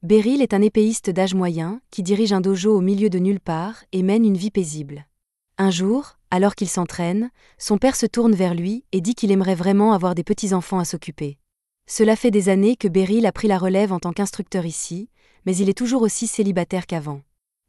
Beryl est un épéiste d'âge moyen qui dirige un dojo au milieu de nulle part et mène une vie paisible. Un jour, alors qu'il s'entraîne, son père se tourne vers lui et dit qu'il aimerait vraiment avoir des petits-enfants à s'occuper. Cela fait des années que Beryl a pris la relève en tant qu'instructeur ici, mais il est toujours aussi célibataire qu'avant.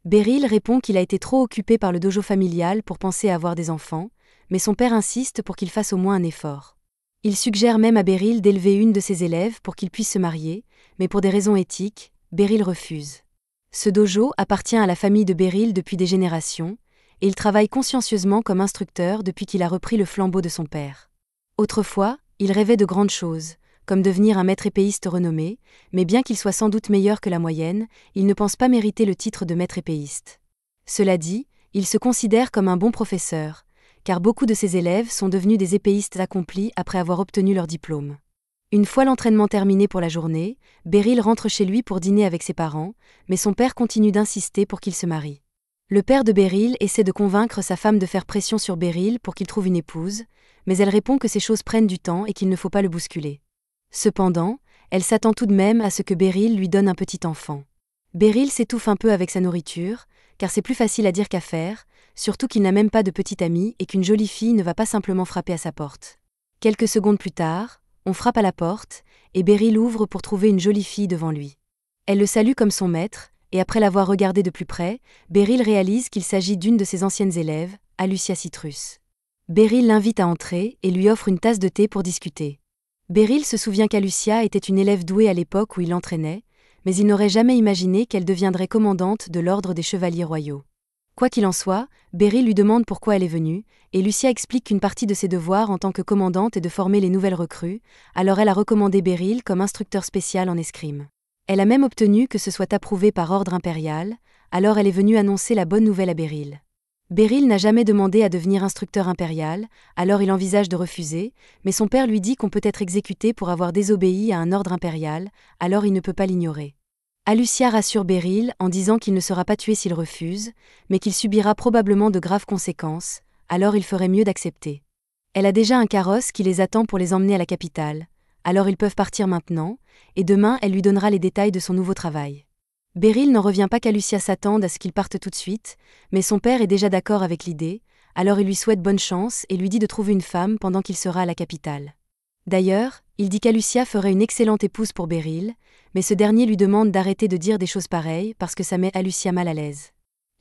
Beryl répond qu'il a été trop occupé par le dojo familial pour penser à avoir des enfants, mais son père insiste pour qu'il fasse au moins un effort. Il suggère même à Beryl d'élever une de ses élèves pour qu'il puisse se marier, mais pour des raisons éthiques, Beryl refuse. Ce dojo appartient à la famille de Beryl depuis des générations, et il travaille consciencieusement comme instructeur depuis qu'il a repris le flambeau de son père. Autrefois, il rêvait de grandes choses, comme devenir un maître épéiste renommé, mais bien qu'il soit sans doute meilleur que la moyenne, il ne pense pas mériter le titre de maître épéiste. Cela dit, il se considère comme un bon professeur, car beaucoup de ses élèves sont devenus des épéistes accomplis après avoir obtenu leur diplôme. Une fois l'entraînement terminé pour la journée, Beryl rentre chez lui pour dîner avec ses parents, mais son père continue d'insister pour qu'il se marie. Le père de Beryl essaie de convaincre sa femme de faire pression sur Beryl pour qu'il trouve une épouse, mais elle répond que ces choses prennent du temps et qu'il ne faut pas le bousculer. Cependant, elle s'attend tout de même à ce que Beryl lui donne un petit enfant. Beryl s'étouffe un peu avec sa nourriture, car c'est plus facile à dire qu'à faire, surtout qu'il n'a même pas de petite amie et qu'une jolie fille ne va pas simplement frapper à sa porte. Quelques secondes plus tard, on frappe à la porte, et Beryl ouvre pour trouver une jolie fille devant lui. Elle le salue comme son maître, et après l'avoir regardé de plus près, Beryl réalise qu'il s'agit d'une de ses anciennes élèves, Alucia Citrus. Beryl l'invite à entrer et lui offre une tasse de thé pour discuter. Beryl se souvient qu'Alucia était une élève douée à l'époque où il l'entraînait, mais il n'aurait jamais imaginé qu'elle deviendrait commandante de l'ordre des chevaliers royaux. Quoi qu'il en soit, Beryl lui demande pourquoi elle est venue, et Lucia explique qu'une partie de ses devoirs en tant que commandante est de former les nouvelles recrues, alors elle a recommandé Beryl comme instructeur spécial en escrime. Elle a même obtenu que ce soit approuvé par ordre impérial, alors elle est venue annoncer la bonne nouvelle à Beryl. Beryl n'a jamais demandé à devenir instructeur impérial, alors il envisage de refuser, mais son père lui dit qu'on peut être exécuté pour avoir désobéi à un ordre impérial, alors il ne peut pas l'ignorer. Alucia rassure Beryl en disant qu'il ne sera pas tué s'il refuse, mais qu'il subira probablement de graves conséquences, alors il ferait mieux d'accepter. Elle a déjà un carrosse qui les attend pour les emmener à la capitale, alors ils peuvent partir maintenant, et demain elle lui donnera les détails de son nouveau travail. Beryl n'en revient pas qu'Alucia s'attende à ce qu'ils partent tout de suite, mais son père est déjà d'accord avec l'idée, alors il lui souhaite bonne chance et lui dit de trouver une femme pendant qu'il sera à la capitale. D'ailleurs, il dit qu'Alucia ferait une excellente épouse pour Beryl, mais ce dernier lui demande d'arrêter de dire des choses pareilles parce que ça met Alucia mal à l'aise.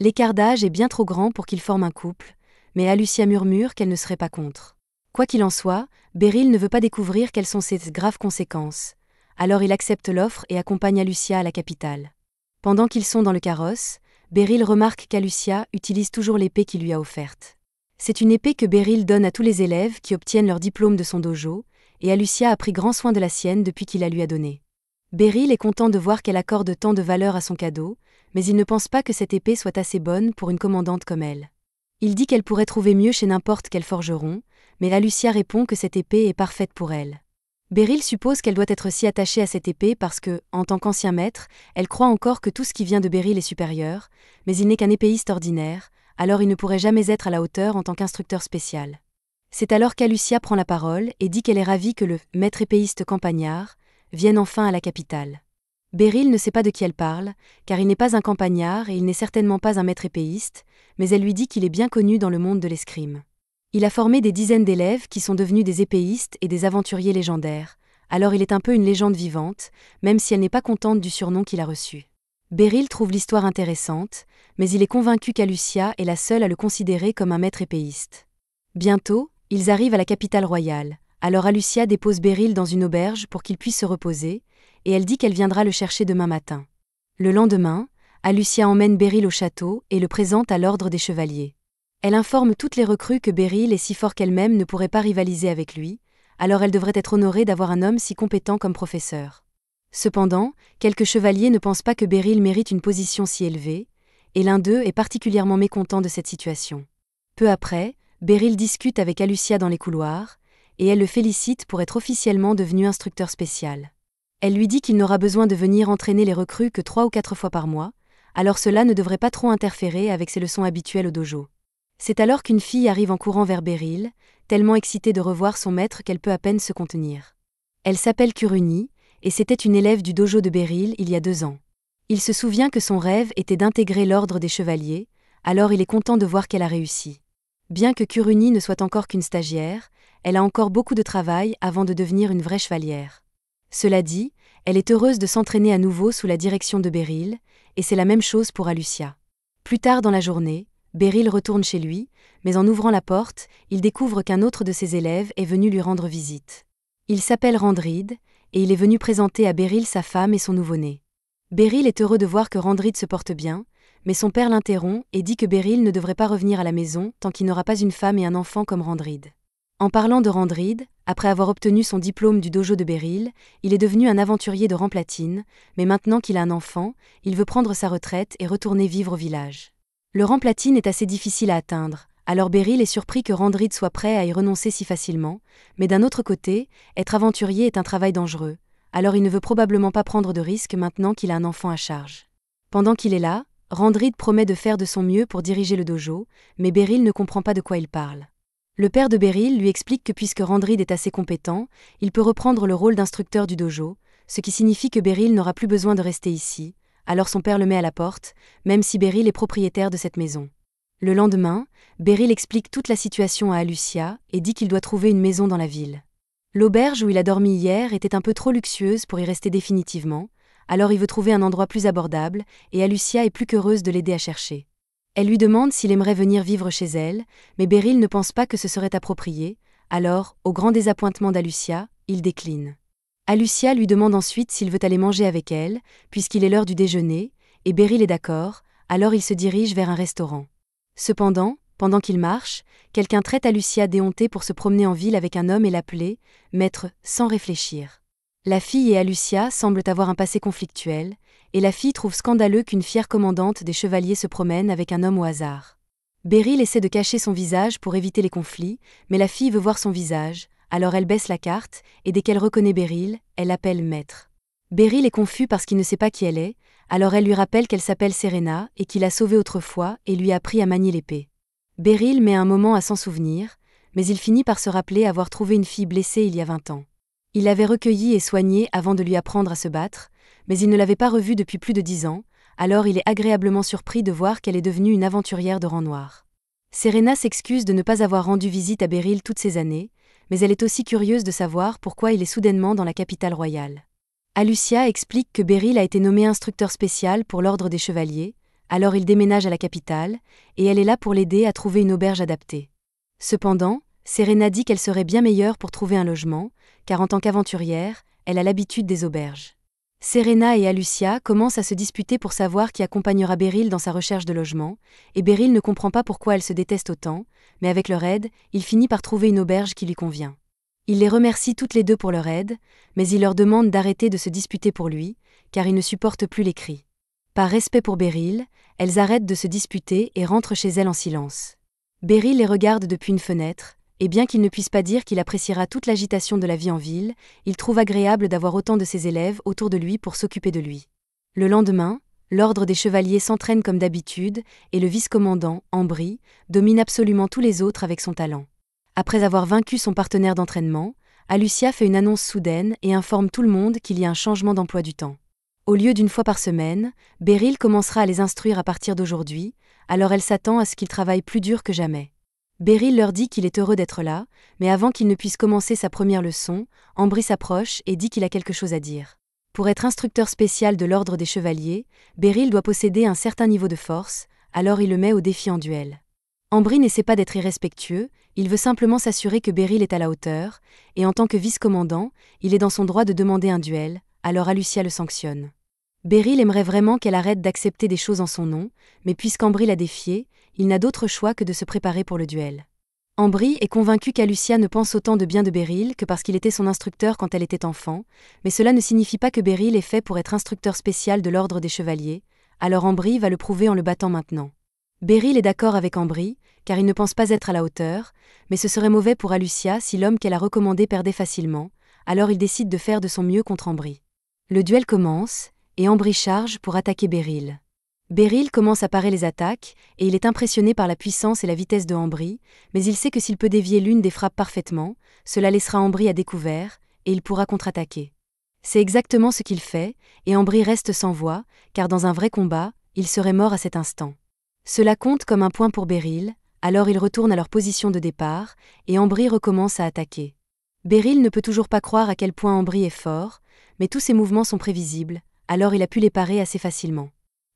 L'écart d'âge est bien trop grand pour qu'ils forment un couple, mais Alucia murmure qu'elle ne serait pas contre. Quoi qu'il en soit, Beryl ne veut pas découvrir quelles sont ces graves conséquences, alors il accepte l'offre et accompagne Alucia à la capitale. Pendant qu'ils sont dans le carrosse, Beryl remarque qu'Alucia utilise toujours l'épée qu'il lui a offerte. C'est une épée que Beryl donne à tous les élèves qui obtiennent leur diplôme de son dojo, et Alucia a pris grand soin de la sienne depuis qu'il la lui a donnée. Beryl est content de voir qu'elle accorde tant de valeur à son cadeau, mais il ne pense pas que cette épée soit assez bonne pour une commandante comme elle. Il dit qu'elle pourrait trouver mieux chez n'importe quel forgeron, mais Alucia répond que cette épée est parfaite pour elle. Beryl suppose qu'elle doit être si attachée à cette épée parce que, en tant qu'ancien maître, elle croit encore que tout ce qui vient de Beryl est supérieur, mais il n'est qu'un épéiste ordinaire, alors il ne pourrait jamais être à la hauteur en tant qu'instructeur spécial. C'est alors qu'Alucia prend la parole et dit qu'elle est ravie que le « maître épéiste campagnard » vienne enfin à la capitale. Beryl ne sait pas de qui elle parle, car il n'est pas un campagnard et il n'est certainement pas un maître épéiste, mais elle lui dit qu'il est bien connu dans le monde de l'escrime. Il a formé des dizaines d'élèves qui sont devenus des épéistes et des aventuriers légendaires, alors il est un peu une légende vivante, même si elle n'est pas contente du surnom qu'il a reçu. Beryl trouve l'histoire intéressante, mais il est convaincu qu'Alucia est la seule à le considérer comme un maître épéiste. Bientôt, ils arrivent à la capitale royale, alors Alucia dépose Beryl dans une auberge pour qu'il puisse se reposer, et elle dit qu'elle viendra le chercher demain matin. Le lendemain, Alucia emmène Beryl au château et le présente à l'ordre des chevaliers. Elle informe toutes les recrues que Beryl est si fort qu'elle-même ne pourrait pas rivaliser avec lui, alors elle devrait être honorée d'avoir un homme si compétent comme professeur. Cependant, quelques chevaliers ne pensent pas que Beryl mérite une position si élevée, et l'un d'eux est particulièrement mécontent de cette situation. Peu après, Beryl discute avec Alucia dans les couloirs, et elle le félicite pour être officiellement devenu instructeur spécial. Elle lui dit qu'il n'aura besoin de venir entraîner les recrues que 3 ou 4 fois par mois, alors cela ne devrait pas trop interférer avec ses leçons habituelles au dojo. C'est alors qu'une fille arrive en courant vers Beryl, tellement excitée de revoir son maître qu'elle peut à peine se contenir. Elle s'appelle Kuruni, et c'était une élève du dojo de Beryl il y a 2 ans. Il se souvient que son rêve était d'intégrer l'ordre des chevaliers, alors il est content de voir qu'elle a réussi. Bien que Kuruni ne soit encore qu'une stagiaire, elle a encore beaucoup de travail avant de devenir une vraie chevalière. Cela dit, elle est heureuse de s'entraîner à nouveau sous la direction de Beryl, et c'est la même chose pour Alucia. Plus tard dans la journée, Beryl retourne chez lui, mais en ouvrant la porte, il découvre qu'un autre de ses élèves est venu lui rendre visite. Il s'appelle Randrid, et il est venu présenter à Beryl sa femme et son nouveau-né. Beryl est heureux de voir que Randrid se porte bien, mais son père l'interrompt et dit que Beryl ne devrait pas revenir à la maison tant qu'il n'aura pas une femme et un enfant comme Randrid. En parlant de Randrid, après avoir obtenu son diplôme du dojo de Beryl, il est devenu un aventurier de rang platine, mais maintenant qu'il a un enfant, il veut prendre sa retraite et retourner vivre au village. Le rang platine est assez difficile à atteindre, alors Beryl est surpris que Randrid soit prêt à y renoncer si facilement, mais d'un autre côté, être aventurier est un travail dangereux, alors il ne veut probablement pas prendre de risques maintenant qu'il a un enfant à charge. Pendant qu'il est là, Randrid promet de faire de son mieux pour diriger le dojo, mais Beryl ne comprend pas de quoi il parle. Le père de Beryl lui explique que puisque Randrid est assez compétent, il peut reprendre le rôle d'instructeur du dojo, ce qui signifie que Beryl n'aura plus besoin de rester ici, alors son père le met à la porte, même si Beryl est propriétaire de cette maison. Le lendemain, Beryl explique toute la situation à Alucia et dit qu'il doit trouver une maison dans la ville. L'auberge où il a dormi hier était un peu trop luxueuse pour y rester définitivement, alors il veut trouver un endroit plus abordable, et Alucia est plus qu'heureuse de l'aider à chercher. Elle lui demande s'il aimerait venir vivre chez elle, mais Beryl ne pense pas que ce serait approprié, alors, au grand désappointement d'Alucia, il décline. Alucia lui demande ensuite s'il veut aller manger avec elle, puisqu'il est l'heure du déjeuner, et Beryl est d'accord, alors il se dirige vers un restaurant. Cependant, pendant qu'il marche, quelqu'un traite Alucia déhontée pour se promener en ville avec un homme et l'appeler « maître » sans réfléchir. La fille et Alucia semblent avoir un passé conflictuel, et la fille trouve scandaleux qu'une fière commandante des chevaliers se promène avec un homme au hasard. Beryl essaie de cacher son visage pour éviter les conflits, mais la fille veut voir son visage, alors elle baisse la carte, et dès qu'elle reconnaît Beryl, elle l'appelle maître. Beryl est confus parce qu'il ne sait pas qui elle est, alors elle lui rappelle qu'elle s'appelle Serena et qu'il a sauvé autrefois et lui a appris à manier l'épée. Beryl met un moment à s'en souvenir, mais il finit par se rappeler avoir trouvé une fille blessée il y a 20 ans. Il l'avait recueillie et soignée avant de lui apprendre à se battre, mais il ne l'avait pas revue depuis plus de 10 ans, alors il est agréablement surpris de voir qu'elle est devenue une aventurière de rang noir. Serena s'excuse de ne pas avoir rendu visite à Beryl toutes ces années, mais elle est aussi curieuse de savoir pourquoi il est soudainement dans la capitale royale. Alucia explique que Beryl a été nommé instructeur spécial pour l'ordre des chevaliers, alors il déménage à la capitale, et elle est là pour l'aider à trouver une auberge adaptée. Cependant, Serena dit qu'elle serait bien meilleure pour trouver un logement, car en tant qu'aventurière, elle a l'habitude des auberges. Serena et Alucia commencent à se disputer pour savoir qui accompagnera Beryl dans sa recherche de logement, et Beryl ne comprend pas pourquoi elle se déteste autant, mais avec leur aide, il finit par trouver une auberge qui lui convient. Il les remercie toutes les deux pour leur aide, mais il leur demande d'arrêter de se disputer pour lui, car il ne supporte plus les cris. Par respect pour Beryl, elles arrêtent de se disputer et rentrent chez elles en silence. Beryl les regarde depuis une fenêtre, et bien qu'il ne puisse pas dire qu'il appréciera toute l'agitation de la vie en ville, il trouve agréable d'avoir autant de ses élèves autour de lui pour s'occuper de lui. Le lendemain, l'ordre des chevaliers s'entraîne comme d'habitude, et le vice-commandant, Ambry, domine absolument tous les autres avec son talent. Après avoir vaincu son partenaire d'entraînement, Alucia fait une annonce soudaine et informe tout le monde qu'il y a un changement d'emploi du temps. Au lieu d'une fois par semaine, Beryl commencera à les instruire à partir d'aujourd'hui, alors elle s'attend à ce qu'ils travaillent plus dur que jamais. Beryl leur dit qu'il est heureux d'être là, mais avant qu'il ne puisse commencer sa première leçon, Ambry s'approche et dit qu'il a quelque chose à dire. Pour être instructeur spécial de l'ordre des chevaliers, Beryl doit posséder un certain niveau de force, alors il le met au défi en duel. Ambry n'essaie pas d'être irrespectueux, il veut simplement s'assurer que Beryl est à la hauteur, et en tant que vice-commandant, il est dans son droit de demander un duel, alors Alucia le sanctionne. Beryl aimerait vraiment qu'elle arrête d'accepter des choses en son nom, mais puisqu'Ambry l'a défié, il n'a d'autre choix que de se préparer pour le duel. Ambry est convaincu qu'Alucia ne pense autant de bien de Beryl que parce qu'il était son instructeur quand elle était enfant, mais cela ne signifie pas que Beryl est fait pour être instructeur spécial de l'ordre des chevaliers, alors Ambry va le prouver en le battant maintenant. Beryl est d'accord avec Ambry, car il ne pense pas être à la hauteur, mais ce serait mauvais pour Alucia si l'homme qu'elle a recommandé perdait facilement, alors il décide de faire de son mieux contre Ambry. Le duel commence, et Ambry charge pour attaquer Beryl. Beryl commence à parer les attaques, et il est impressionné par la puissance et la vitesse de Ambry, mais il sait que s'il peut dévier l'une des frappes parfaitement, cela laissera Ambry à découvert, et il pourra contre-attaquer. C'est exactement ce qu'il fait, et Ambry reste sans voix, car dans un vrai combat, il serait mort à cet instant. Cela compte comme un point pour Beryl, alors ils retournent à leur position de départ, et Ambry recommence à attaquer. Beryl ne peut toujours pas croire à quel point Ambry est fort, mais tous ses mouvements sont prévisibles, alors il a pu les parer assez facilement.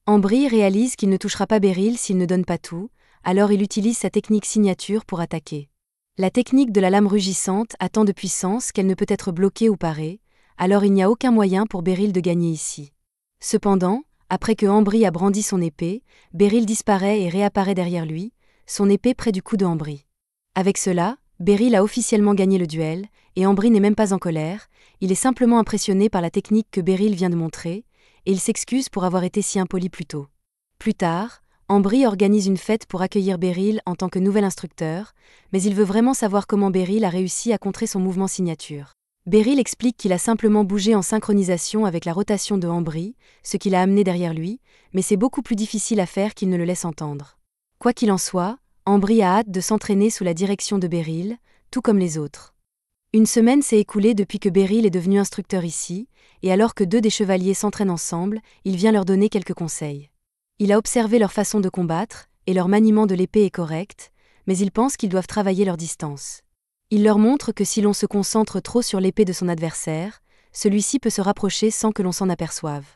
Ambry réalise qu'il ne touchera pas Beryl s'il ne donne pas tout, alors il utilise sa technique signature pour attaquer. La technique de la lame rugissante a tant de puissance qu'elle ne peut être bloquée ou parée, alors il n'y a aucun moyen pour Beryl de gagner ici. Cependant, après que Ambry a brandi son épée, Beryl disparaît et réapparaît derrière lui, son épée près du cou de Ambry. Avec cela, Beryl a officiellement gagné le duel, et Ambry n'est même pas en colère, il est simplement impressionné par la technique que Beryl vient de montrer, et il s'excuse pour avoir été si impoli plus tôt. Plus tard, Ambry organise une fête pour accueillir Beryl en tant que nouvel instructeur, mais il veut vraiment savoir comment Beryl a réussi à contrer son mouvement signature. Beryl explique qu'il a simplement bougé en synchronisation avec la rotation de Ambry, ce qui l'a amené derrière lui, mais c'est beaucoup plus difficile à faire qu'il ne le laisse entendre. Quoi qu'il en soit, Ambry a hâte de s'entraîner sous la direction de Beryl, tout comme les autres. Une semaine s'est écoulée depuis que Beryl est devenu instructeur ici, et alors que 2 des chevaliers s'entraînent ensemble, il vient leur donner quelques conseils. Il a observé leur façon de combattre, et leur maniement de l'épée est correct, mais il pense qu'ils doivent travailler leur distance. Il leur montre que si l'on se concentre trop sur l'épée de son adversaire, celui-ci peut se rapprocher sans que l'on s'en aperçoive.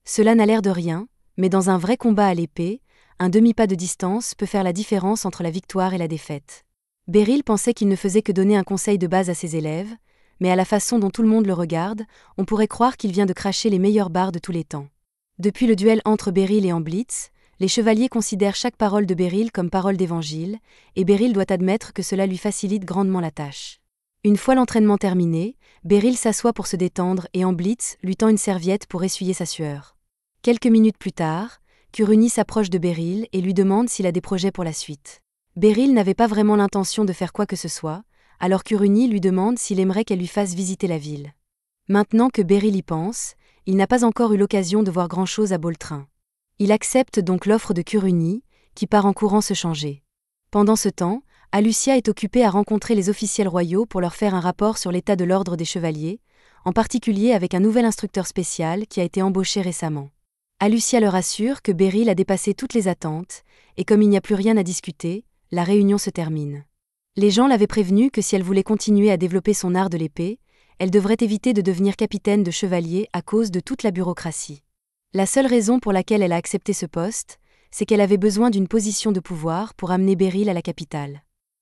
Cela n'a l'air de rien, mais dans un vrai combat à l'épée, un demi-pas de distance peut faire la différence entre la victoire et la défaite. Beryl pensait qu'il ne faisait que donner un conseil de base à ses élèves, mais à la façon dont tout le monde le regarde, on pourrait croire qu'il vient de cracher les meilleures barres de tous les temps. Depuis le duel entre Beryl et Amblitz, les chevaliers considèrent chaque parole de Beryl comme parole d'évangile, et Beryl doit admettre que cela lui facilite grandement la tâche. Une fois l'entraînement terminé, Beryl s'assoit pour se détendre et Amblitz lui tend une serviette pour essuyer sa sueur. Quelques minutes plus tard, Kuruni s'approche de Beryl et lui demande s'il a des projets pour la suite. Beryl n'avait pas vraiment l'intention de faire quoi que ce soit, alors Kuruni lui demande s'il aimerait qu'elle lui fasse visiter la ville. Maintenant que Beryl y pense, il n'a pas encore eu l'occasion de voir grand-chose à Boltrin. Il accepte donc l'offre de Kuruni, qui part en courant se changer. Pendant ce temps, Alucia est occupée à rencontrer les officiels royaux pour leur faire un rapport sur l'état de l'ordre des chevaliers, en particulier avec un nouvel instructeur spécial qui a été embauché récemment. Alucia leur assure que Beryl a dépassé toutes les attentes, et comme il n'y a plus rien à discuter, la réunion se termine. Les gens l'avaient prévenue que si elle voulait continuer à développer son art de l'épée, elle devrait éviter de devenir capitaine de chevalier à cause de toute la bureaucratie. La seule raison pour laquelle elle a accepté ce poste, c'est qu'elle avait besoin d'une position de pouvoir pour amener Beryl à la capitale.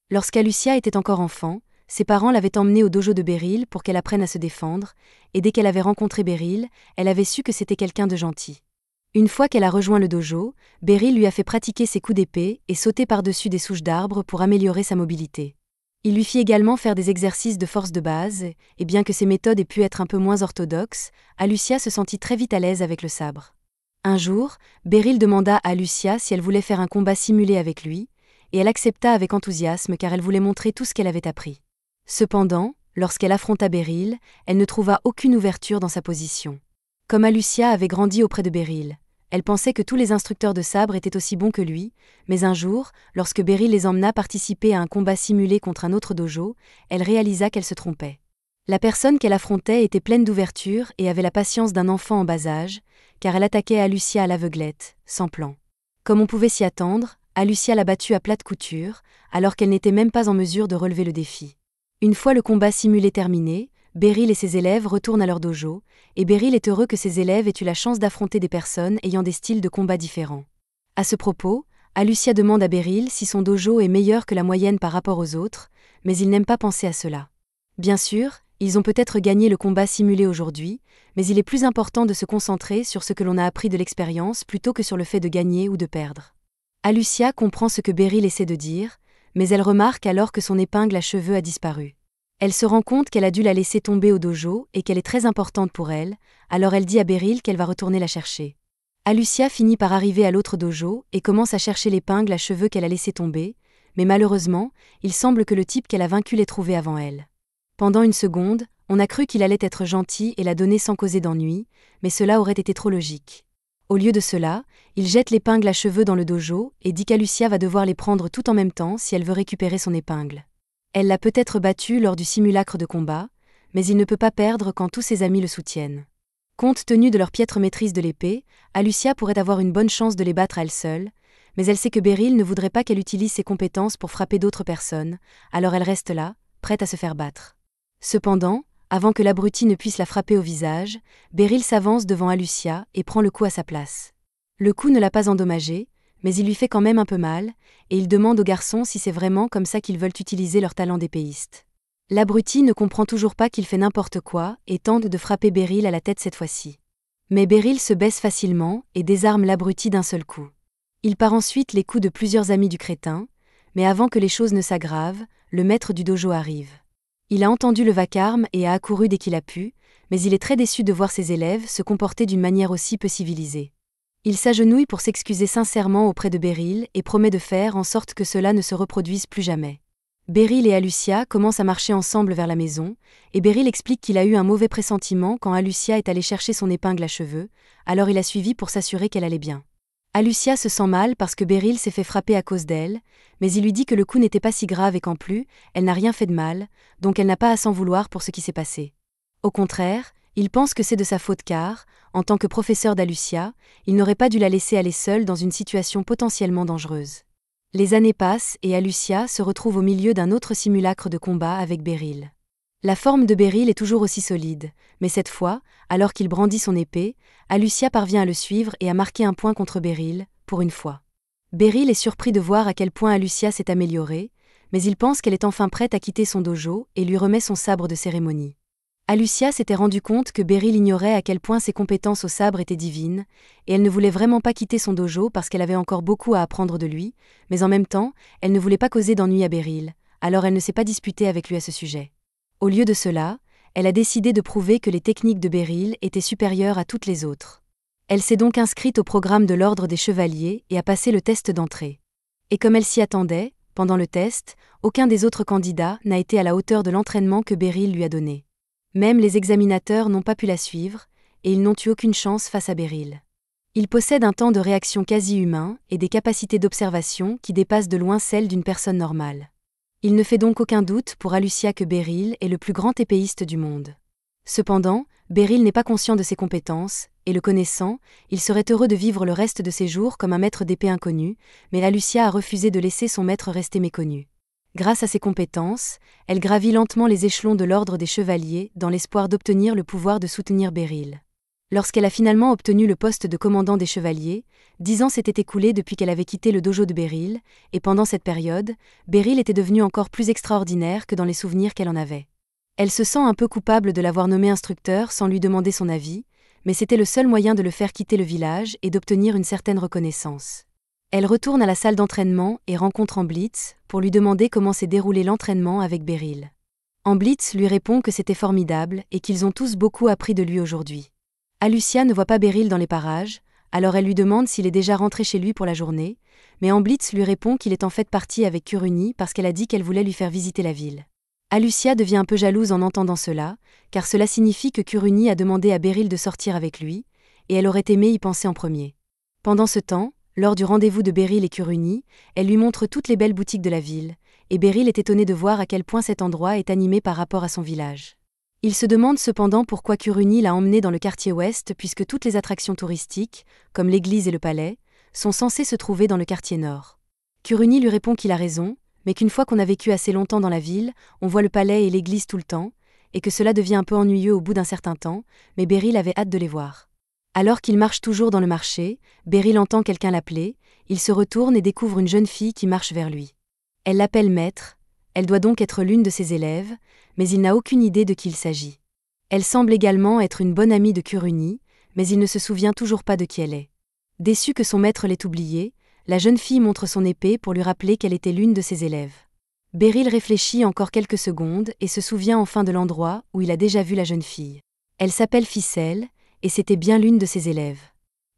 Lorsqu'Alucia était encore enfant, ses parents l'avaient emmenée au dojo de Beryl pour qu'elle apprenne à se défendre, et dès qu'elle avait rencontré Beryl, elle avait su que c'était quelqu'un de gentil. Une fois qu'elle a rejoint le dojo, Beryl lui a fait pratiquer ses coups d'épée et sauter par-dessus des souches d'arbres pour améliorer sa mobilité. Il lui fit également faire des exercices de force de base, et bien que ses méthodes aient pu être un peu moins orthodoxes, Alucia se sentit très vite à l'aise avec le sabre. Un jour, Beryl demanda à Alucia si elle voulait faire un combat simulé avec lui, et elle accepta avec enthousiasme car elle voulait montrer tout ce qu'elle avait appris. Cependant, lorsqu'elle affronta Beryl, elle ne trouva aucune ouverture dans sa position. Comme Alucia avait grandi auprès de Beryl, elle pensait que tous les instructeurs de sabre étaient aussi bons que lui, mais un jour, lorsque Beryl les emmena participer à un combat simulé contre un autre dojo, elle réalisa qu'elle se trompait. La personne qu'elle affrontait était pleine d'ouverture et avait la patience d'un enfant en bas âge, car elle attaquait Alucia à l'aveuglette, sans plan. Comme on pouvait s'y attendre, Alucia l'a battue à plate couture, alors qu'elle n'était même pas en mesure de relever le défi. Une fois le combat simulé terminé, Beryl et ses élèves retournent à leur dojo, et Beryl est heureux que ses élèves aient eu la chance d'affronter des personnes ayant des styles de combat différents. À ce propos, Alucia demande à Beryl si son dojo est meilleur que la moyenne par rapport aux autres, mais il n'aime pas penser à cela. Bien sûr, ils ont peut-être gagné le combat simulé aujourd'hui, mais il est plus important de se concentrer sur ce que l'on a appris de l'expérience plutôt que sur le fait de gagner ou de perdre. Alucia comprend ce que Beryl essaie de dire, mais elle remarque alors que son épingle à cheveux a disparu. Elle se rend compte qu'elle a dû la laisser tomber au dojo et qu'elle est très importante pour elle, alors elle dit à Beryl qu'elle va retourner la chercher. Alucia finit par arriver à l'autre dojo et commence à chercher l'épingle à cheveux qu'elle a laissé tomber, mais malheureusement, il semble que le type qu'elle a vaincu l'ait trouvé avant elle. Pendant une seconde, on a cru qu'il allait être gentil et la donner sans causer d'ennui, mais cela aurait été trop logique. Au lieu de cela, il jette l'épingle à cheveux dans le dojo et dit qu'Alucia va devoir les prendre tout en même temps si elle veut récupérer son épingle. Elle l'a peut-être battue lors du simulacre de combat, mais il ne peut pas perdre quand tous ses amis le soutiennent. Compte tenu de leur piètre maîtrise de l'épée, Alucia pourrait avoir une bonne chance de les battre à elle seule, mais elle sait que Beryl ne voudrait pas qu'elle utilise ses compétences pour frapper d'autres personnes, alors elle reste là, prête à se faire battre. Cependant, avant que l'abruti ne puisse la frapper au visage, Beryl s'avance devant Alucia et prend le coup à sa place. Le coup ne l'a pas endommagée, mais il lui fait quand même un peu mal, et il demande au garçon si c'est vraiment comme ça qu'ils veulent utiliser leur talent d'épéiste. L'abruti ne comprend toujours pas qu'il fait n'importe quoi et tente de frapper Beryl à la tête cette fois-ci. Mais Beryl se baisse facilement et désarme l'abruti d'un seul coup. Il part ensuite les coups de plusieurs amis du crétin, mais avant que les choses ne s'aggravent, le maître du dojo arrive. Il a entendu le vacarme et a accouru dès qu'il a pu, mais il est très déçu de voir ses élèves se comporter d'une manière aussi peu civilisée. Il s'agenouille pour s'excuser sincèrement auprès de Beryl et promet de faire en sorte que cela ne se reproduise plus jamais. Beryl et Alucia commencent à marcher ensemble vers la maison, et Beryl explique qu'il a eu un mauvais pressentiment quand Alucia est allée chercher son épingle à cheveux, alors il a suivi pour s'assurer qu'elle allait bien. Alucia se sent mal parce que Beryl s'est fait frapper à cause d'elle, mais il lui dit que le coup n'était pas si grave et qu'en plus, elle n'a rien fait de mal, donc elle n'a pas à s'en vouloir pour ce qui s'est passé. Au contraire, il pense que c'est de sa faute car, en tant que professeur d'Alucia, il n'aurait pas dû la laisser aller seule dans une situation potentiellement dangereuse. Les années passent et Alucia se retrouve au milieu d'un autre simulacre de combat avec Beryl. La forme de Beryl est toujours aussi solide, mais cette fois, alors qu'il brandit son épée, Alucia parvient à le suivre et à marquer un point contre Beryl, pour une fois. Beryl est surpris de voir à quel point Alucia s'est améliorée, mais il pense qu'elle est enfin prête à quitter son dojo et lui remet son sabre de cérémonie. Alucia s'était rendu compte que Beryl ignorait à quel point ses compétences au sabre étaient divines, et elle ne voulait vraiment pas quitter son dojo parce qu'elle avait encore beaucoup à apprendre de lui, mais en même temps, elle ne voulait pas causer d'ennui à Beryl, alors elle ne s'est pas disputée avec lui à ce sujet. Au lieu de cela, elle a décidé de prouver que les techniques de Beryl étaient supérieures à toutes les autres. Elle s'est donc inscrite au programme de l'Ordre des Chevaliers et a passé le test d'entrée. Et comme elle s'y attendait, pendant le test, aucun des autres candidats n'a été à la hauteur de l'entraînement que Beryl lui a donné. Même les examinateurs n'ont pas pu la suivre, et ils n'ont eu aucune chance face à Beryl. Il possède un temps de réaction quasi humain et des capacités d'observation qui dépassent de loin celles d'une personne normale. Il ne fait donc aucun doute pour Alucia que Beryl est le plus grand épéiste du monde. Cependant, Beryl n'est pas conscient de ses compétences, et le connaissant, il serait heureux de vivre le reste de ses jours comme un maître d'épée inconnu, mais Alucia a refusé de laisser son maître rester méconnu. Grâce à ses compétences, elle gravit lentement les échelons de l'ordre des chevaliers dans l'espoir d'obtenir le pouvoir de soutenir Beryl. Lorsqu'elle a finalement obtenu le poste de commandant des chevaliers, 10 ans s'étaient écoulés depuis qu'elle avait quitté le dojo de Beryl, et pendant cette période, Beryl était devenue encore plus extraordinaire que dans les souvenirs qu'elle en avait. Elle se sent un peu coupable de l'avoir nommé instructeur sans lui demander son avis, mais c'était le seul moyen de le faire quitter le village et d'obtenir une certaine reconnaissance. Elle retourne à la salle d'entraînement et rencontre Amblitz pour lui demander comment s'est déroulé l'entraînement avec Beryl. Amblitz lui répond que c'était formidable et qu'ils ont tous beaucoup appris de lui aujourd'hui. Alucia ne voit pas Beryl dans les parages, alors elle lui demande s'il est déjà rentré chez lui pour la journée, mais Amblitz lui répond qu'il est en fait parti avec Kuruni parce qu'elle a dit qu'elle voulait lui faire visiter la ville. Alucia devient un peu jalouse en entendant cela, car cela signifie que Kuruni a demandé à Beryl de sortir avec lui, et elle aurait aimé y penser en premier. Pendant ce temps, lors du rendez-vous de Beryl et Kuruni, elle lui montre toutes les belles boutiques de la ville, et Beryl est étonné de voir à quel point cet endroit est animé par rapport à son village. Il se demande cependant pourquoi Kuruni l'a emmené dans le quartier ouest puisque toutes les attractions touristiques, comme l'église et le palais, sont censées se trouver dans le quartier nord. Kuruni lui répond qu'il a raison, mais qu'une fois qu'on a vécu assez longtemps dans la ville, on voit le palais et l'église tout le temps, et que cela devient un peu ennuyeux au bout d'un certain temps, mais Beryl avait hâte de les voir. Alors qu'il marche toujours dans le marché, Beryl entend quelqu'un l'appeler, il se retourne et découvre une jeune fille qui marche vers lui. Elle l'appelle maître, elle doit donc être l'une de ses élèves, mais il n'a aucune idée de qui il s'agit. Elle semble également être une bonne amie de Kuruni, mais il ne se souvient toujours pas de qui elle est. Déçue que son maître l'ait oubliée, la jeune fille montre son épée pour lui rappeler qu'elle était l'une de ses élèves. Beryl réfléchit encore quelques secondes et se souvient enfin de l'endroit où il a déjà vu la jeune fille. Elle s'appelle Ficelle, et c'était bien l'une de ses élèves.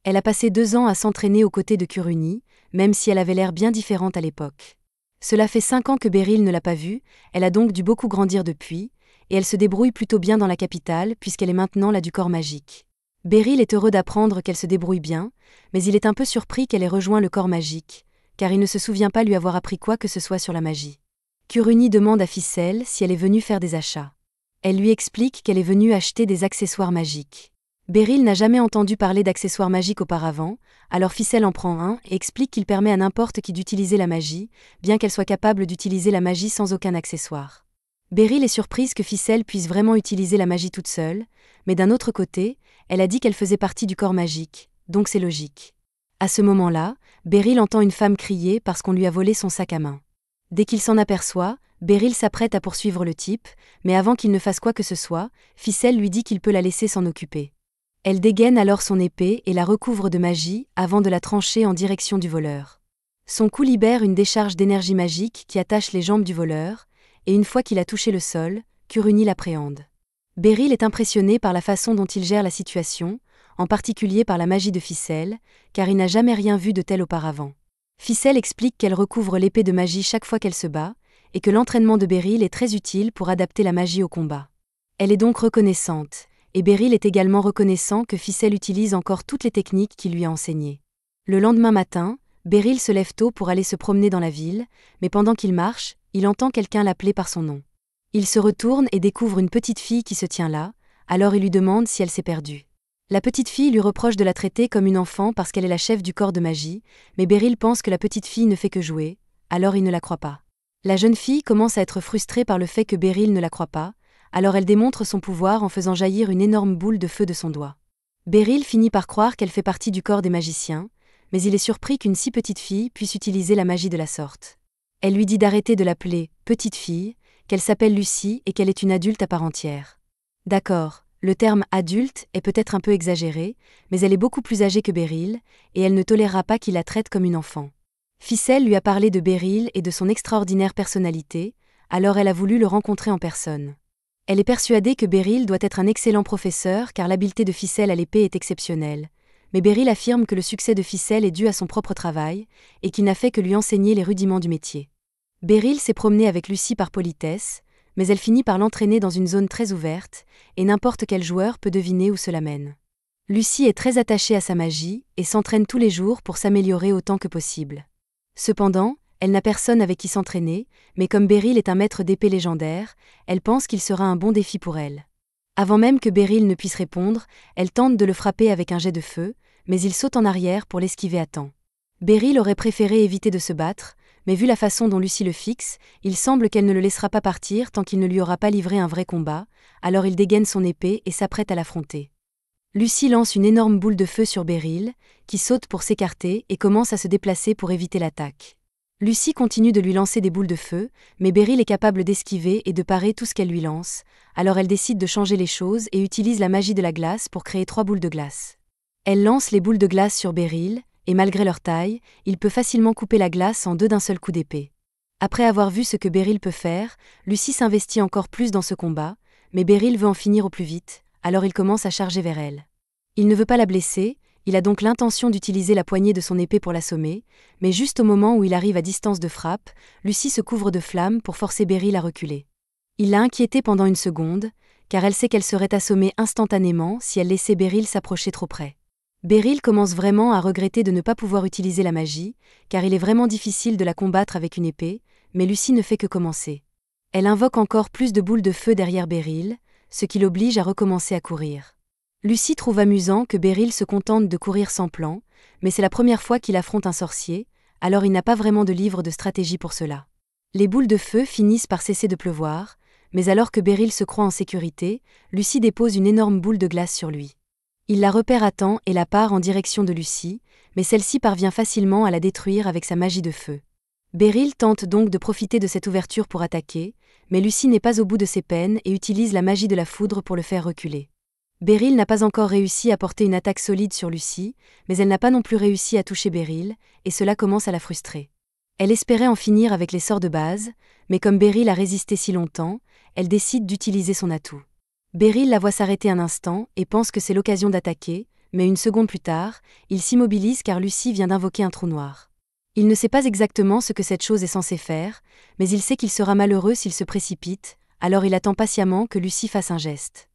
Elle a passé 2 ans à s'entraîner aux côtés de Kuruni, même si elle avait l'air bien différente à l'époque. Cela fait 5 ans que Beryl ne l'a pas vue, elle a donc dû beaucoup grandir depuis, et elle se débrouille plutôt bien dans la capitale puisqu'elle est maintenant la du corps magique. Beryl est heureux d'apprendre qu'elle se débrouille bien, mais il est un peu surpris qu'elle ait rejoint le corps magique, car il ne se souvient pas lui avoir appris quoi que ce soit sur la magie. Kuruni demande à Ficelle si elle est venue faire des achats. Elle lui explique qu'elle est venue acheter des accessoires magiques. Beryl n'a jamais entendu parler d'accessoires magiques auparavant, alors Ficelle en prend un et explique qu'il permet à n'importe qui d'utiliser la magie, bien qu'elle soit capable d'utiliser la magie sans aucun accessoire. Beryl est surprise que Ficelle puisse vraiment utiliser la magie toute seule, mais d'un autre côté, elle a dit qu'elle faisait partie du corps magique, donc c'est logique. À ce moment-là, Beryl entend une femme crier parce qu'on lui a volé son sac à main. Dès qu'il s'en aperçoit, Beryl s'apprête à poursuivre le type, mais avant qu'il ne fasse quoi que ce soit, Ficelle lui dit qu'il peut la laisser s'en occuper. Elle dégaine alors son épée et la recouvre de magie avant de la trancher en direction du voleur. Son coup libère une décharge d'énergie magique qui attache les jambes du voleur, et une fois qu'il a touché le sol, Kuruni l'appréhende. Beryl est impressionné par la façon dont il gère la situation, en particulier par la magie de Ficelle, car il n'a jamais rien vu de tel auparavant. Ficelle explique qu'elle recouvre l'épée de magie chaque fois qu'elle se bat, et que l'entraînement de Beryl est très utile pour adapter la magie au combat. Elle est donc reconnaissante, et Beryl est également reconnaissant que Ficelle utilise encore toutes les techniques qu'il lui a enseignées. Le lendemain matin, Beryl se lève tôt pour aller se promener dans la ville, mais pendant qu'il marche, il entend quelqu'un l'appeler par son nom. Il se retourne et découvre une petite fille qui se tient là, alors il lui demande si elle s'est perdue. La petite fille lui reproche de la traiter comme une enfant parce qu'elle est la chef du corps de magie, mais Beryl pense que la petite fille ne fait que jouer, alors il ne la croit pas. La jeune fille commence à être frustrée par le fait que Beryl ne la croit pas, alors elle démontre son pouvoir en faisant jaillir une énorme boule de feu de son doigt. Beryl finit par croire qu'elle fait partie du corps des magiciens, mais il est surpris qu'une si petite fille puisse utiliser la magie de la sorte. Elle lui dit d'arrêter de l'appeler « petite fille », qu'elle s'appelle Lucie et qu'elle est une adulte à part entière. D'accord, le terme « adulte » est peut-être un peu exagéré, mais elle est beaucoup plus âgée que Beryl, et elle ne tolérera pas qu'il la traite comme une enfant. Ficelle lui a parlé de Beryl et de son extraordinaire personnalité, alors elle a voulu le rencontrer en personne. Elle est persuadée que Beryl doit être un excellent professeur car l'habileté de Ficelle à l'épée est exceptionnelle, mais Beryl affirme que le succès de Ficelle est dû à son propre travail, et qu'il n'a fait que lui enseigner les rudiments du métier. Beryl s'est promenée avec Lucie par politesse, mais elle finit par l'entraîner dans une zone très ouverte, et n'importe quel joueur peut deviner où cela mène. Lucie est très attachée à sa magie, et s'entraîne tous les jours pour s'améliorer autant que possible. Cependant, elle n'a personne avec qui s'entraîner, mais comme Beryl est un maître d'épée légendaire, elle pense qu'il sera un bon défi pour elle. Avant même que Beryl ne puisse répondre, elle tente de le frapper avec un jet de feu, mais il saute en arrière pour l'esquiver à temps. Beryl aurait préféré éviter de se battre, mais vu la façon dont Lucie le fixe, il semble qu'elle ne le laissera pas partir tant qu'il ne lui aura pas livré un vrai combat, alors il dégaine son épée et s'apprête à l'affronter. Lucie lance une énorme boule de feu sur Beryl, qui saute pour s'écarter et commence à se déplacer pour éviter l'attaque. Lucie continue de lui lancer des boules de feu, mais Beryl est capable d'esquiver et de parer tout ce qu'elle lui lance, alors elle décide de changer les choses et utilise la magie de la glace pour créer 3 boules de glace. Elle lance les boules de glace sur Beryl, et malgré leur taille, il peut facilement couper la glace en deux d'un seul coup d'épée. Après avoir vu ce que Beryl peut faire, Lucie s'investit encore plus dans ce combat, mais Beryl veut en finir au plus vite, alors il commence à charger vers elle. Il ne veut pas la blesser, il a donc l'intention d'utiliser la poignée de son épée pour l'assommer, mais juste au moment où il arrive à distance de frappe, Lucie se couvre de flammes pour forcer Beryl à reculer. Il l'a inquiétée pendant une seconde, car elle sait qu'elle serait assommée instantanément si elle laissait Beryl s'approcher trop près. Beryl commence vraiment à regretter de ne pas pouvoir utiliser la magie, car il est vraiment difficile de la combattre avec une épée, mais Lucie ne fait que commencer. Elle invoque encore plus de boules de feu derrière Beryl, ce qui l'oblige à recommencer à courir. Lucie trouve amusant que Beryl se contente de courir sans plan, mais c'est la première fois qu'il affronte un sorcier, alors il n'a pas vraiment de livre de stratégie pour cela. Les boules de feu finissent par cesser de pleuvoir, mais alors que Beryl se croit en sécurité, Lucie dépose une énorme boule de glace sur lui. Il la repère à temps et la part en direction de Lucie, mais celle-ci parvient facilement à la détruire avec sa magie de feu. Beryl tente donc de profiter de cette ouverture pour attaquer, mais Lucie n'est pas au bout de ses peines et utilise la magie de la foudre pour le faire reculer. Beryl n'a pas encore réussi à porter une attaque solide sur Lucie, mais elle n'a pas non plus réussi à toucher Beryl, et cela commence à la frustrer. Elle espérait en finir avec les sorts de base, mais comme Beryl a résisté si longtemps, elle décide d'utiliser son atout. Beryl la voit s'arrêter un instant et pense que c'est l'occasion d'attaquer, mais une seconde plus tard, il s'immobilise car Lucie vient d'invoquer un trou noir. Il ne sait pas exactement ce que cette chose est censée faire, mais il sait qu'il sera malheureux s'il se précipite, alors il attend patiemment que Lucie fasse un geste.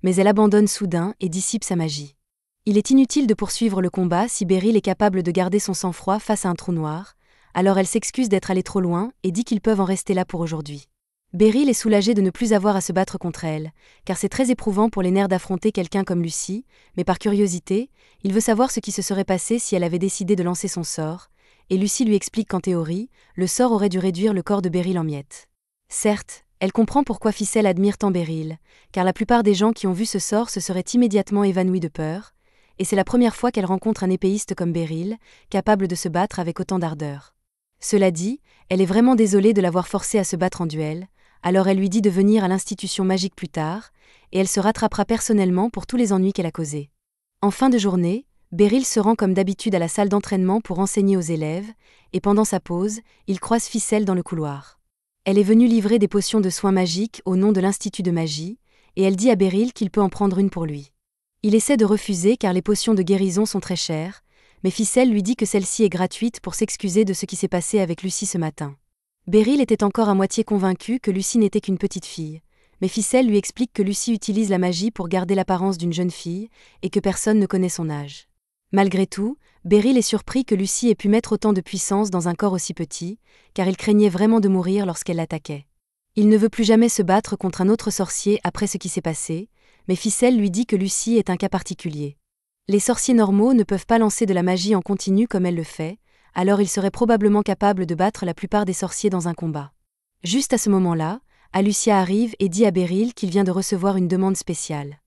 Mais elle abandonne soudain et dissipe sa magie. Il est inutile de poursuivre le combat si Beryl est capable de garder son sang-froid face à un trou noir, alors elle s'excuse d'être allée trop loin et dit qu'ils peuvent en rester là pour aujourd'hui. Beryl est soulagée de ne plus avoir à se battre contre elle, car c'est très éprouvant pour les nerfs d'affronter quelqu'un comme Lucy, mais par curiosité, il veut savoir ce qui se serait passé si elle avait décidé de lancer son sort, et Lucy lui explique qu'en théorie, le sort aurait dû réduire le corps de Beryl en miettes. Certes, elle comprend pourquoi Ficelle admire tant Beryl, car la plupart des gens qui ont vu ce sort se seraient immédiatement évanouis de peur, et c'est la première fois qu'elle rencontre un épéiste comme Beryl, capable de se battre avec autant d'ardeur. Cela dit, elle est vraiment désolée de l'avoir forcé à se battre en duel, alors elle lui dit de venir à l'institution magique plus tard, et elle se rattrapera personnellement pour tous les ennuis qu'elle a causés. En fin de journée, Beryl se rend comme d'habitude à la salle d'entraînement pour enseigner aux élèves, et pendant sa pause, il croise Ficelle dans le couloir. Elle est venue livrer des potions de soins magiques au nom de l'Institut de magie, et elle dit à Beryl qu'il peut en prendre une pour lui. Il essaie de refuser car les potions de guérison sont très chères, mais Ficelle lui dit que celle-ci est gratuite pour s'excuser de ce qui s'est passé avec Lucy ce matin. Beryl était encore à moitié convaincue que Lucy n'était qu'une petite fille, mais Ficelle lui explique que Lucy utilise la magie pour garder l'apparence d'une jeune fille, et que personne ne connaît son âge. Malgré tout, Beryl est surpris que Lucy ait pu mettre autant de puissance dans un corps aussi petit, car il craignait vraiment de mourir lorsqu'elle l'attaquait. Il ne veut plus jamais se battre contre un autre sorcier après ce qui s'est passé, mais Ficelle lui dit que Lucy est un cas particulier. Les sorciers normaux ne peuvent pas lancer de la magie en continu comme elle le fait, alors il serait probablement capable de battre la plupart des sorciers dans un combat. Juste à ce moment-là, Alucia arrive et dit à Beryl qu'il vient de recevoir une demande spéciale.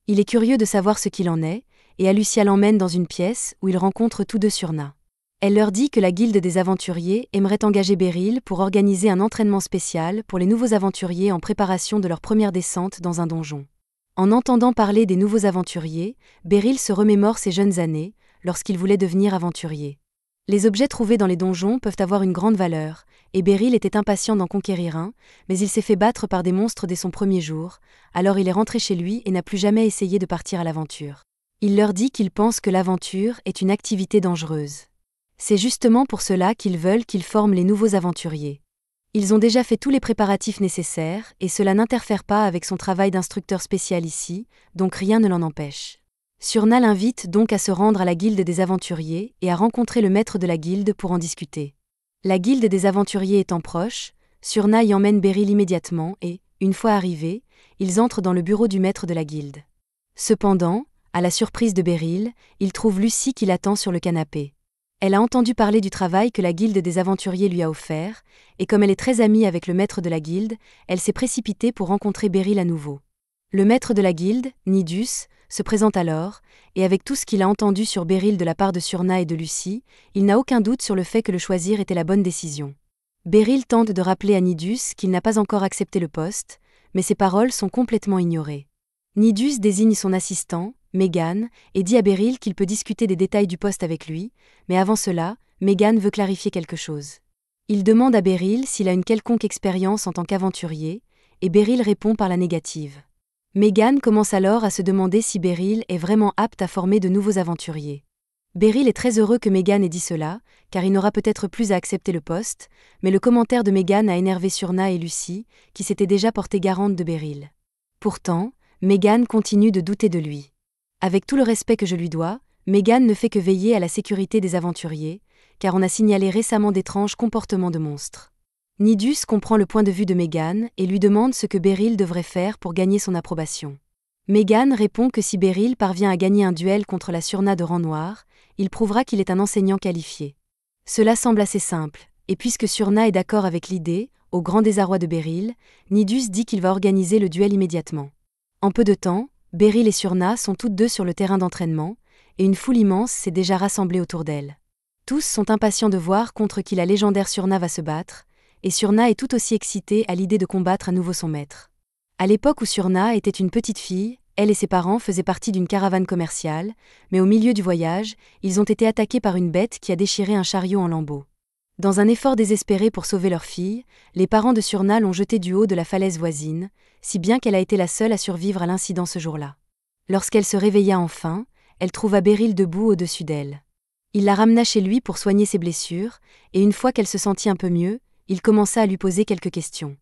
Il est curieux de savoir ce qu'il en est, et Alucia l'emmène dans une pièce où ils rencontrent tous deux Surna. Elle leur dit que la Guilde des aventuriers aimerait engager Beryl pour organiser un entraînement spécial pour les nouveaux aventuriers en préparation de leur première descente dans un donjon. En entendant parler des nouveaux aventuriers, Beryl se remémore ses jeunes années, lorsqu'il voulait devenir aventurier. Les objets trouvés dans les donjons peuvent avoir une grande valeur, et Beryl était impatient d'en conquérir un, mais il s'est fait battre par des monstres dès son premier jour, alors il est rentré chez lui et n'a plus jamais essayé de partir à l'aventure. Il leur dit qu'il pense que l'aventure est une activité dangereuse. C'est justement pour cela qu'ils veulent qu'il forme les nouveaux aventuriers. Ils ont déjà fait tous les préparatifs nécessaires, et cela n'interfère pas avec son travail d'instructeur spécial ici, donc rien ne l'en empêche. Surna l'invite donc à se rendre à la Guilde des aventuriers et à rencontrer le maître de la Guilde pour en discuter. La Guilde des aventuriers étant proche, Surna y emmène Beryl immédiatement et, une fois arrivés, ils entrent dans le bureau du maître de la Guilde. Cependant, à la surprise de Beryl, il trouve Lucy qui l'attend sur le canapé. Elle a entendu parler du travail que la Guilde des aventuriers lui a offert, et comme elle est très amie avec le maître de la Guilde, elle s'est précipitée pour rencontrer Beryl à nouveau. Le maître de la Guilde, Nidus, se présente alors, et avec tout ce qu'il a entendu sur Beryl de la part de Surna et de Lucy, il n'a aucun doute sur le fait que le choisir était la bonne décision. Beryl tente de rappeler à Nidus qu'il n'a pas encore accepté le poste, mais ses paroles sont complètement ignorées. Nidus désigne son assistant, Megan, et dit à Beryl qu'il peut discuter des détails du poste avec lui, mais avant cela, Megan veut clarifier quelque chose. Il demande à Beryl s'il a une quelconque expérience en tant qu'aventurier, et Beryl répond par la négative. Megan commence alors à se demander si Beryl est vraiment apte à former de nouveaux aventuriers. Beryl est très heureux que Megan ait dit cela, car il n'aura peut-être plus à accepter le poste, mais le commentaire de Megan a énervé Surna et Lucy, qui s'étaient déjà portées garantes de Beryl. Pourtant, Megan continue de douter de lui. Avec tout le respect que je lui dois, Megan ne fait que veiller à la sécurité des aventuriers, car on a signalé récemment d'étranges comportements de monstres. Nidus comprend le point de vue de Megan et lui demande ce que Beryl devrait faire pour gagner son approbation. Megan répond que si Beryl parvient à gagner un duel contre la Surna de rang noir, il prouvera qu'il est un enseignant qualifié. Cela semble assez simple, et puisque Surna est d'accord avec l'idée, au grand désarroi de Beryl, Nidus dit qu'il va organiser le duel immédiatement. En peu de temps, Beryl et Surna sont toutes deux sur le terrain d'entraînement, et une foule immense s'est déjà rassemblée autour d'elle. Tous sont impatients de voir contre qui la légendaire Surna va se battre, et Surna est tout aussi excitée à l'idée de combattre à nouveau son maître. À l'époque où Surna était une petite fille, elle et ses parents faisaient partie d'une caravane commerciale, mais au milieu du voyage, ils ont été attaqués par une bête qui a déchiré un chariot en lambeaux. Dans un effort désespéré pour sauver leur fille, les parents de Surna l'ont jetée du haut de la falaise voisine, si bien qu'elle a été la seule à survivre à l'incident ce jour-là. Lorsqu'elle se réveilla enfin, elle trouva Beryl debout au-dessus d'elle. Il la ramena chez lui pour soigner ses blessures, et une fois qu'elle se sentit un peu mieux, il commença à lui poser quelques questions.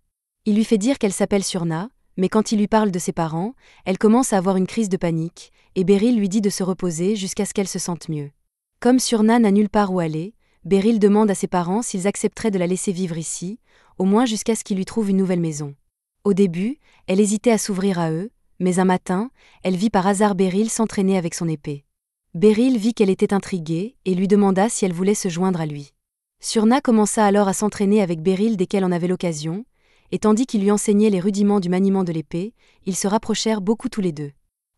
Il lui fait dire qu'elle s'appelle Surna, mais quand il lui parle de ses parents, elle commence à avoir une crise de panique, et Beryl lui dit de se reposer jusqu'à ce qu'elle se sente mieux. Comme Surna n'a nulle part où aller, Beryl demande à ses parents s'ils accepteraient de la laisser vivre ici, au moins jusqu'à ce qu'ils lui trouvent une nouvelle maison. Au début, elle hésitait à s'ouvrir à eux, mais un matin, elle vit par hasard Beryl s'entraîner avec son épée. Beryl vit qu'elle était intriguée et lui demanda si elle voulait se joindre à lui. Surna commença alors à s'entraîner avec Beryl dès qu'elle en avait l'occasion, et tandis qu'il lui enseignait les rudiments du maniement de l'épée, ils se rapprochèrent beaucoup tous les deux.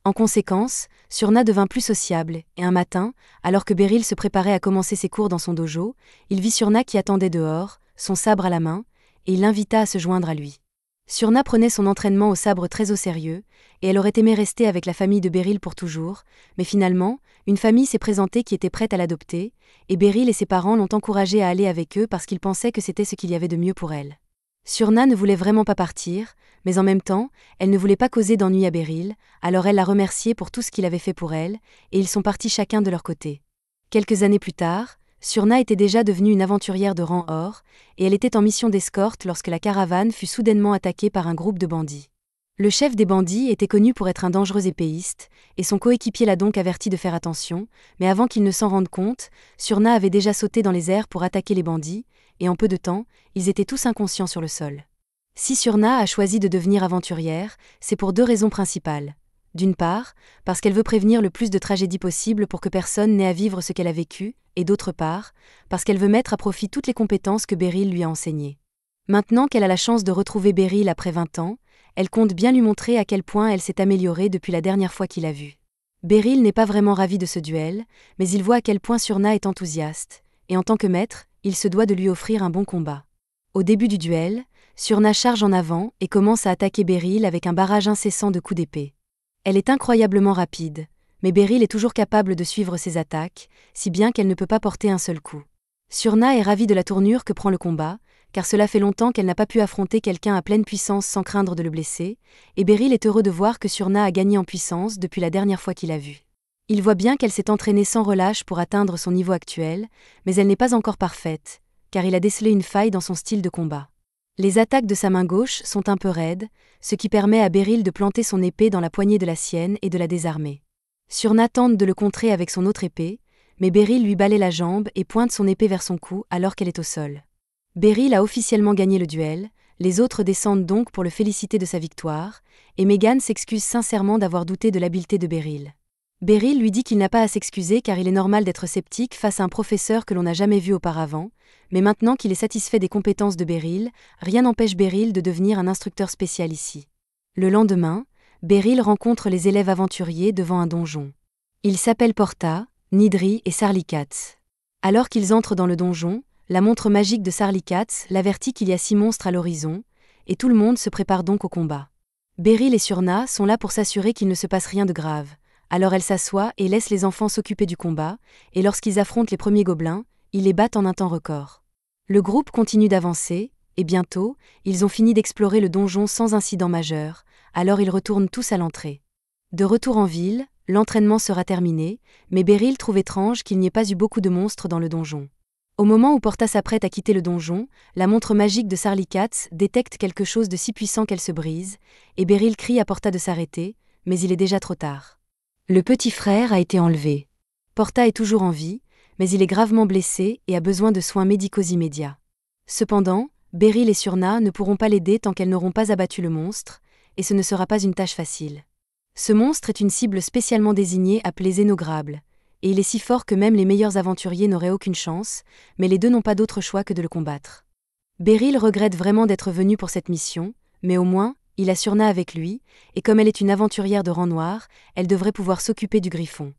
En conséquence, Surna devint plus sociable, et un matin, alors que Beryl se préparait à commencer ses cours dans son dojo, il vit Surna qui attendait dehors, son sabre à la main, et il l'invita à se joindre à lui. Surna prenait son entraînement au sabre très au sérieux, et elle aurait aimé rester avec la famille de Beryl pour toujours, mais finalement, une famille s'est présentée qui était prête à l'adopter, et Beryl et ses parents l'ont encouragée à aller avec eux parce qu'ils pensaient que c'était ce qu'il y avait de mieux pour elle. Surna ne voulait vraiment pas partir, mais en même temps, elle ne voulait pas causer d'ennui à Beryl, alors elle l'a remercié pour tout ce qu'il avait fait pour elle, et ils sont partis chacun de leur côté. Quelques années plus tard, Surna était déjà devenue une aventurière de rang or, et elle était en mission d'escorte lorsque la caravane fut soudainement attaquée par un groupe de bandits. Le chef des bandits était connu pour être un dangereux épéiste, et son coéquipier l'a donc averti de faire attention, mais avant qu'il ne s'en rende compte, Surna avait déjà sauté dans les airs pour attaquer les bandits, et en peu de temps, ils étaient tous inconscients sur le sol. Si Surna a choisi de devenir aventurière, c'est pour deux raisons principales. D'une part, parce qu'elle veut prévenir le plus de tragédies possibles pour que personne n'ait à vivre ce qu'elle a vécu, et d'autre part, parce qu'elle veut mettre à profit toutes les compétences que Beryl lui a enseignées. Maintenant qu'elle a la chance de retrouver Beryl après 20 ans, elle compte bien lui montrer à quel point elle s'est améliorée depuis la dernière fois qu'il l'a vue. Beryl n'est pas vraiment ravi de ce duel, mais il voit à quel point Surna est enthousiaste, et en tant que maître, il se doit de lui offrir un bon combat. Au début du duel, Surna charge en avant et commence à attaquer Beryl avec un barrage incessant de coups d'épée. Elle est incroyablement rapide, mais Beryl est toujours capable de suivre ses attaques, si bien qu'elle ne peut pas porter un seul coup. Surna est ravie de la tournure que prend le combat, car cela fait longtemps qu'elle n'a pas pu affronter quelqu'un à pleine puissance sans craindre de le blesser, et Beryl est heureux de voir que Surna a gagné en puissance depuis la dernière fois qu'il l'a vue. Il voit bien qu'elle s'est entraînée sans relâche pour atteindre son niveau actuel, mais elle n'est pas encore parfaite, car il a décelé une faille dans son style de combat. Les attaques de sa main gauche sont un peu raides, ce qui permet à Beryl de planter son épée dans la poignée de la sienne et de la désarmer. Surna tente de le contrer avec son autre épée, mais Beryl lui balaie la jambe et pointe son épée vers son cou alors qu'elle est au sol. Beryl a officiellement gagné le duel, les autres descendent donc pour le féliciter de sa victoire, et Megan s'excuse sincèrement d'avoir douté de l'habileté de Beryl. Beryl lui dit qu'il n'a pas à s'excuser car il est normal d'être sceptique face à un professeur que l'on n'a jamais vu auparavant, mais maintenant qu'il est satisfait des compétences de Beryl, rien n'empêche Beryl de devenir un instructeur spécial ici. Le lendemain, Beryl rencontre les élèves aventuriers devant un donjon. Ils s'appellent Porta, Nidri et Sarlikatz. Alors qu'ils entrent dans le donjon, la montre magique de Sarlikatz l'avertit qu'il y a 6 monstres à l'horizon, et tout le monde se prépare donc au combat. Beryl et Surna sont là pour s'assurer qu'il ne se passe rien de grave. Alors elle s'assoit et laisse les enfants s'occuper du combat, et lorsqu'ils affrontent les premiers gobelins, ils les battent en un temps record. Le groupe continue d'avancer, et bientôt, ils ont fini d'explorer le donjon sans incident majeur, alors ils retournent tous à l'entrée. De retour en ville, l'entraînement sera terminé, mais Beryl trouve étrange qu'il n'y ait pas eu beaucoup de monstres dans le donjon. Au moment où Porta s'apprête à quitter le donjon, la montre magique de Sarlikatz détecte quelque chose de si puissant qu'elle se brise, et Beryl crie à Porta de s'arrêter, mais il est déjà trop tard. Le petit frère a été enlevé. Porta est toujours en vie, mais il est gravement blessé et a besoin de soins médicaux immédiats. Cependant, Beryl et Surna ne pourront pas l'aider tant qu'elles n'auront pas abattu le monstre, et ce ne sera pas une tâche facile. Ce monstre est une cible spécialement désignée appelée Zénograble, et il est si fort que même les meilleurs aventuriers n'auraient aucune chance, mais les deux n'ont pas d'autre choix que de le combattre. Beryl regrette vraiment d'être venu pour cette mission, mais au moins, il a Surna avec lui, et comme elle est une aventurière de rang noir, elle devrait pouvoir s'occuper du griffon.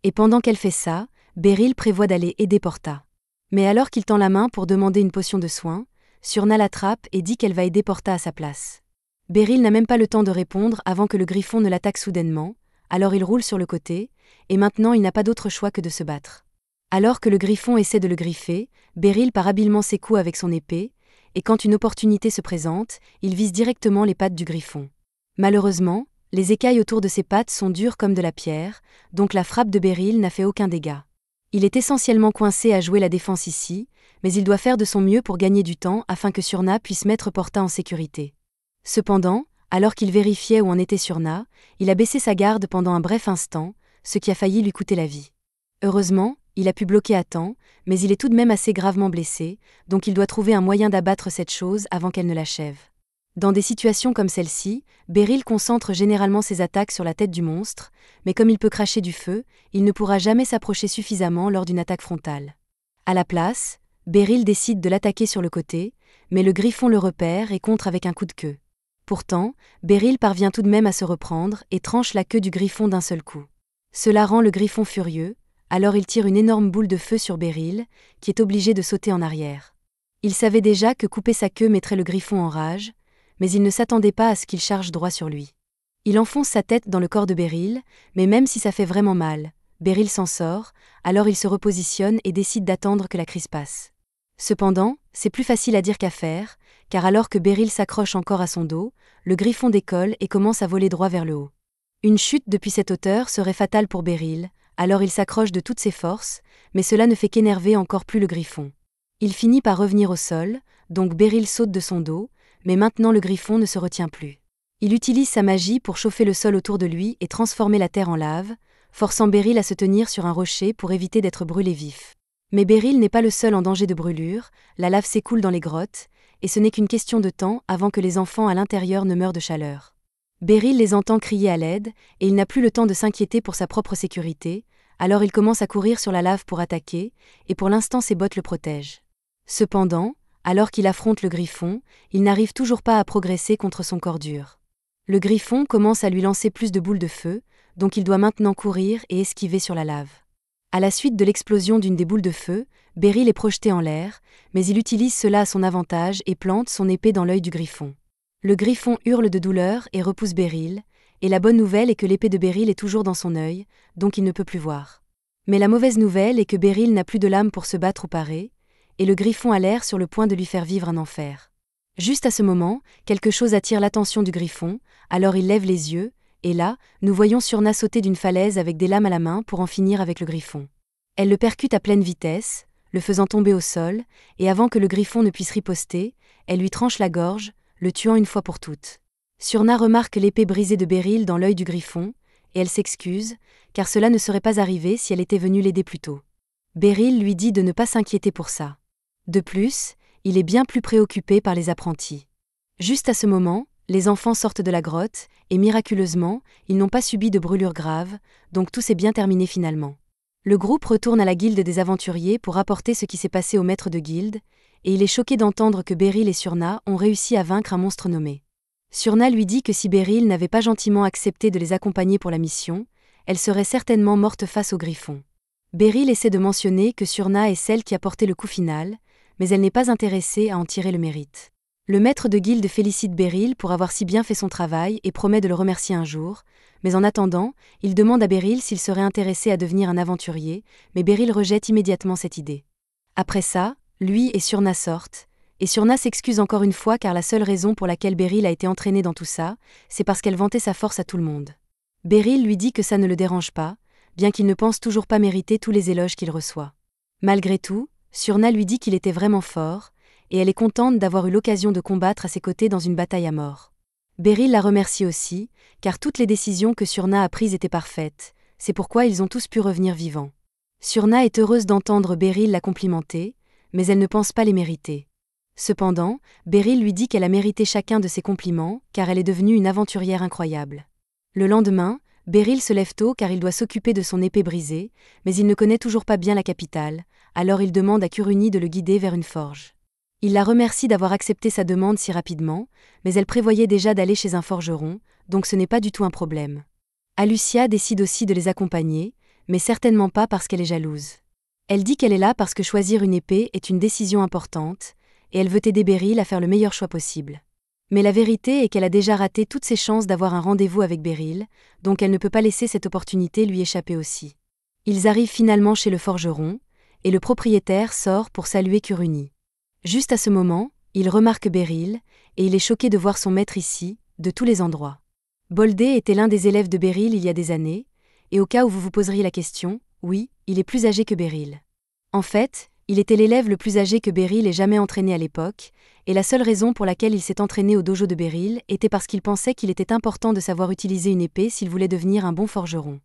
Et pendant qu'elle fait ça, Beryl prévoit d'aller aider Porta. Mais alors qu'il tend la main pour demander une potion de soin, Surna l'attrape et dit qu'elle va aider Porta à sa place. Beryl n'a même pas le temps de répondre avant que le griffon ne l'attaque soudainement, alors il roule sur le côté, et maintenant il n'a pas d'autre choix que de se battre. Alors que le griffon essaie de le griffer, Beryl part habilement ses coups avec son épée, et quand une opportunité se présente, il vise directement les pattes du griffon. Malheureusement, les écailles autour de ses pattes sont dures comme de la pierre, donc la frappe de Beryl n'a fait aucun dégât. Il est essentiellement coincé à jouer la défense ici, mais il doit faire de son mieux pour gagner du temps afin que Surna puisse mettre Porta en sécurité. Cependant, alors qu'il vérifiait où en était Surna, il a baissé sa garde pendant un bref instant, ce qui a failli lui coûter la vie. Heureusement, Il a pu bloquer à temps, mais il est tout de même assez gravement blessé, donc il doit trouver un moyen d'abattre cette chose avant qu'elle ne l'achève. Dans des situations comme celle-ci, Beryl concentre généralement ses attaques sur la tête du monstre, mais comme il peut cracher du feu, il ne pourra jamais s'approcher suffisamment lors d'une attaque frontale. À la place, Beryl décide de l'attaquer sur le côté, mais le griffon le repère et contre avec un coup de queue. Pourtant, Beryl parvient tout de même à se reprendre et tranche la queue du griffon d'un seul coup. Cela rend le griffon furieux, alors il tire une énorme boule de feu sur Beryl, qui est obligé de sauter en arrière. Il savait déjà que couper sa queue mettrait le griffon en rage, mais il ne s'attendait pas à ce qu'il charge droit sur lui. Il enfonce sa tête dans le corps de Beryl, mais même si ça fait vraiment mal, Beryl s'en sort, alors il se repositionne et décide d'attendre que la crise passe. Cependant, c'est plus facile à dire qu'à faire, car alors que Beryl s'accroche encore à son dos, le griffon décolle et commence à voler droit vers le haut. Une chute depuis cette hauteur serait fatale pour Beryl, alors il s'accroche de toutes ses forces, mais cela ne fait qu'énerver encore plus le griffon. Il finit par revenir au sol, donc Beryl saute de son dos, mais maintenant le griffon ne se retient plus. Il utilise sa magie pour chauffer le sol autour de lui et transformer la terre en lave, forçant Beryl à se tenir sur un rocher pour éviter d'être brûlé vif. Mais Beryl n'est pas le seul en danger de brûlure, la lave s'écoule dans les grottes, et ce n'est qu'une question de temps avant que les enfants à l'intérieur ne meurent de chaleur. Beryl les entend crier à l'aide, et il n'a plus le temps de s'inquiéter pour sa propre sécurité, alors il commence à courir sur la lave pour attaquer, et pour l'instant ses bottes le protègent. Cependant, alors qu'il affronte le griffon, il n'arrive toujours pas à progresser contre son corps dur. Le griffon commence à lui lancer plus de boules de feu, donc il doit maintenant courir et esquiver sur la lave. À la suite de l'explosion d'une des boules de feu, Beryl est projeté en l'air, mais il utilise cela à son avantage et plante son épée dans l'œil du griffon. Le griffon hurle de douleur et repousse Beryl, et la bonne nouvelle est que l'épée de Beryl est toujours dans son œil, donc il ne peut plus voir. Mais la mauvaise nouvelle est que Beryl n'a plus de lame pour se battre ou parer, et le griffon a l'air sur le point de lui faire vivre un enfer. Juste à ce moment, quelque chose attire l'attention du griffon, alors il lève les yeux, et là, nous voyons Surna sauter d'une falaise avec des lames à la main pour en finir avec le griffon. Elle le percute à pleine vitesse, le faisant tomber au sol, et avant que le griffon ne puisse riposter, elle lui tranche la gorge, le tuant une fois pour toutes. Surna remarque l'épée brisée de Beryl dans l'œil du griffon, et elle s'excuse, car cela ne serait pas arrivé si elle était venue l'aider plus tôt. Beryl lui dit de ne pas s'inquiéter pour ça. De plus, il est bien plus préoccupé par les apprentis. Juste à ce moment, les enfants sortent de la grotte, et miraculeusement, ils n'ont pas subi de brûlure grave, donc tout s'est bien terminé finalement. Le groupe retourne à la guilde des aventuriers pour rapporter ce qui s'est passé au maître de guilde, et il est choqué d'entendre que Beryl et Surna ont réussi à vaincre un monstre nommé. Surna lui dit que si Beryl n'avait pas gentiment accepté de les accompagner pour la mission, elle serait certainement morte face au griffon. Beryl essaie de mentionner que Surna est celle qui a porté le coup final, mais elle n'est pas intéressée à en tirer le mérite. Le maître de guilde félicite Beryl pour avoir si bien fait son travail et promet de le remercier un jour, mais en attendant, il demande à Beryl s'il serait intéressé à devenir un aventurier, mais Beryl rejette immédiatement cette idée. Après ça, lui et Surna sortent, et Surna s'excuse encore une fois car la seule raison pour laquelle Beryl a été entraînée dans tout ça, c'est parce qu'elle vantait sa force à tout le monde. Beryl lui dit que ça ne le dérange pas, bien qu'il ne pense toujours pas mériter tous les éloges qu'il reçoit. Malgré tout, Surna lui dit qu'il était vraiment fort, et elle est contente d'avoir eu l'occasion de combattre à ses côtés dans une bataille à mort. Beryl la remercie aussi, car toutes les décisions que Surna a prises étaient parfaites, c'est pourquoi ils ont tous pu revenir vivants. Surna est heureuse d'entendre Beryl la complimenter, mais elle ne pense pas les mériter. Cependant, Beryl lui dit qu'elle a mérité chacun de ses compliments, car elle est devenue une aventurière incroyable. Le lendemain, Beryl se lève tôt car il doit s'occuper de son épée brisée, mais il ne connaît toujours pas bien la capitale, alors il demande à Kuruni de le guider vers une forge. Il la remercie d'avoir accepté sa demande si rapidement, mais elle prévoyait déjà d'aller chez un forgeron, donc ce n'est pas du tout un problème. Alucia décide aussi de les accompagner, mais certainement pas parce qu'elle est jalouse. Elle dit qu'elle est là parce que choisir une épée est une décision importante, et elle veut aider Beryl à faire le meilleur choix possible. Mais la vérité est qu'elle a déjà raté toutes ses chances d'avoir un rendez-vous avec Beryl, donc elle ne peut pas laisser cette opportunité lui échapper aussi. Ils arrivent finalement chez le forgeron, et le propriétaire sort pour saluer Kuruni. Juste à ce moment, il remarque Beryl, et il est choqué de voir son maître ici, de tous les endroits. Boldé était l'un des élèves de Beryl il y a des années, et au cas où vous vous poseriez la question, oui, il est plus âgé que Beryl. En fait, il était l'élève le plus âgé que Beryl ait jamais entraîné à l'époque, et la seule raison pour laquelle il s'est entraîné au dojo de Beryl était parce qu'il pensait qu'il était important de savoir utiliser une épée s'il voulait devenir un bon forgeron.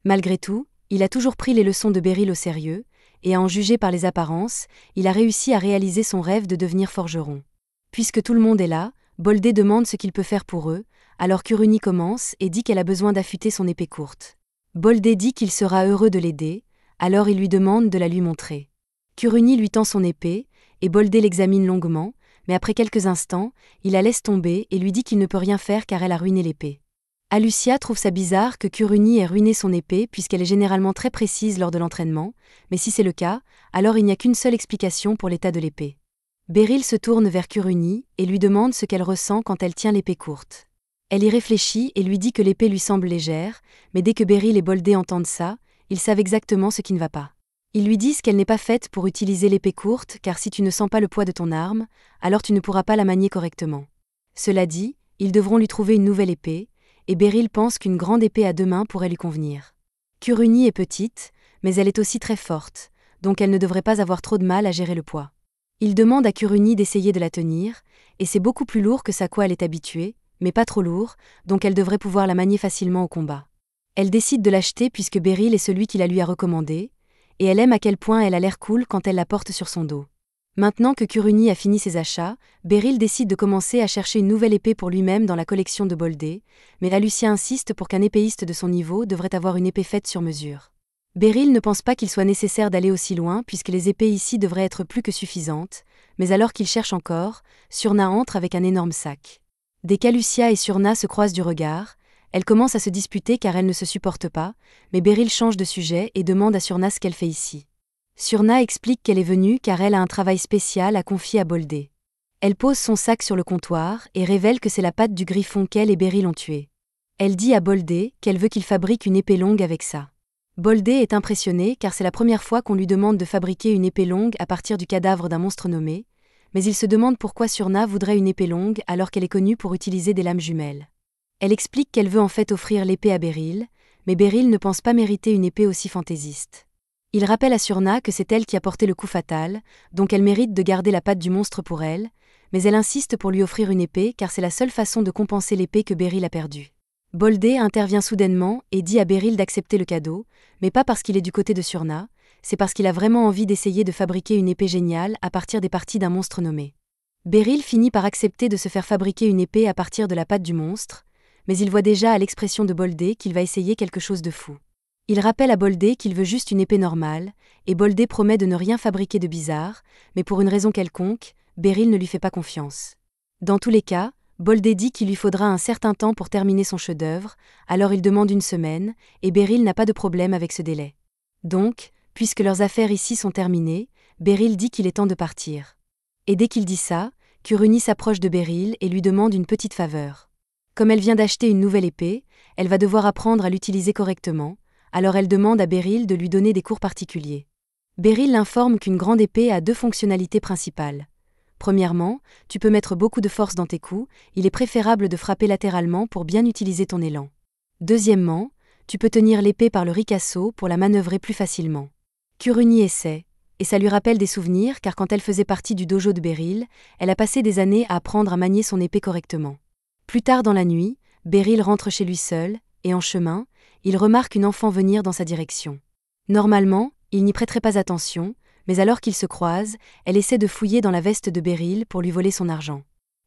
Malgré tout, il a toujours pris les leçons de Beryl au sérieux, et à en juger par les apparences, il a réussi à réaliser son rêve de devenir forgeron. Puisque tout le monde est là, Boldé demande ce qu'il peut faire pour eux, alors Kuruni commence et dit qu'elle a besoin d'affûter son épée courte. Boldé dit qu'il sera heureux de l'aider, alors il lui demande de la lui montrer. Kuruni lui tend son épée, et Boldé l'examine longuement, mais après quelques instants, il la laisse tomber et lui dit qu'il ne peut rien faire car elle a ruiné l'épée. Alucia trouve ça bizarre que Kuruni ait ruiné son épée puisqu'elle est généralement très précise lors de l'entraînement, mais si c'est le cas, alors il n'y a qu'une seule explication pour l'état de l'épée. Beryl se tourne vers Kuruni et lui demande ce qu'elle ressent quand elle tient l'épée courte. Elle y réfléchit et lui dit que l'épée lui semble légère, mais dès que Beryl et Boldé entendent ça, ils savent exactement ce qui ne va pas. Ils lui disent qu'elle n'est pas faite pour utiliser l'épée courte car si tu ne sens pas le poids de ton arme, alors tu ne pourras pas la manier correctement. Cela dit, ils devront lui trouver une nouvelle épée, et Beryl pense qu'une grande épée à deux mains pourrait lui convenir. Kuruni est petite, mais elle est aussi très forte, donc elle ne devrait pas avoir trop de mal à gérer le poids. Il demande à Kuruni d'essayer de la tenir, et c'est beaucoup plus lourd que ce à quoi elle est habituée, mais pas trop lourd, donc elle devrait pouvoir la manier facilement au combat. Elle décide de l'acheter puisque Beryl est celui qui la lui a recommandé, et elle aime à quel point elle a l'air cool quand elle la porte sur son dos. Maintenant que Kuruni a fini ses achats, Beryl décide de commencer à chercher une nouvelle épée pour lui-même dans la collection de Boldé, mais Alucia insiste pour qu'un épéiste de son niveau devrait avoir une épée faite sur mesure. Beryl ne pense pas qu'il soit nécessaire d'aller aussi loin puisque les épées ici devraient être plus que suffisantes, mais alors qu'il cherche encore, Surna entre avec un énorme sac. Dès qu'Alucia et Surna se croisent du regard, elles commencent à se disputer car elles ne se supportent pas, mais Beryl change de sujet et demande à Surna ce qu'elle fait ici. Surna explique qu'elle est venue car elle a un travail spécial à confier à Boldé. Elle pose son sac sur le comptoir et révèle que c'est la patte du griffon qu'elle et Beryl ont tué. Elle dit à Boldé qu'elle veut qu'il fabrique une épée longue avec ça. Boldé est impressionné car c'est la première fois qu'on lui demande de fabriquer une épée longue à partir du cadavre d'un monstre nommé, mais il se demande pourquoi Surna voudrait une épée longue alors qu'elle est connue pour utiliser des lames jumelles. Elle explique qu'elle veut en fait offrir l'épée à Beryl, mais Beryl ne pense pas mériter une épée aussi fantaisiste. Il rappelle à Surna que c'est elle qui a porté le coup fatal, donc elle mérite de garder la patte du monstre pour elle, mais elle insiste pour lui offrir une épée car c'est la seule façon de compenser l'épée que Beryl a perdue. Boldé intervient soudainement et dit à Beryl d'accepter le cadeau, mais pas parce qu'il est du côté de Surna, c'est parce qu'il a vraiment envie d'essayer de fabriquer une épée géniale à partir des parties d'un monstre nommé. Beryl finit par accepter de se faire fabriquer une épée à partir de la patte du monstre, mais il voit déjà à l'expression de Boldé qu'il va essayer quelque chose de fou. Il rappelle à Boldé qu'il veut juste une épée normale, et Boldé promet de ne rien fabriquer de bizarre, mais pour une raison quelconque, Beryl ne lui fait pas confiance. Dans tous les cas, Boldé dit qu'il lui faudra un certain temps pour terminer son chef-d'œuvre, alors il demande une semaine, et Beryl n'a pas de problème avec ce délai. Donc, puisque leurs affaires ici sont terminées, Beryl dit qu'il est temps de partir. Et dès qu'il dit ça, Kuruni s'approche de Beryl et lui demande une petite faveur. Comme elle vient d'acheter une nouvelle épée, elle va devoir apprendre à l'utiliser correctement, alors elle demande à Beryl de lui donner des cours particuliers. Beryl l'informe qu'une grande épée a deux fonctionnalités principales. Premièrement, tu peux mettre beaucoup de force dans tes coups, il est préférable de frapper latéralement pour bien utiliser ton élan. Deuxièmement, tu peux tenir l'épée par le ricasso pour la manœuvrer plus facilement. Kuruni essaie, et ça lui rappelle des souvenirs car quand elle faisait partie du dojo de Beryl, elle a passé des années à apprendre à manier son épée correctement. Plus tard dans la nuit, Beryl rentre chez lui seul, et en chemin, il remarque une enfant venir dans sa direction. Normalement, il n'y prêterait pas attention, mais alors qu'ils se croisent, elle essaie de fouiller dans la veste de Beryl pour lui voler son argent.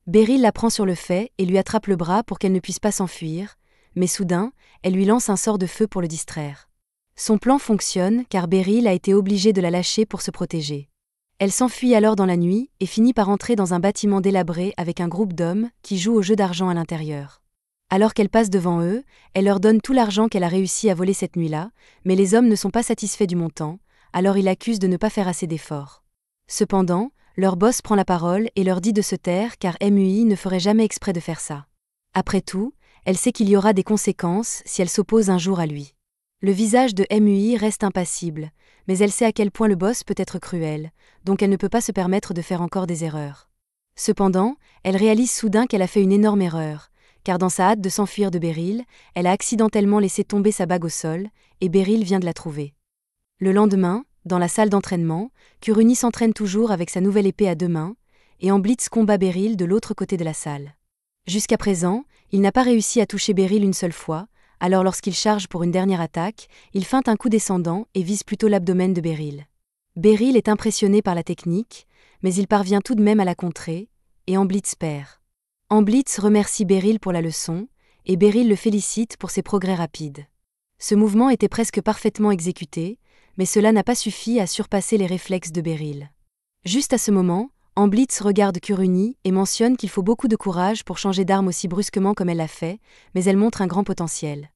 Beryl la prend sur le fait et lui attrape le bras pour qu'elle ne puisse pas s'enfuir, mais soudain, elle lui lance un sort de feu pour le distraire. Son plan fonctionne car Beryl a été obligée de la lâcher pour se protéger. Elle s'enfuit alors dans la nuit et finit par entrer dans un bâtiment délabré avec un groupe d'hommes qui jouent au jeu d'argent à l'intérieur. Alors qu'elle passe devant eux, elle leur donne tout l'argent qu'elle a réussi à voler cette nuit-là, mais les hommes ne sont pas satisfaits du montant, alors ils l'accusent de ne pas faire assez d'efforts. Cependant, leur boss prend la parole et leur dit de se taire car MUI ne ferait jamais exprès de faire ça. Après tout, elle sait qu'il y aura des conséquences si elle s'oppose un jour à lui. Le visage de MUI reste impassible, mais elle sait à quel point le boss peut être cruel, donc elle ne peut pas se permettre de faire encore des erreurs. Cependant, elle réalise soudain qu'elle a fait une énorme erreur, car dans sa hâte de s'enfuir de Beryl, elle a accidentellement laissé tomber sa bague au sol, et Beryl vient de la trouver. Le lendemain, dans la salle d'entraînement, Kuruni s'entraîne toujours avec sa nouvelle épée à deux mains, et en blitz combat Beryl de l'autre côté de la salle. Jusqu'à présent, il n'a pas réussi à toucher Beryl une seule fois, alors lorsqu'il charge pour une dernière attaque, il feinte un coup descendant et vise plutôt l'abdomen de Beryl. Beryl est impressionné par la technique, mais il parvient tout de même à la contrer, et Amblitz perd. Amblitz remercie Beryl pour la leçon, et Beryl le félicite pour ses progrès rapides. Ce mouvement était presque parfaitement exécuté, mais cela n'a pas suffi à surpasser les réflexes de Beryl. Juste à ce moment, Amblitz regarde Kuruni et mentionne qu'il faut beaucoup de courage pour changer d'arme aussi brusquement comme elle l'a fait, mais elle montre un grand potentiel.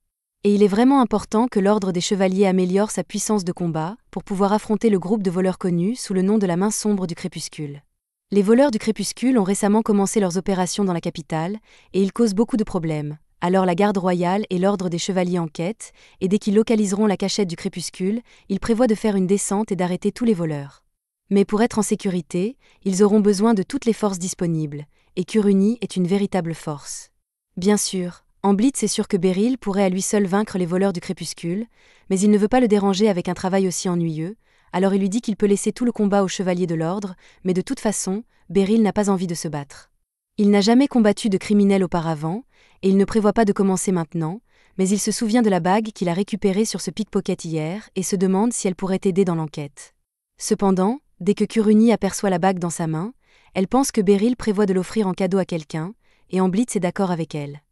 Et il est vraiment important que l'ordre des chevaliers améliore sa puissance de combat pour pouvoir affronter le groupe de voleurs connus sous le nom de la main sombre du crépuscule. Les voleurs du crépuscule ont récemment commencé leurs opérations dans la capitale, et ils causent beaucoup de problèmes. Alors la garde royale et l'ordre des chevaliers enquêtent, et dès qu'ils localiseront la cachette du crépuscule, ils prévoient de faire une descente et d'arrêter tous les voleurs. Mais pour être en sécurité, ils auront besoin de toutes les forces disponibles, et Kuruni est une véritable force. Bien sûr, Amblitz est sûr que Beryl pourrait à lui seul vaincre les voleurs du crépuscule, mais il ne veut pas le déranger avec un travail aussi ennuyeux, alors il lui dit qu'il peut laisser tout le combat aux chevaliers de l'ordre, mais de toute façon, Beryl n'a pas envie de se battre. Il n'a jamais combattu de criminels auparavant, et il ne prévoit pas de commencer maintenant, mais il se souvient de la bague qu'il a récupérée sur ce pickpocket hier et se demande si elle pourrait aider dans l'enquête. Cependant, dès que Kuruni aperçoit la bague dans sa main, elle pense que Beryl prévoit de l'offrir en cadeau à quelqu'un, et Amblitz est d'accord avec elle.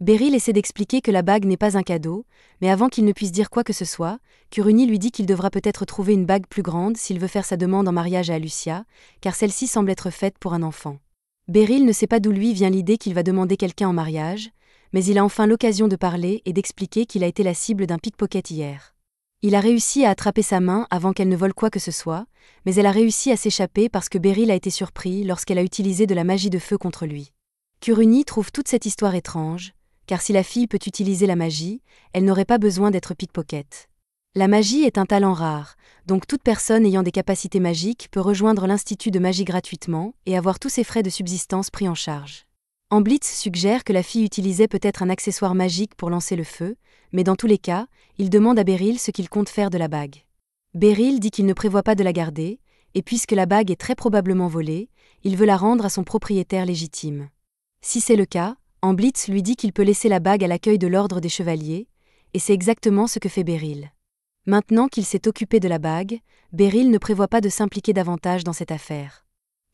Beryl essaie d'expliquer que la bague n'est pas un cadeau, mais avant qu'il ne puisse dire quoi que ce soit, Kuruni lui dit qu'il devra peut-être trouver une bague plus grande s'il veut faire sa demande en mariage à Alucia, car celle-ci semble être faite pour un enfant. Beryl ne sait pas d'où lui vient l'idée qu'il va demander quelqu'un en mariage, mais il a enfin l'occasion de parler et d'expliquer qu'il a été la cible d'un pickpocket hier. Il a réussi à attraper sa main avant qu'elle ne vole quoi que ce soit, mais elle a réussi à s'échapper parce que Beryl a été surpris lorsqu'elle a utilisé de la magie de feu contre lui. Kuruni trouve toute cette histoire étrange, car si la fille peut utiliser la magie, elle n'aurait pas besoin d'être pickpocket. La magie est un talent rare, donc toute personne ayant des capacités magiques peut rejoindre l'Institut de magie gratuitement et avoir tous ses frais de subsistance pris en charge. Amblitz suggère que la fille utilisait peut-être un accessoire magique pour lancer le feu, mais dans tous les cas, il demande à Beryl ce qu'il compte faire de la bague. Beryl dit qu'il ne prévoit pas de la garder, et puisque la bague est très probablement volée, il veut la rendre à son propriétaire légitime. Si c'est le cas, Amblitz lui dit qu'il peut laisser la bague à l'accueil de l'ordre des chevaliers, et c'est exactement ce que fait Beryl. Maintenant qu'il s'est occupé de la bague, Beryl ne prévoit pas de s'impliquer davantage dans cette affaire.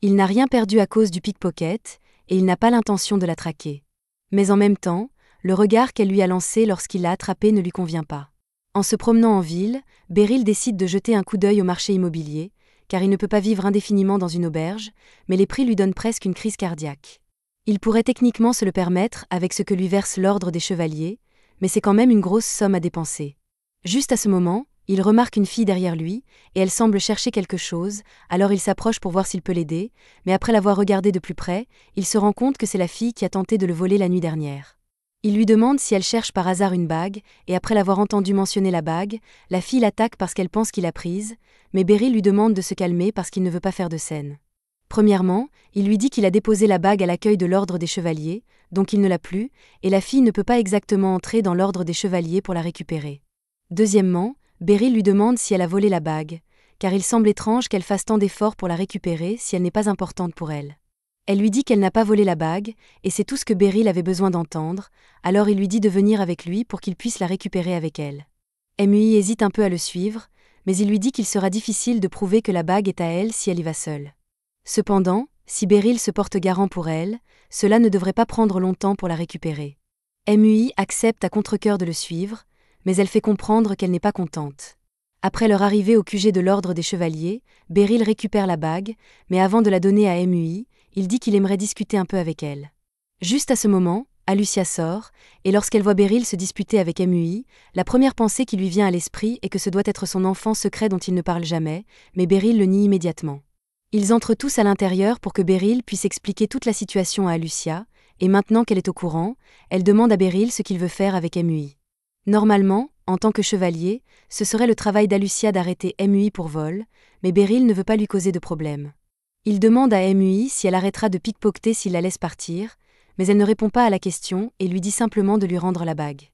Il n'a rien perdu à cause du pickpocket, et il n'a pas l'intention de la traquer. Mais en même temps, le regard qu'elle lui a lancé lorsqu'il l'a attrapée ne lui convient pas. En se promenant en ville, Beryl décide de jeter un coup d'œil au marché immobilier, car il ne peut pas vivre indéfiniment dans une auberge, mais les prix lui donnent presque une crise cardiaque. Il pourrait techniquement se le permettre avec ce que lui verse l'ordre des chevaliers, mais c'est quand même une grosse somme à dépenser. Juste à ce moment, il remarque une fille derrière lui, et elle semble chercher quelque chose, alors il s'approche pour voir s'il peut l'aider, mais après l'avoir regardée de plus près, il se rend compte que c'est la fille qui a tenté de le voler la nuit dernière. Il lui demande si elle cherche par hasard une bague, et après l'avoir entendu mentionner la bague, la fille l'attaque parce qu'elle pense qu'il l'a prise, mais Beryl lui demande de se calmer parce qu'il ne veut pas faire de scène. Premièrement, il lui dit qu'il a déposé la bague à l'accueil de l'ordre des chevaliers, donc il ne l'a plus, et la fille ne peut pas exactement entrer dans l'ordre des chevaliers pour la récupérer. Deuxièmement, Beryl lui demande si elle a volé la bague, car il semble étrange qu'elle fasse tant d'efforts pour la récupérer si elle n'est pas importante pour elle. Elle lui dit qu'elle n'a pas volé la bague, et c'est tout ce que Beryl avait besoin d'entendre, alors il lui dit de venir avec lui pour qu'il puisse la récupérer avec elle. MUI hésite un peu à le suivre, mais il lui dit qu'il sera difficile de prouver que la bague est à elle si elle y va seule. Cependant, si Beryl se porte garant pour elle, cela ne devrait pas prendre longtemps pour la récupérer. MUI accepte à contre-cœur de le suivre, mais elle fait comprendre qu'elle n'est pas contente. Après leur arrivée au QG de l'ordre des chevaliers, Beryl récupère la bague, mais avant de la donner à MUI, il dit qu'il aimerait discuter un peu avec elle. Juste à ce moment, Alucia sort, et lorsqu'elle voit Beryl se disputer avec MUI, la première pensée qui lui vient à l'esprit est que ce doit être son enfant secret dont il ne parle jamais, mais Beryl le nie immédiatement. Ils entrent tous à l'intérieur pour que Beryl puisse expliquer toute la situation à Alucia, et maintenant qu'elle est au courant, elle demande à Beryl ce qu'il veut faire avec MUI. Normalement, en tant que chevalier, ce serait le travail d'Alucia d'arrêter MUI pour vol, mais Beryl ne veut pas lui causer de problème. Il demande à MUI si elle arrêtera de pickpocketer s'il la laisse partir, mais elle ne répond pas à la question et lui dit simplement de lui rendre la bague.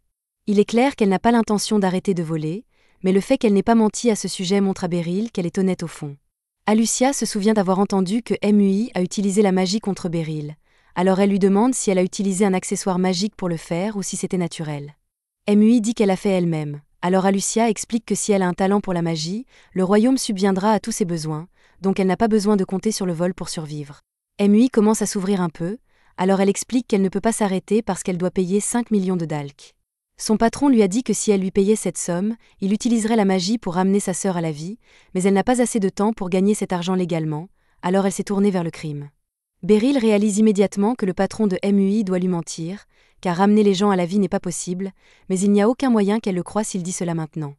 Il est clair qu'elle n'a pas l'intention d'arrêter de voler, mais le fait qu'elle n'ait pas menti à ce sujet montre à Beryl qu'elle est honnête au fond. Alucia se souvient d'avoir entendu que MUI a utilisé la magie contre Beryl, alors elle lui demande si elle a utilisé un accessoire magique pour le faire ou si c'était naturel. MUI dit qu'elle a fait elle-même, Alors Alucia explique que si elle a un talent pour la magie, le royaume subviendra à tous ses besoins, donc elle n'a pas besoin de compter sur le vol pour survivre. MUI commence à s'ouvrir un peu, alors elle explique qu'elle ne peut pas s'arrêter parce qu'elle doit payer 5 millions de dalks. Son patron lui a dit que si elle lui payait cette somme, il utiliserait la magie pour ramener sa sœur à la vie, mais elle n'a pas assez de temps pour gagner cet argent légalement, alors elle s'est tournée vers le crime. Beryl réalise immédiatement que le patron de MUI doit lui mentir, car ramener les gens à la vie n'est pas possible, mais il n'y a aucun moyen qu'elle le croie s'il dit cela maintenant.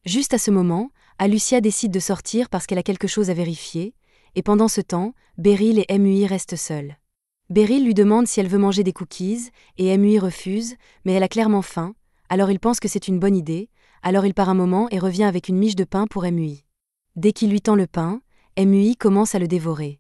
Juste à ce moment, Alucia décide de sortir parce qu'elle a quelque chose à vérifier, et pendant ce temps, Beryl et MUI restent seuls. Beryl lui demande si elle veut manger des cookies, et MUI refuse, mais elle a clairement faim, alors il pense que c'est une bonne idée, alors il part un moment et revient avec une miche de pain pour MUI. Dès qu'il lui tend le pain, MUI commence à le dévorer.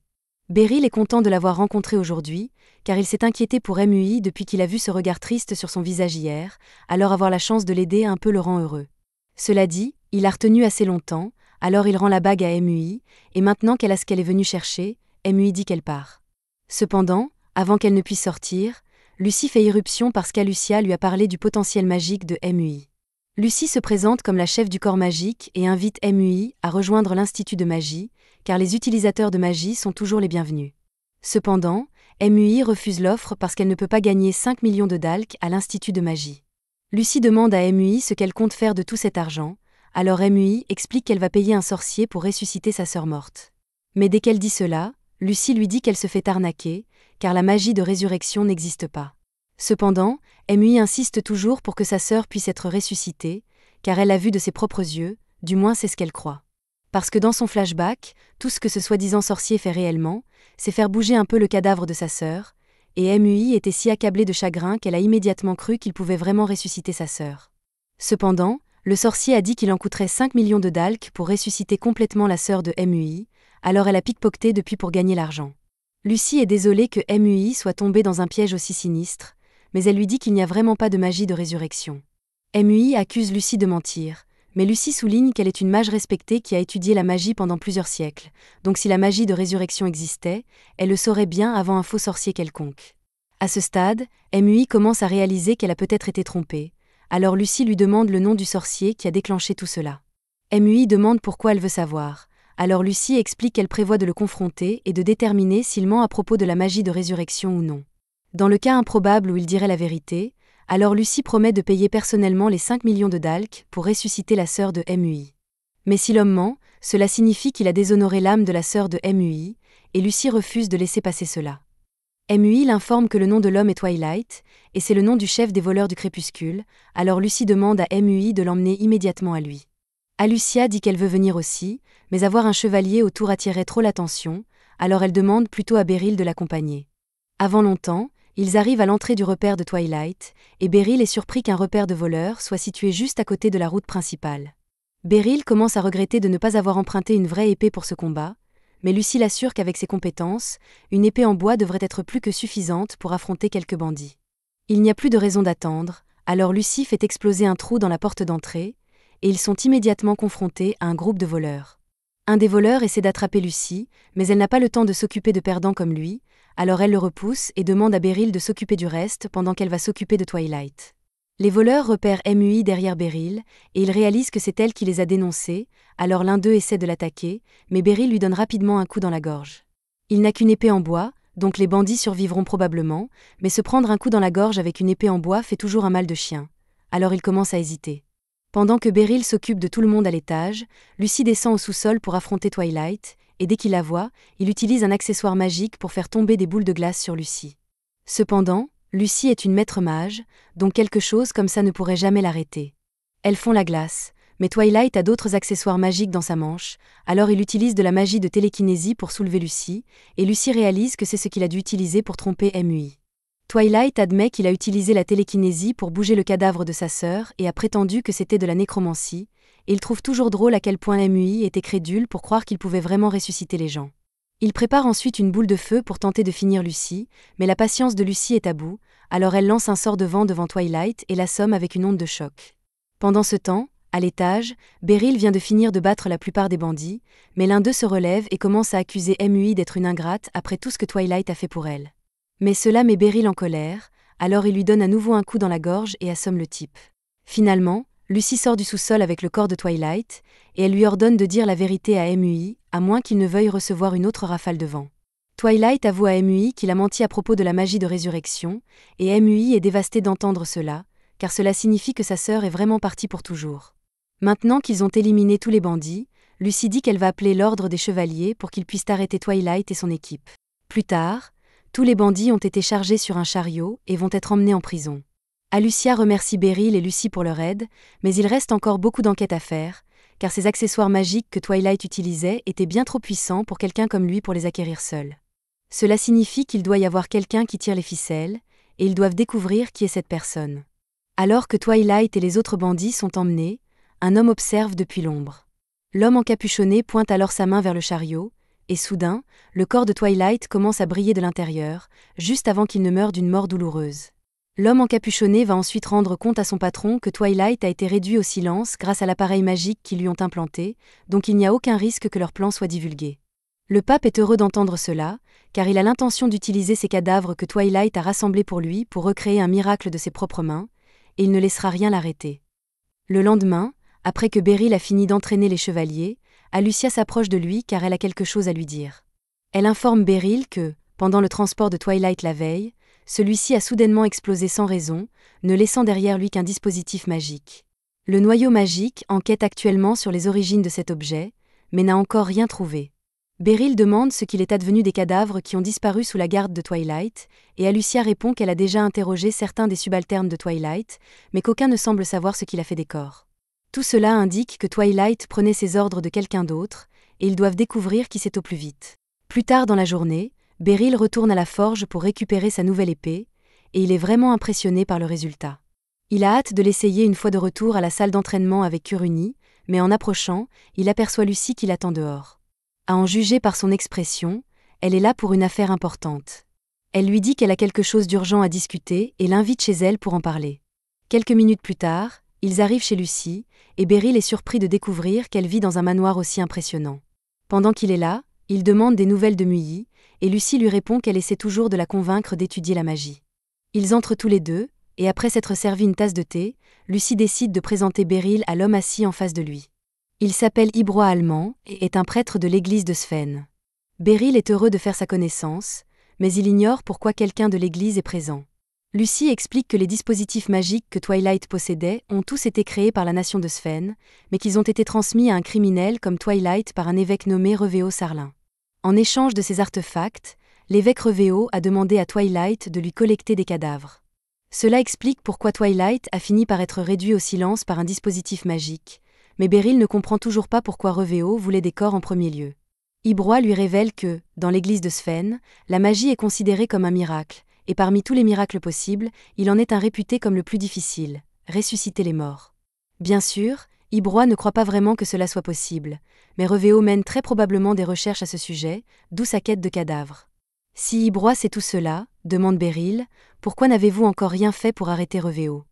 Beryl est content de l'avoir rencontré aujourd'hui, car il s'est inquiété pour MUI depuis qu'il a vu ce regard triste sur son visage hier, alors avoir la chance de l'aider un peu le rend heureux. Cela dit, il a retenu assez longtemps, alors il rend la bague à MUI, et maintenant qu'elle a ce qu'elle est venue chercher, MUI dit qu'elle part. Cependant, avant qu'elle ne puisse sortir, Lucie fait irruption parce qu'Alucia lui a parlé du potentiel magique de MUI. Lucie se présente comme la chef du corps magique et invite MUI à rejoindre l'Institut de magie, car les utilisateurs de magie sont toujours les bienvenus. Cependant, MUI refuse l'offre parce qu'elle ne peut pas gagner 5 millions de dalks à l'Institut de magie. Lucie demande à MUI ce qu'elle compte faire de tout cet argent, alors MUI explique qu'elle va payer un sorcier pour ressusciter sa sœur morte. Mais dès qu'elle dit cela, Lucie lui dit qu'elle se fait arnaquer, car la magie de résurrection n'existe pas. Cependant, MUI insiste toujours pour que sa sœur puisse être ressuscitée, car elle l'a vu de ses propres yeux, du moins c'est ce qu'elle croit. Parce que dans son flashback, tout ce que ce soi-disant sorcier fait réellement, c'est faire bouger un peu le cadavre de sa sœur, et MUI était si accablée de chagrin qu'elle a immédiatement cru qu'il pouvait vraiment ressusciter sa sœur. Cependant, le sorcier a dit qu'il en coûterait 5 millions de dalks pour ressusciter complètement la sœur de MUI, alors elle a pickpocketé depuis pour gagner l'argent. Lucie est désolée que MUI soit tombée dans un piège aussi sinistre, mais elle lui dit qu'il n'y a vraiment pas de magie de résurrection. MUI accuse Lucie de mentir, mais Lucie souligne qu'elle est une mage respectée qui a étudié la magie pendant plusieurs siècles, donc si la magie de résurrection existait, elle le saurait bien avant un faux sorcier quelconque. À ce stade, MUI commence à réaliser qu'elle a peut-être été trompée, alors Lucie lui demande le nom du sorcier qui a déclenché tout cela. MUI demande pourquoi elle veut savoir, alors Lucie explique qu'elle prévoit de le confronter et de déterminer s'il ment à propos de la magie de résurrection ou non. Dans le cas improbable où il dirait la vérité, alors Lucie promet de payer personnellement les 5 millions de dalks pour ressusciter la sœur de MUI. Mais si l'homme ment, cela signifie qu'il a déshonoré l'âme de la sœur de MUI, et Lucie refuse de laisser passer cela. MUI l'informe que le nom de l'homme est Twilight, et c'est le nom du chef des voleurs du crépuscule, alors Lucie demande à MUI de l'emmener immédiatement à lui. Alucia dit qu'elle veut venir aussi, mais avoir un chevalier autour attirait trop l'attention, alors elle demande plutôt à Beryl de l'accompagner. Avant longtemps, ils arrivent à l'entrée du repère de Twilight, et Beryl est surpris qu'un repère de voleurs soit situé juste à côté de la route principale. Beryl commence à regretter de ne pas avoir emprunté une vraie épée pour ce combat, mais Lucie l'assure qu'avec ses compétences, une épée en bois devrait être plus que suffisante pour affronter quelques bandits. Il n'y a plus de raison d'attendre, alors Lucie fait exploser un trou dans la porte d'entrée, et ils sont immédiatement confrontés à un groupe de voleurs. Un des voleurs essaie d'attraper Lucie, mais elle n'a pas le temps de s'occuper de perdants comme lui, alors elle le repousse et demande à Beryl de s'occuper du reste pendant qu'elle va s'occuper de Twilight. Les voleurs repèrent MUI derrière Beryl, et ils réalisent que c'est elle qui les a dénoncés, alors l'un d'eux essaie de l'attaquer, mais Beryl lui donne rapidement un coup dans la gorge. Il n'a qu'une épée en bois, donc les bandits survivront probablement, mais se prendre un coup dans la gorge avec une épée en bois fait toujours un mal de chien. Alors il commence à hésiter. Pendant que Beryl s'occupe de tout le monde à l'étage, Lucie descend au sous-sol pour affronter Twilight, et dès qu'il la voit, il utilise un accessoire magique pour faire tomber des boules de glace sur Lucie. Cependant, Lucie est une maître mage, donc quelque chose comme ça ne pourrait jamais l'arrêter. Elles font la glace, mais Twilight a d'autres accessoires magiques dans sa manche, alors il utilise de la magie de télékinésie pour soulever Lucie, et Lucie réalise que c'est ce qu'il a dû utiliser pour tromper MUI. Twilight admet qu'il a utilisé la télékinésie pour bouger le cadavre de sa sœur et a prétendu que c'était de la nécromancie, et il trouve toujours drôle à quel point MUI était crédule pour croire qu'il pouvait vraiment ressusciter les gens. Il prépare ensuite une boule de feu pour tenter de finir Lucie, mais la patience de Lucie est à bout, alors elle lance un sort de vent devant Twilight et l'assomme avec une onde de choc. Pendant ce temps, à l'étage, Beryl vient de finir de battre la plupart des bandits, mais l'un d'eux se relève et commence à accuser MUI d'être une ingrate après tout ce que Twilight a fait pour elle. Mais cela met Beryl en colère, alors il lui donne à nouveau un coup dans la gorge et assomme le type. Finalement, Lucy sort du sous-sol avec le corps de Twilight, et elle lui ordonne de dire la vérité à MUI, à moins qu'il ne veuille recevoir une autre rafale de vent. Twilight avoue à MUI qu'il a menti à propos de la magie de résurrection, et MUI est dévasté d'entendre cela, car cela signifie que sa sœur est vraiment partie pour toujours. Maintenant qu'ils ont éliminé tous les bandits, Lucy dit qu'elle va appeler l'ordre des chevaliers pour qu'ils puissent arrêter Twilight et son équipe. Plus tard, tous les bandits ont été chargés sur un chariot et vont être emmenés en prison. Alucia remercie Beryl et Lucy pour leur aide, mais il reste encore beaucoup d'enquêtes à faire, car ces accessoires magiques que Twilight utilisait étaient bien trop puissants pour quelqu'un comme lui pour les acquérir seul. Cela signifie qu'il doit y avoir quelqu'un qui tire les ficelles, et ils doivent découvrir qui est cette personne. Alors que Twilight et les autres bandits sont emmenés, un homme observe depuis l'ombre. L'homme encapuchonné pointe alors sa main vers le chariot, et soudain, le corps de Twilight commence à briller de l'intérieur, juste avant qu'il ne meure d'une mort douloureuse. L'homme encapuchonné va ensuite rendre compte à son patron que Twilight a été réduit au silence grâce à l'appareil magique qu'ils lui ont implanté, donc il n'y a aucun risque que leur plan soit divulgué. Le pape est heureux d'entendre cela, car il a l'intention d'utiliser ces cadavres que Twilight a rassemblés pour lui pour recréer un miracle de ses propres mains, et il ne laissera rien l'arrêter. Le lendemain, après que Beryl a fini d'entraîner les chevaliers, Alucia s'approche de lui car elle a quelque chose à lui dire. Elle informe Beryl que, pendant le transport de Twilight la veille, celui-ci a soudainement explosé sans raison, ne laissant derrière lui qu'un dispositif magique. Le noyau magique enquête actuellement sur les origines de cet objet, mais n'a encore rien trouvé. Beryl demande ce qu'il est advenu des cadavres qui ont disparu sous la garde de Twilight, et Alucia répond qu'elle a déjà interrogé certains des subalternes de Twilight, mais qu'aucun ne semble savoir ce qu'il a fait des corps. Tout cela indique que Twilight prenait ses ordres de quelqu'un d'autre, et ils doivent découvrir qui c'est au plus vite. Plus tard dans la journée, Beryl retourne à la forge pour récupérer sa nouvelle épée, et il est vraiment impressionné par le résultat. Il a hâte de l'essayer une fois de retour à la salle d'entraînement avec Kuruni, mais en approchant, il aperçoit Lucy qui l'attend dehors. À en juger par son expression, elle est là pour une affaire importante. Elle lui dit qu'elle a quelque chose d'urgent à discuter et l'invite chez elle pour en parler. Quelques minutes plus tard, ils arrivent chez Lucy, et Beryl est surpris de découvrir qu'elle vit dans un manoir aussi impressionnant. Pendant qu'il est là, il demande des nouvelles de MUI, et Lucy lui répond qu'elle essaie toujours de la convaincre d'étudier la magie. Ils entrent tous les deux, et après s'être servi une tasse de thé, Lucy décide de présenter Beryl à l'homme assis en face de lui. Il s'appelle Ibrois Allemand et est un prêtre de l'église de Sven. Beryl est heureux de faire sa connaissance, mais il ignore pourquoi quelqu'un de l'église est présent. Lucy explique que les dispositifs magiques que Twilight possédait ont tous été créés par la nation de Sven, mais qu'ils ont été transmis à un criminel comme Twilight par un évêque nommé Revéo Sarlin. En échange de ces artefacts, l'évêque Revéo a demandé à Twilight de lui collecter des cadavres. Cela explique pourquoi Twilight a fini par être réduit au silence par un dispositif magique, mais Beryl ne comprend toujours pas pourquoi Revéo voulait des corps en premier lieu. Ibrois lui révèle que, dans l'église de Sven, la magie est considérée comme un miracle, et parmi tous les miracles possibles, il en est un réputé comme le plus difficile, ressusciter les morts. Bien sûr, Ibrois ne croit pas vraiment que cela soit possible, mais Revéo mène très probablement des recherches à ce sujet, d'où sa quête de cadavres. Si Ibrois sait tout cela, demande Beryl, pourquoi n'avez-vous encore rien fait pour arrêter Revéo ?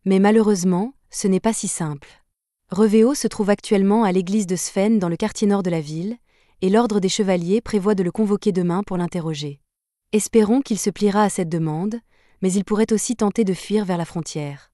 Mais malheureusement, ce n'est pas si simple. Revéo se trouve actuellement à l'église de Sven dans le quartier nord de la ville, et l'ordre des chevaliers prévoit de le convoquer demain pour l'interroger. Espérons qu'il se pliera à cette demande, mais il pourrait aussi tenter de fuir vers la frontière.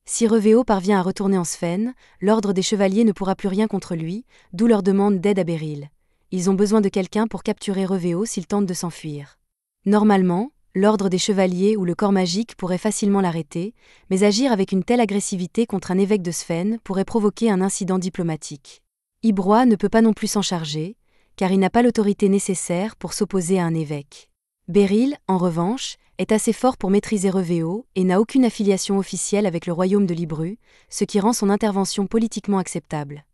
Si Revéo parvient à retourner en Sven, l'ordre des chevaliers ne pourra plus rien contre lui, d'où leur demande d'aide à Beryl. Ils ont besoin de quelqu'un pour capturer Revéo s'il tente de s'enfuir. Normalement, l'ordre des chevaliers ou le corps magique pourrait facilement l'arrêter, mais agir avec une telle agressivité contre un évêque de Sven pourrait provoquer un incident diplomatique. Ibrois ne peut pas non plus s'en charger, car il n'a pas l'autorité nécessaire pour s'opposer à un évêque. Beryl, en revanche, est assez fort pour maîtriser Revéo et n'a aucune affiliation officielle avec le royaume de Libru, ce qui rend son intervention politiquement acceptable.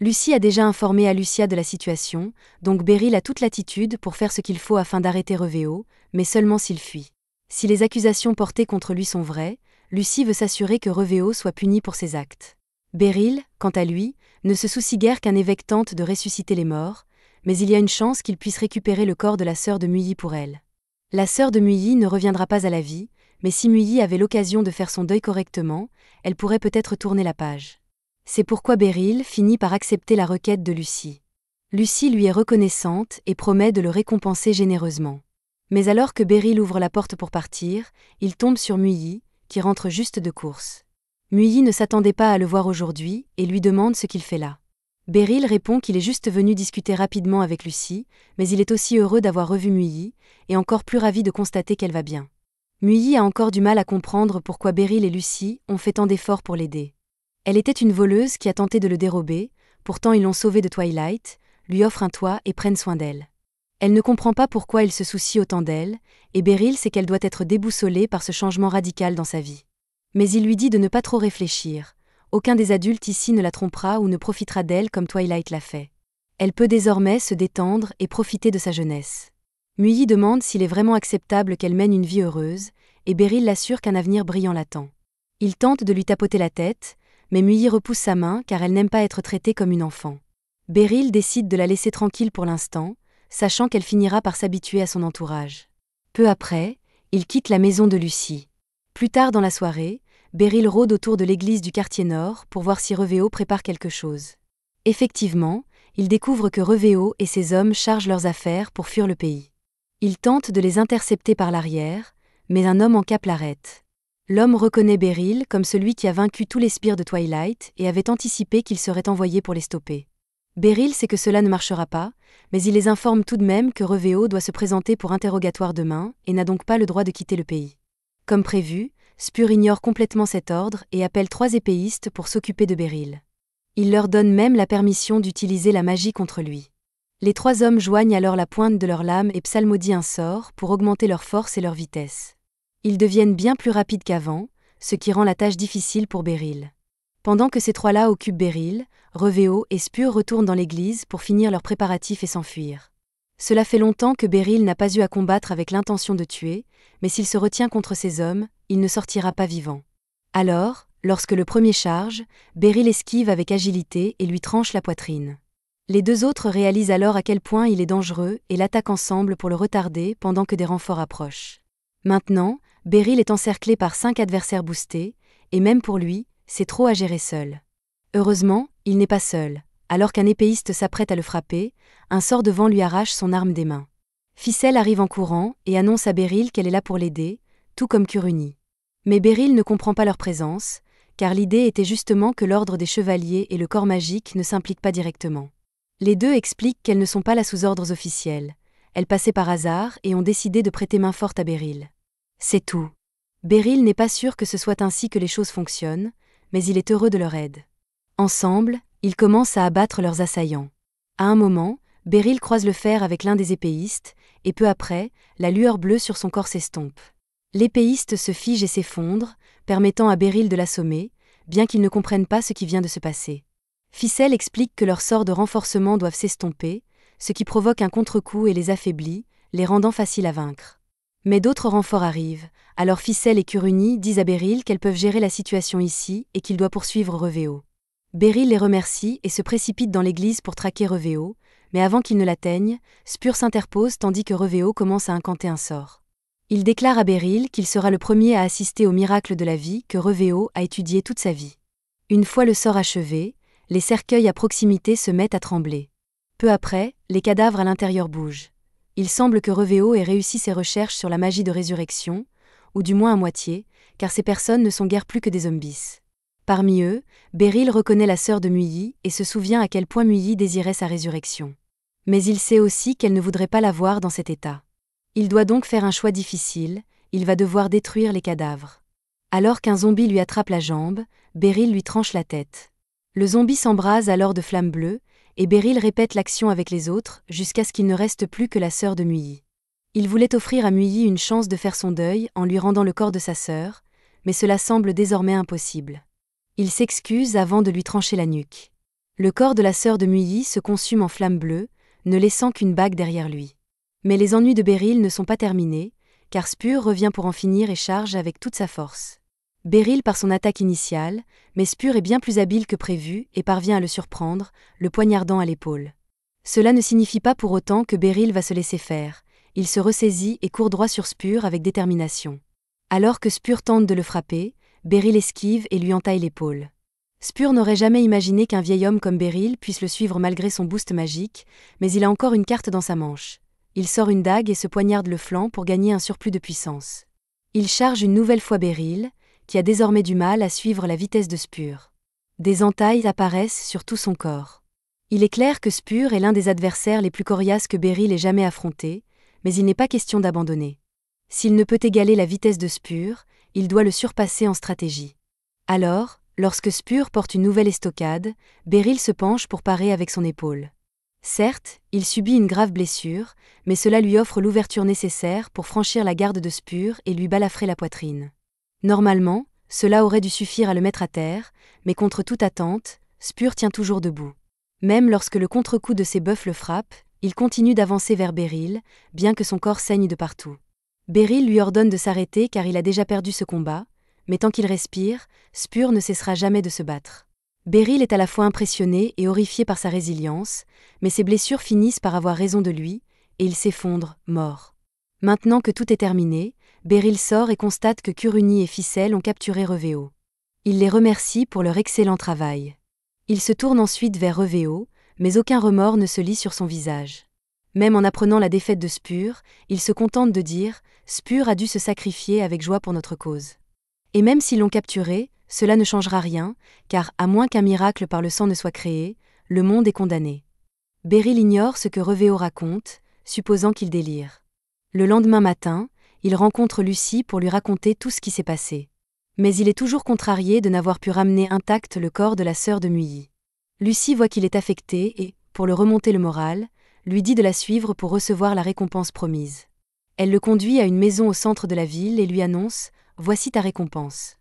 Lucy a déjà informé Alucia de la situation, donc Beryl a toute latitude pour faire ce qu'il faut afin d'arrêter Revéo, mais seulement s'il fuit. Si les accusations portées contre lui sont vraies, Lucy veut s'assurer que Revéo soit puni pour ses actes. Beryl, quant à lui, ne se soucie guère qu'un évêque tente de ressusciter les morts, mais il y a une chance qu'il puisse récupérer le corps de la sœur de MUI pour elle. La sœur de MUI ne reviendra pas à la vie, mais si MUI avait l'occasion de faire son deuil correctement, elle pourrait peut-être tourner la page. C'est pourquoi Beryl finit par accepter la requête de Lucy. Lucy lui est reconnaissante et promet de le récompenser généreusement. Mais alors que Beryl ouvre la porte pour partir, il tombe sur MUI, qui rentre juste de course. Muyi ne s'attendait pas à le voir aujourd'hui et lui demande ce qu'il fait là. Beryl répond qu'il est juste venu discuter rapidement avec Lucy, mais il est aussi heureux d'avoir revu Muyi, et encore plus ravi de constater qu'elle va bien. Muyi a encore du mal à comprendre pourquoi Beryl et Lucy ont fait tant d'efforts pour l'aider. Elle était une voleuse qui a tenté de le dérober, pourtant ils l'ont sauvée de Twilight, lui offrent un toit et prennent soin d'elle. Elle ne comprend pas pourquoi il se soucie autant d'elle, et Beryl sait qu'elle doit être déboussolée par ce changement radical dans sa vie. Mais il lui dit de ne pas trop réfléchir. Aucun des adultes ici ne la trompera ou ne profitera d'elle comme Twilight l'a fait. Elle peut désormais se détendre et profiter de sa jeunesse. Muyi demande s'il est vraiment acceptable qu'elle mène une vie heureuse, et Beryl l'assure qu'un avenir brillant l'attend. Il tente de lui tapoter la tête, mais Muyi repousse sa main car elle n'aime pas être traitée comme une enfant. Beryl décide de la laisser tranquille pour l'instant, sachant qu'elle finira par s'habituer à son entourage. Peu après, il quitte la maison de Lucy. Plus tard dans la soirée, Beryl rôde autour de l'église du quartier nord pour voir si Reveo prépare quelque chose. Effectivement, il découvre que Reveo et ses hommes chargent leurs affaires pour fuir le pays. Il tente de les intercepter par l'arrière, mais un homme en cape l'arrête. L'homme reconnaît Beryl comme celui qui a vaincu tous les sbires de Twilight et avait anticipé qu'il serait envoyé pour les stopper. Beryl sait que cela ne marchera pas, mais il les informe tout de même que Reveo doit se présenter pour interrogatoire demain et n'a donc pas le droit de quitter le pays. Comme prévu, Spur ignore complètement cet ordre et appelle 3 épéistes pour s'occuper de Beryl. Il leur donne même la permission d'utiliser la magie contre lui. Les 3 hommes joignent alors la pointe de leur lame et psalmodient un sort pour augmenter leur force et leur vitesse. Ils deviennent bien plus rapides qu'avant, ce qui rend la tâche difficile pour Beryl. Pendant que ces 3-là occupent Beryl, Reveo et Spur retournent dans l'église pour finir leurs préparatifs et s'enfuir. Cela fait longtemps que Beryl n'a pas eu à combattre avec l'intention de tuer, mais s'il se retient contre ces hommes, il ne sortira pas vivant. Alors, lorsque le premier charge, Beryl esquive avec agilité et lui tranche la poitrine. Les 2 autres réalisent alors à quel point il est dangereux et l'attaquent ensemble pour le retarder pendant que des renforts approchent. Maintenant, Beryl est encerclé par 5 adversaires boostés, et même pour lui, c'est trop à gérer seul. Heureusement, il n'est pas seul. Alors qu'un épéiste s'apprête à le frapper, un sort de vent lui arrache son arme des mains. Ficelle arrive en courant et annonce à Beryl qu'elle est là pour l'aider, tout comme Kuruni. Mais Beryl ne comprend pas leur présence, car l'idée était justement que l'ordre des chevaliers et le corps magique ne s'impliquent pas directement. Les 2 expliquent qu'elles ne sont pas là sous ordres officiels. Elles passaient par hasard et ont décidé de prêter main forte à Beryl. C'est tout. Beryl n'est pas sûr que ce soit ainsi que les choses fonctionnent, mais il est heureux de leur aide. Ensemble, ils commencent à abattre leurs assaillants. À un moment, Beryl croise le fer avec l'un des épéistes, et peu après, la lueur bleue sur son corps s'estompe. L'épéiste se fige et s'effondre, permettant à Beryl de l'assommer, bien qu'ils ne comprennent pas ce qui vient de se passer. Ficelle explique que leurs sorts de renforcement doivent s'estomper, ce qui provoque un contre-coup et les affaiblit, les rendant faciles à vaincre. Mais d'autres renforts arrivent, alors Ficelle et Kuruni disent à Beryl qu'elles peuvent gérer la situation ici et qu'il doit poursuivre Reveo. Beryl les remercie et se précipite dans l'église pour traquer Reveo, mais avant qu'il ne l'atteigne, Spur s'interpose tandis que Reveo commence à incanter un sort. Il déclare à Beryl qu'il sera le premier à assister au miracle de la vie que Reveo a étudié toute sa vie. Une fois le sort achevé, les cercueils à proximité se mettent à trembler. Peu après, les cadavres à l'intérieur bougent. Il semble que Reveo ait réussi ses recherches sur la magie de résurrection, ou du moins à moitié, car ces personnes ne sont guère plus que des zombies. Parmi eux, Beryl reconnaît la sœur de Muyi et se souvient à quel point Muyi désirait sa résurrection. Mais il sait aussi qu'elle ne voudrait pas la voir dans cet état. Il doit donc faire un choix difficile, il va devoir détruire les cadavres. Alors qu'un zombie lui attrape la jambe, Beryl lui tranche la tête. Le zombie s'embrase alors de flammes bleues, et Beryl répète l'action avec les autres jusqu'à ce qu'il ne reste plus que la sœur de Muyi. Il voulait offrir à Muyi une chance de faire son deuil en lui rendant le corps de sa sœur, mais cela semble désormais impossible. Il s'excuse avant de lui trancher la nuque. Le corps de la sœur de Muyi se consume en flammes bleues, ne laissant qu'une bague derrière lui. Mais les ennuis de Beryl ne sont pas terminés, car Spur revient pour en finir et charge avec toute sa force. Beryl part son attaque initiale, mais Spur est bien plus habile que prévu et parvient à le surprendre, le poignardant à l'épaule. Cela ne signifie pas pour autant que Beryl va se laisser faire. Il se ressaisit et court droit sur Spur avec détermination. Alors que Spur tente de le frapper, Beryl esquive et lui entaille l'épaule. Spur n'aurait jamais imaginé qu'un vieil homme comme Beryl puisse le suivre malgré son boost magique, mais il a encore une carte dans sa manche. Il sort une dague et se poignarde le flanc pour gagner un surplus de puissance. Il charge une nouvelle fois Beryl, qui a désormais du mal à suivre la vitesse de Spur. Des entailles apparaissent sur tout son corps. Il est clair que Spur est l'un des adversaires les plus coriaces que Beryl ait jamais affrontés, mais il n'est pas question d'abandonner. S'il ne peut égaler la vitesse de Spur, il doit le surpasser en stratégie. Alors, lorsque Spur porte une nouvelle estocade, Beryl se penche pour parer avec son épaule. Certes, il subit une grave blessure, mais cela lui offre l'ouverture nécessaire pour franchir la garde de Spur et lui balafrer la poitrine. Normalement, cela aurait dû suffire à le mettre à terre, mais contre toute attente, Spur tient toujours debout. Même lorsque le contre-coup de ses bœufs le frappe, il continue d'avancer vers Beryl, bien que son corps saigne de partout. Beryl lui ordonne de s'arrêter car il a déjà perdu ce combat, mais tant qu'il respire, Spur ne cessera jamais de se battre. Beryl est à la fois impressionné et horrifié par sa résilience, mais ses blessures finissent par avoir raison de lui, et il s'effondre, mort. Maintenant que tout est terminé, Beryl sort et constate que Kuruni et Ficelle ont capturé Revéo. Il les remercie pour leur excellent travail. Il se tourne ensuite vers Revéo, mais aucun remords ne se lit sur son visage. Même en apprenant la défaite de Spur, il se contente de dire « Spur a dû se sacrifier avec joie pour notre cause ». Et même s'ils l'ont capturé, cela ne changera rien, car à moins qu'un miracle par le sang ne soit créé, le monde est condamné. Beryl ignore ce que Revéo raconte, supposant qu'il délire. Le lendemain matin, il rencontre Lucie pour lui raconter tout ce qui s'est passé. Mais il est toujours contrarié de n'avoir pu ramener intact le corps de la sœur de Muyi. Lucie voit qu'il est affecté et, pour le remonter le moral, lui dit de la suivre pour recevoir la récompense promise. Elle le conduit à une maison au centre de la ville et lui annonce « Voici ta récompense ».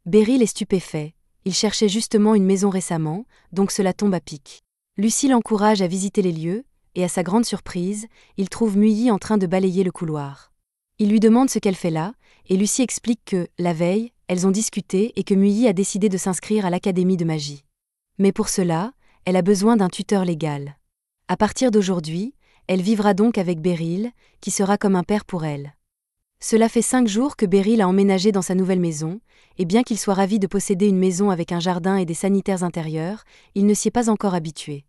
Beryl est stupéfait, il cherchait justement une maison récemment, donc cela tombe à pic. Lucie l'encourage à visiter les lieux, et à sa grande surprise, il trouve Muyi en train de balayer le couloir. Il lui demande ce qu'elle fait là, et Lucie explique que, la veille, elles ont discuté et que Muyi a décidé de s'inscrire à l'académie de magie. Mais pour cela, elle a besoin d'un tuteur légal. À partir d'aujourd'hui, elle vivra donc avec Beryl, qui sera comme un père pour elle. Cela fait 5 jours que Beryl a emménagé dans sa nouvelle maison, et bien qu'il soit ravi de posséder une maison avec un jardin et des sanitaires intérieurs, il ne s'y est pas encore habitué.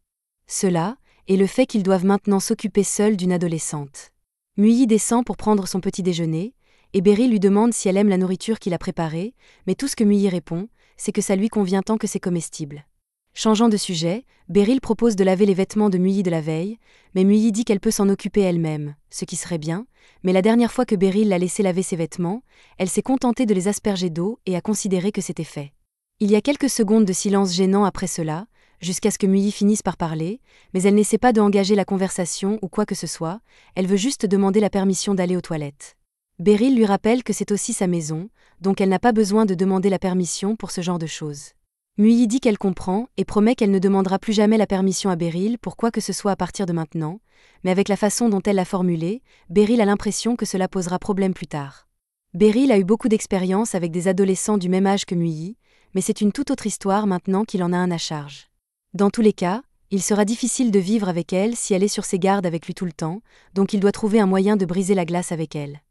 Cela, et le fait qu'ils doivent maintenant s'occuper seuls d'une adolescente. Muyi descend pour prendre son petit déjeuner, et Beryl lui demande si elle aime la nourriture qu'il a préparée, mais tout ce que Muyi répond, c'est que ça lui convient tant que c'est comestible. Changeant de sujet, Beryl propose de laver les vêtements de Muyi de la veille, mais Muyi dit qu'elle peut s'en occuper elle-même, ce qui serait bien, mais la dernière fois que Beryl l'a laissé laver ses vêtements, elle s'est contentée de les asperger d'eau et a considéré que c'était fait. Il y a quelques secondes de silence gênant après cela, jusqu'à ce que Muyi finisse par parler, mais elle n'essaie pas de engager la conversation ou quoi que ce soit, elle veut juste demander la permission d'aller aux toilettes. Beryl lui rappelle que c'est aussi sa maison, donc elle n'a pas besoin de demander la permission pour ce genre de choses. Muyi dit qu'elle comprend et promet qu'elle ne demandera plus jamais la permission à Beryl pour quoi que ce soit à partir de maintenant, mais avec la façon dont elle l'a formulée, Beryl a l'impression que cela posera problème plus tard. Beryl a eu beaucoup d'expérience avec des adolescents du même âge que Muyi, mais c'est une toute autre histoire maintenant qu'il en a un à charge. Dans tous les cas, il sera difficile de vivre avec elle si elle est sur ses gardes avec lui tout le temps, donc il doit trouver un moyen de briser la glace avec elle.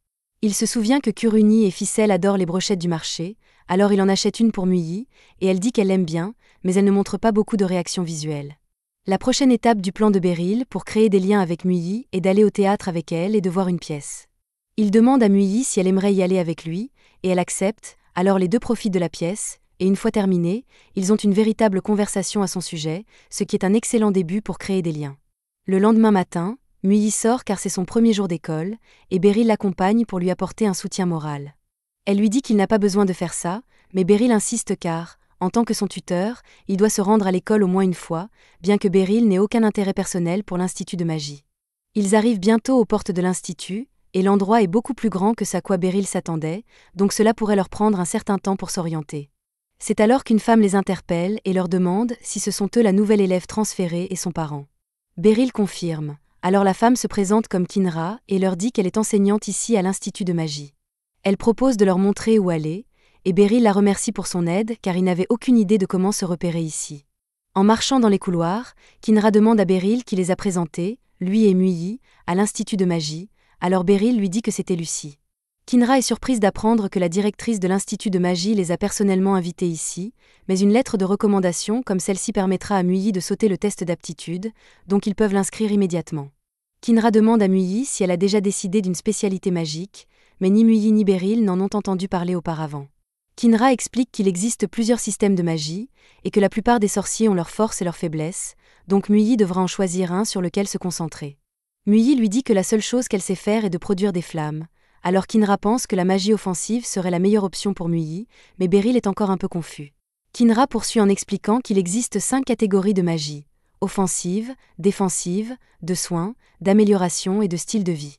Il se souvient que Kuruni et Ficelle adorent les brochettes du marché, alors il en achète une pour Muyi, et elle dit qu'elle l'aime bien, mais elle ne montre pas beaucoup de réaction visuelle. La prochaine étape du plan de Beryl pour créer des liens avec Muyi est d'aller au théâtre avec elle et de voir une pièce. Il demande à Muyi si elle aimerait y aller avec lui, et elle accepte, alors les deux profitent de la pièce, et une fois terminés, ils ont une véritable conversation à son sujet, ce qui est un excellent début pour créer des liens. Le lendemain matin, Muyi sort car c'est son premier jour d'école, et Beryl l'accompagne pour lui apporter un soutien moral. Elle lui dit qu'il n'a pas besoin de faire ça, mais Beryl insiste car, en tant que son tuteur, il doit se rendre à l'école au moins une fois, bien que Beryl n'ait aucun intérêt personnel pour l'institut de magie. Ils arrivent bientôt aux portes de l'institut, et l'endroit est beaucoup plus grand que ce à quoi Beryl s'attendait, donc cela pourrait leur prendre un certain temps pour s'orienter. C'est alors qu'une femme les interpelle et leur demande si ce sont eux la nouvelle élève transférée et son parent. Beryl confirme, alors la femme se présente comme Kinra et leur dit qu'elle est enseignante ici à l'institut de magie. Elle propose de leur montrer où aller, et Beryl la remercie pour son aide car il n'avait aucune idée de comment se repérer ici. En marchant dans les couloirs, Kinra demande à Beryl qui les a présentés, lui et Muyi, à l'institut de magie, alors Beryl lui dit que c'était Lucie. Kinra est surprise d'apprendre que la directrice de l'institut de magie les a personnellement invités ici, mais une lettre de recommandation comme celle-ci permettra à Muyi de sauter le test d'aptitude, donc ils peuvent l'inscrire immédiatement. Kinra demande à Muyi si elle a déjà décidé d'une spécialité magique, mais ni Muyi ni Beryl n'en ont entendu parler auparavant. Kinra explique qu'il existe plusieurs systèmes de magie, et que la plupart des sorciers ont leurs forces et leurs faiblesses, donc Muyi devra en choisir un sur lequel se concentrer. Muyi lui dit que la seule chose qu'elle sait faire est de produire des flammes, alors Kinra pense que la magie offensive serait la meilleure option pour Muyi, mais Beryl est encore un peu confus. Kinra poursuit en expliquant qu'il existe 5 catégories de magie: offensive, défensive, de soins, d'amélioration et de style de vie.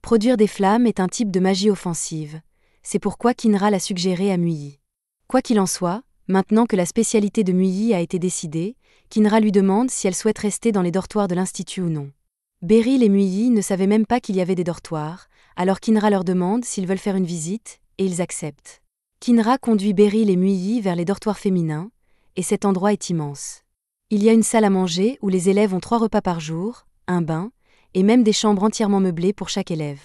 Produire des flammes est un type de magie offensive. C'est pourquoi Kinra l'a suggéré à Muyi. Quoi qu'il en soit, maintenant que la spécialité de Muyi a été décidée, Kinra lui demande si elle souhaite rester dans les dortoirs de l'Institut ou non. Beryl et Muyi ne savaient même pas qu'il y avait des dortoirs, alors Kinra leur demande s'ils veulent faire une visite, et ils acceptent. Kinra conduit Beryl et Muyi vers les dortoirs féminins, et cet endroit est immense. Il y a une salle à manger où les élèves ont 3 repas par jour, un bain, et même des chambres entièrement meublées pour chaque élève.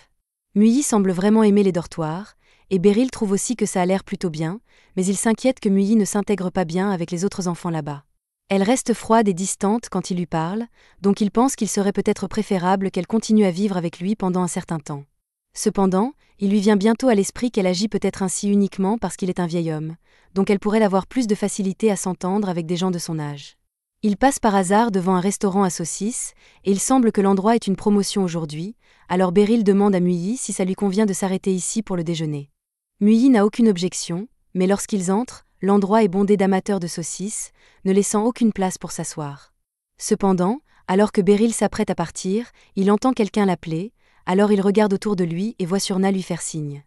Muyi semble vraiment aimer les dortoirs, et Beryl trouve aussi que ça a l'air plutôt bien, mais il s'inquiète que Muyi ne s'intègre pas bien avec les autres enfants là-bas. Elle reste froide et distante quand il lui parle, donc il pense qu'il serait peut-être préférable qu'elle continue à vivre avec lui pendant un certain temps. Cependant, il lui vient bientôt à l'esprit qu'elle agit peut-être ainsi uniquement parce qu'il est un vieil homme, donc elle pourrait avoir plus de facilité à s'entendre avec des gens de son âge. Il passe par hasard devant un restaurant à saucisses, et il semble que l'endroit est une promotion aujourd'hui, alors Beryl demande à Muyi si ça lui convient de s'arrêter ici pour le déjeuner. Muyi n'a aucune objection, mais lorsqu'ils entrent, l'endroit est bondé d'amateurs de saucisses, ne laissant aucune place pour s'asseoir. Cependant, alors que Beryl s'apprête à partir, il entend quelqu'un l'appeler, alors il regarde autour de lui et voit Surna lui faire signe.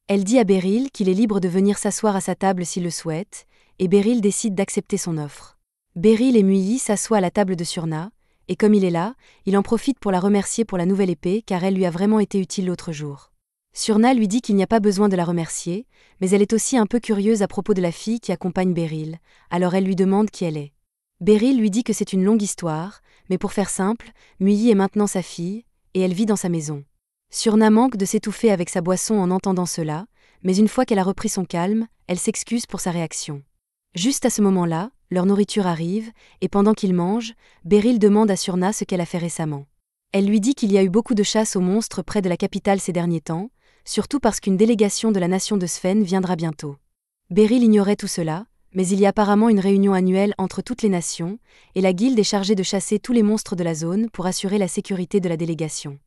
Elle dit à Beryl qu'il est libre de venir s'asseoir à sa table s'il le souhaite, et Beryl décide d'accepter son offre. Beryl et Muyi s'assoient à la table de Surna, et comme il est là, il en profite pour la remercier pour la nouvelle épée car elle lui a vraiment été utile l'autre jour. Surna lui dit qu'il n'y a pas besoin de la remercier, mais elle est aussi un peu curieuse à propos de la fille qui accompagne Beryl, alors elle lui demande qui elle est. Beryl lui dit que c'est une longue histoire, mais pour faire simple, Muyi est maintenant sa fille, et elle vit dans sa maison. Surna manque de s'étouffer avec sa boisson en entendant cela, mais une fois qu'elle a repris son calme, elle s'excuse pour sa réaction. Juste à ce moment-là, leur nourriture arrive, et pendant qu'ils mangent, Beryl demande à Surna ce qu'elle a fait récemment. Elle lui dit qu'il y a eu beaucoup de chasse aux monstres près de la capitale ces derniers temps, surtout parce qu'une délégation de la nation de Sven viendra bientôt. Beryl ignorait tout cela, mais il y a apparemment une réunion annuelle entre toutes les nations, et la guilde est chargée de chasser tous les monstres de la zone pour assurer la sécurité de la délégation.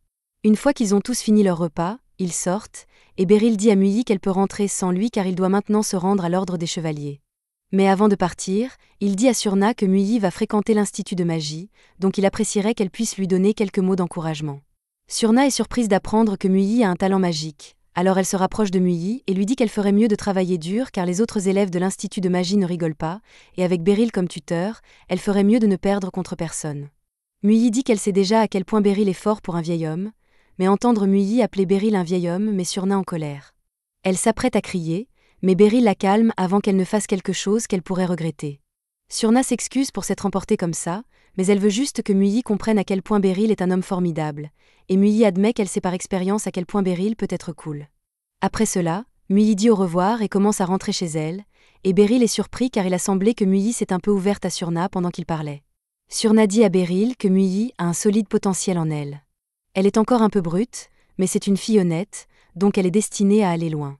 Une fois qu'ils ont tous fini leur repas, ils sortent, et Beryl dit à Muyi qu'elle peut rentrer sans lui car il doit maintenant se rendre à l'ordre des chevaliers. Mais avant de partir, il dit à Surna que Muyi va fréquenter l'institut de magie, donc il apprécierait qu'elle puisse lui donner quelques mots d'encouragement. Surna est surprise d'apprendre que Muyi a un talent magique, alors elle se rapproche de Muyi et lui dit qu'elle ferait mieux de travailler dur car les autres élèves de l'institut de magie ne rigolent pas, et avec Beryl comme tuteur, elle ferait mieux de ne perdre contre personne. Muyi dit qu'elle sait déjà à quel point Beryl est fort pour un vieil homme, mais entendre Muyi appeler Beryl un vieil homme met Surna en colère. Elle s'apprête à crier, mais Beryl la calme avant qu'elle ne fasse quelque chose qu'elle pourrait regretter. Surna s'excuse pour s'être emportée comme ça, mais elle veut juste que Muyi comprenne à quel point Beryl est un homme formidable, et Muyi admet qu'elle sait par expérience à quel point Beryl peut être cool. Après cela, Muyi dit au revoir et commence à rentrer chez elle, et Beryl est surpris car il a semblé que Muyi s'est un peu ouverte à Surna pendant qu'il parlait. Surna dit à Beryl que Muyi a un solide potentiel en elle. Elle est encore un peu brute, mais c'est une fille honnête, donc elle est destinée à aller loin.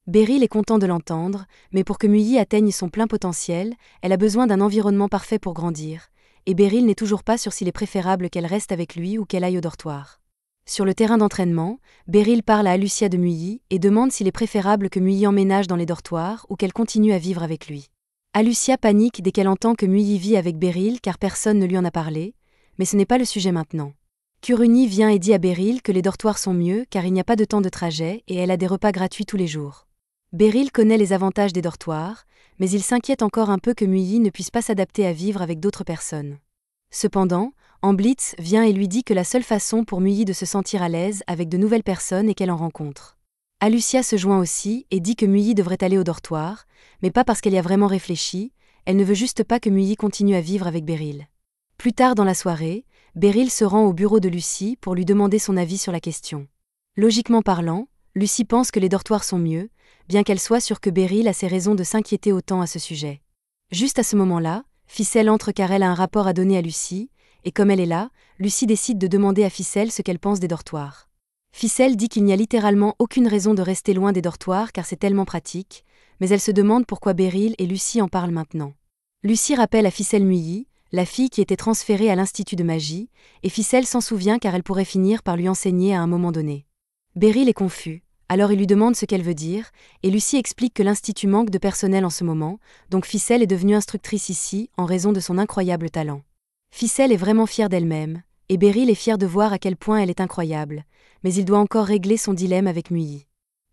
Beryl est content de l'entendre, mais pour que Muyi atteigne son plein potentiel, elle a besoin d'un environnement parfait pour grandir, et Beryl n'est toujours pas sûr s'il est préférable qu'elle reste avec lui ou qu'elle aille au dortoir. Sur le terrain d'entraînement, Beryl parle à Alucia de Muyi et demande s'il est préférable que Muyi emménage dans les dortoirs ou qu'elle continue à vivre avec lui. Alucia panique dès qu'elle entend que Muyi vit avec Beryl car personne ne lui en a parlé, mais ce n'est pas le sujet maintenant. Kuruni vient et dit à Beryl que les dortoirs sont mieux car il n'y a pas de temps de trajet et elle a des repas gratuits tous les jours. Beryl connaît les avantages des dortoirs, mais il s'inquiète encore un peu que Muyi ne puisse pas s'adapter à vivre avec d'autres personnes. Cependant, Amblitz vient et lui dit que la seule façon pour Muyi de se sentir à l'aise avec de nouvelles personnes est qu'elle en rencontre. Alucia se joint aussi et dit que Muyi devrait aller au dortoir, mais pas parce qu'elle y a vraiment réfléchi, elle ne veut juste pas que Muyi continue à vivre avec Beryl. Plus tard dans la soirée, Beryl se rend au bureau de Lucie pour lui demander son avis sur la question. Logiquement parlant, Lucie pense que les dortoirs sont mieux, bien qu'elle soit sûre que Beryl a ses raisons de s'inquiéter autant à ce sujet. Juste à ce moment-là, Ficelle entre car elle a un rapport à donner à Lucie, et comme elle est là, Lucie décide de demander à Ficelle ce qu'elle pense des dortoirs. Ficelle dit qu'il n'y a littéralement aucune raison de rester loin des dortoirs car c'est tellement pratique, mais elle se demande pourquoi Beryl et Lucie en parlent maintenant. Lucie rappelle à Ficelle Muilly, la fille qui était transférée à l'Institut de magie, et Ficelle s'en souvient car elle pourrait finir par lui enseigner à un moment donné. Beryl est confus, alors il lui demande ce qu'elle veut dire, et Lucie explique que l'Institut manque de personnel en ce moment, donc Ficelle est devenue instructrice ici en raison de son incroyable talent. Ficelle est vraiment fière d'elle-même, et Beryl est fier de voir à quel point elle est incroyable, mais il doit encore régler son dilemme avec Muilly.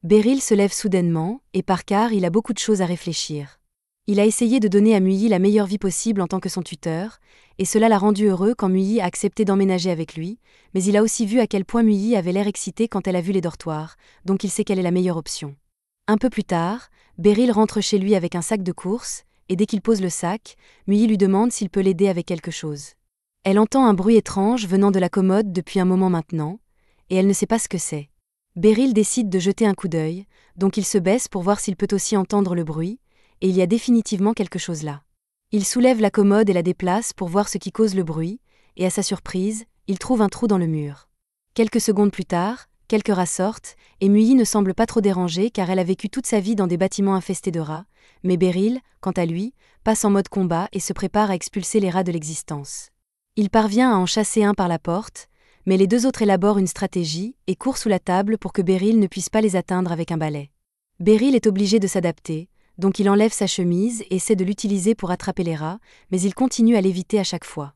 Beryl se lève soudainement, et par quart il a beaucoup de choses à réfléchir. Il a essayé de donner à Muilly la meilleure vie possible en tant que son tuteur, et cela l'a rendu heureux quand Muilly a accepté d'emménager avec lui, mais il a aussi vu à quel point Muilly avait l'air excitée quand elle a vu les dortoirs, donc il sait quelle est la meilleure option. Un peu plus tard, Beryl rentre chez lui avec un sac de course, et dès qu'il pose le sac, Muilly lui demande s'il peut l'aider avec quelque chose. Elle entend un bruit étrange venant de la commode depuis un moment maintenant, et elle ne sait pas ce que c'est. Beryl décide de jeter un coup d'œil, donc il se baisse pour voir s'il peut aussi entendre le bruit, et il y a définitivement quelque chose là. Il soulève la commode et la déplace pour voir ce qui cause le bruit, et à sa surprise, il trouve un trou dans le mur. Quelques secondes plus tard, quelques rats sortent, et Muilly ne semble pas trop dérangée car elle a vécu toute sa vie dans des bâtiments infestés de rats, mais Beryl, quant à lui, passe en mode combat et se prépare à expulser les rats de l'existence. Il parvient à en chasser un par la porte, mais les deux autres élaborent une stratégie et courent sous la table pour que Beryl ne puisse pas les atteindre avec un balai. Beryl est obligé de s'adapter, donc il enlève sa chemise et essaie de l'utiliser pour attraper les rats, mais il continue à l'éviter à chaque fois.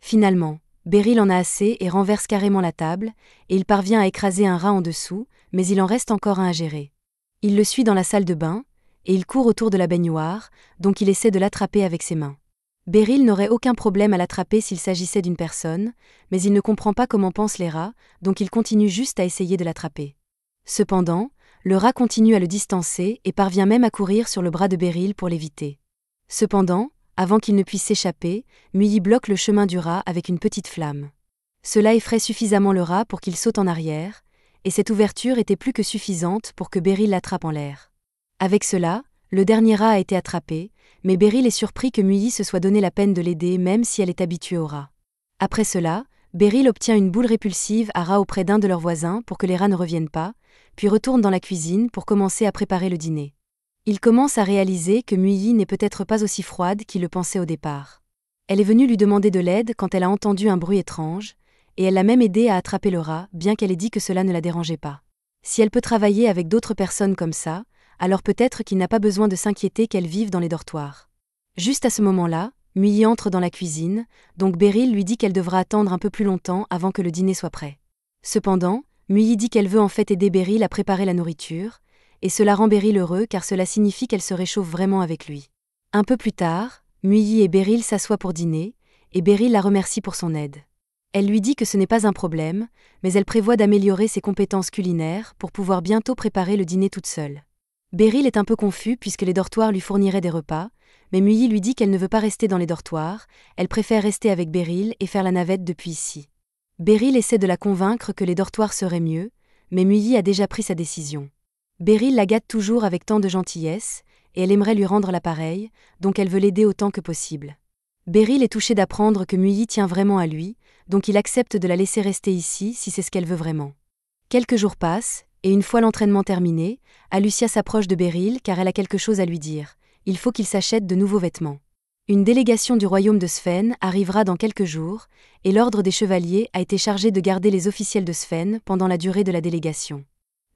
Finalement, Beryl en a assez et renverse carrément la table, et il parvient à écraser un rat en dessous, mais il en reste encore un à gérer. Il le suit dans la salle de bain, et il court autour de la baignoire, donc il essaie de l'attraper avec ses mains. Beryl n'aurait aucun problème à l'attraper s'il s'agissait d'une personne, mais il ne comprend pas comment pensent les rats, donc il continue juste à essayer de l'attraper. Cependant, le rat continue à le distancer et parvient même à courir sur le bras de Beryl pour l'éviter. Cependant, avant qu'il ne puisse s'échapper, Muilly bloque le chemin du rat avec une petite flamme. Cela effraie suffisamment le rat pour qu'il saute en arrière, et cette ouverture était plus que suffisante pour que Beryl l'attrape en l'air. Avec cela, le dernier rat a été attrapé, mais Beryl est surpris que Muilly se soit donné la peine de l'aider même si elle est habituée au rat. Après cela, Beryl obtient une boule répulsive à rat auprès d'un de leurs voisins pour que les rats ne reviennent pas, puis retourne dans la cuisine pour commencer à préparer le dîner. Il commence à réaliser que Muilly n'est peut-être pas aussi froide qu'il le pensait au départ. Elle est venue lui demander de l'aide quand elle a entendu un bruit étrange, et elle l'a même aidé à attraper le rat, bien qu'elle ait dit que cela ne la dérangeait pas. Si elle peut travailler avec d'autres personnes comme ça, alors peut-être qu'il n'a pas besoin de s'inquiéter qu'elle vive dans les dortoirs. Juste à ce moment-là, Muilly entre dans la cuisine, donc Beryl lui dit qu'elle devra attendre un peu plus longtemps avant que le dîner soit prêt. Cependant, Muilly dit qu'elle veut en fait aider Beryl à préparer la nourriture, et cela rend Beryl heureux car cela signifie qu'elle se réchauffe vraiment avec lui. Un peu plus tard, Muilly et Beryl s'assoient pour dîner, et Beryl la remercie pour son aide. Elle lui dit que ce n'est pas un problème, mais elle prévoit d'améliorer ses compétences culinaires pour pouvoir bientôt préparer le dîner toute seule. Beryl est un peu confus puisque les dortoirs lui fourniraient des repas, mais Muilly lui dit qu'elle ne veut pas rester dans les dortoirs, elle préfère rester avec Beryl et faire la navette depuis ici. Beryl essaie de la convaincre que les dortoirs seraient mieux, mais Muilly a déjà pris sa décision. Beryl la gâte toujours avec tant de gentillesse, et elle aimerait lui rendre l'appareil, donc elle veut l'aider autant que possible. Beryl est touché d'apprendre que Muilly tient vraiment à lui, donc il accepte de la laisser rester ici si c'est ce qu'elle veut vraiment. Quelques jours passent, et une fois l'entraînement terminé, Alucia s'approche de Beryl car elle a quelque chose à lui dire. Il faut qu'il s'achète de nouveaux vêtements. Une délégation du royaume de Sven arrivera dans quelques jours, et l'ordre des chevaliers a été chargé de garder les officiels de Sven pendant la durée de la délégation.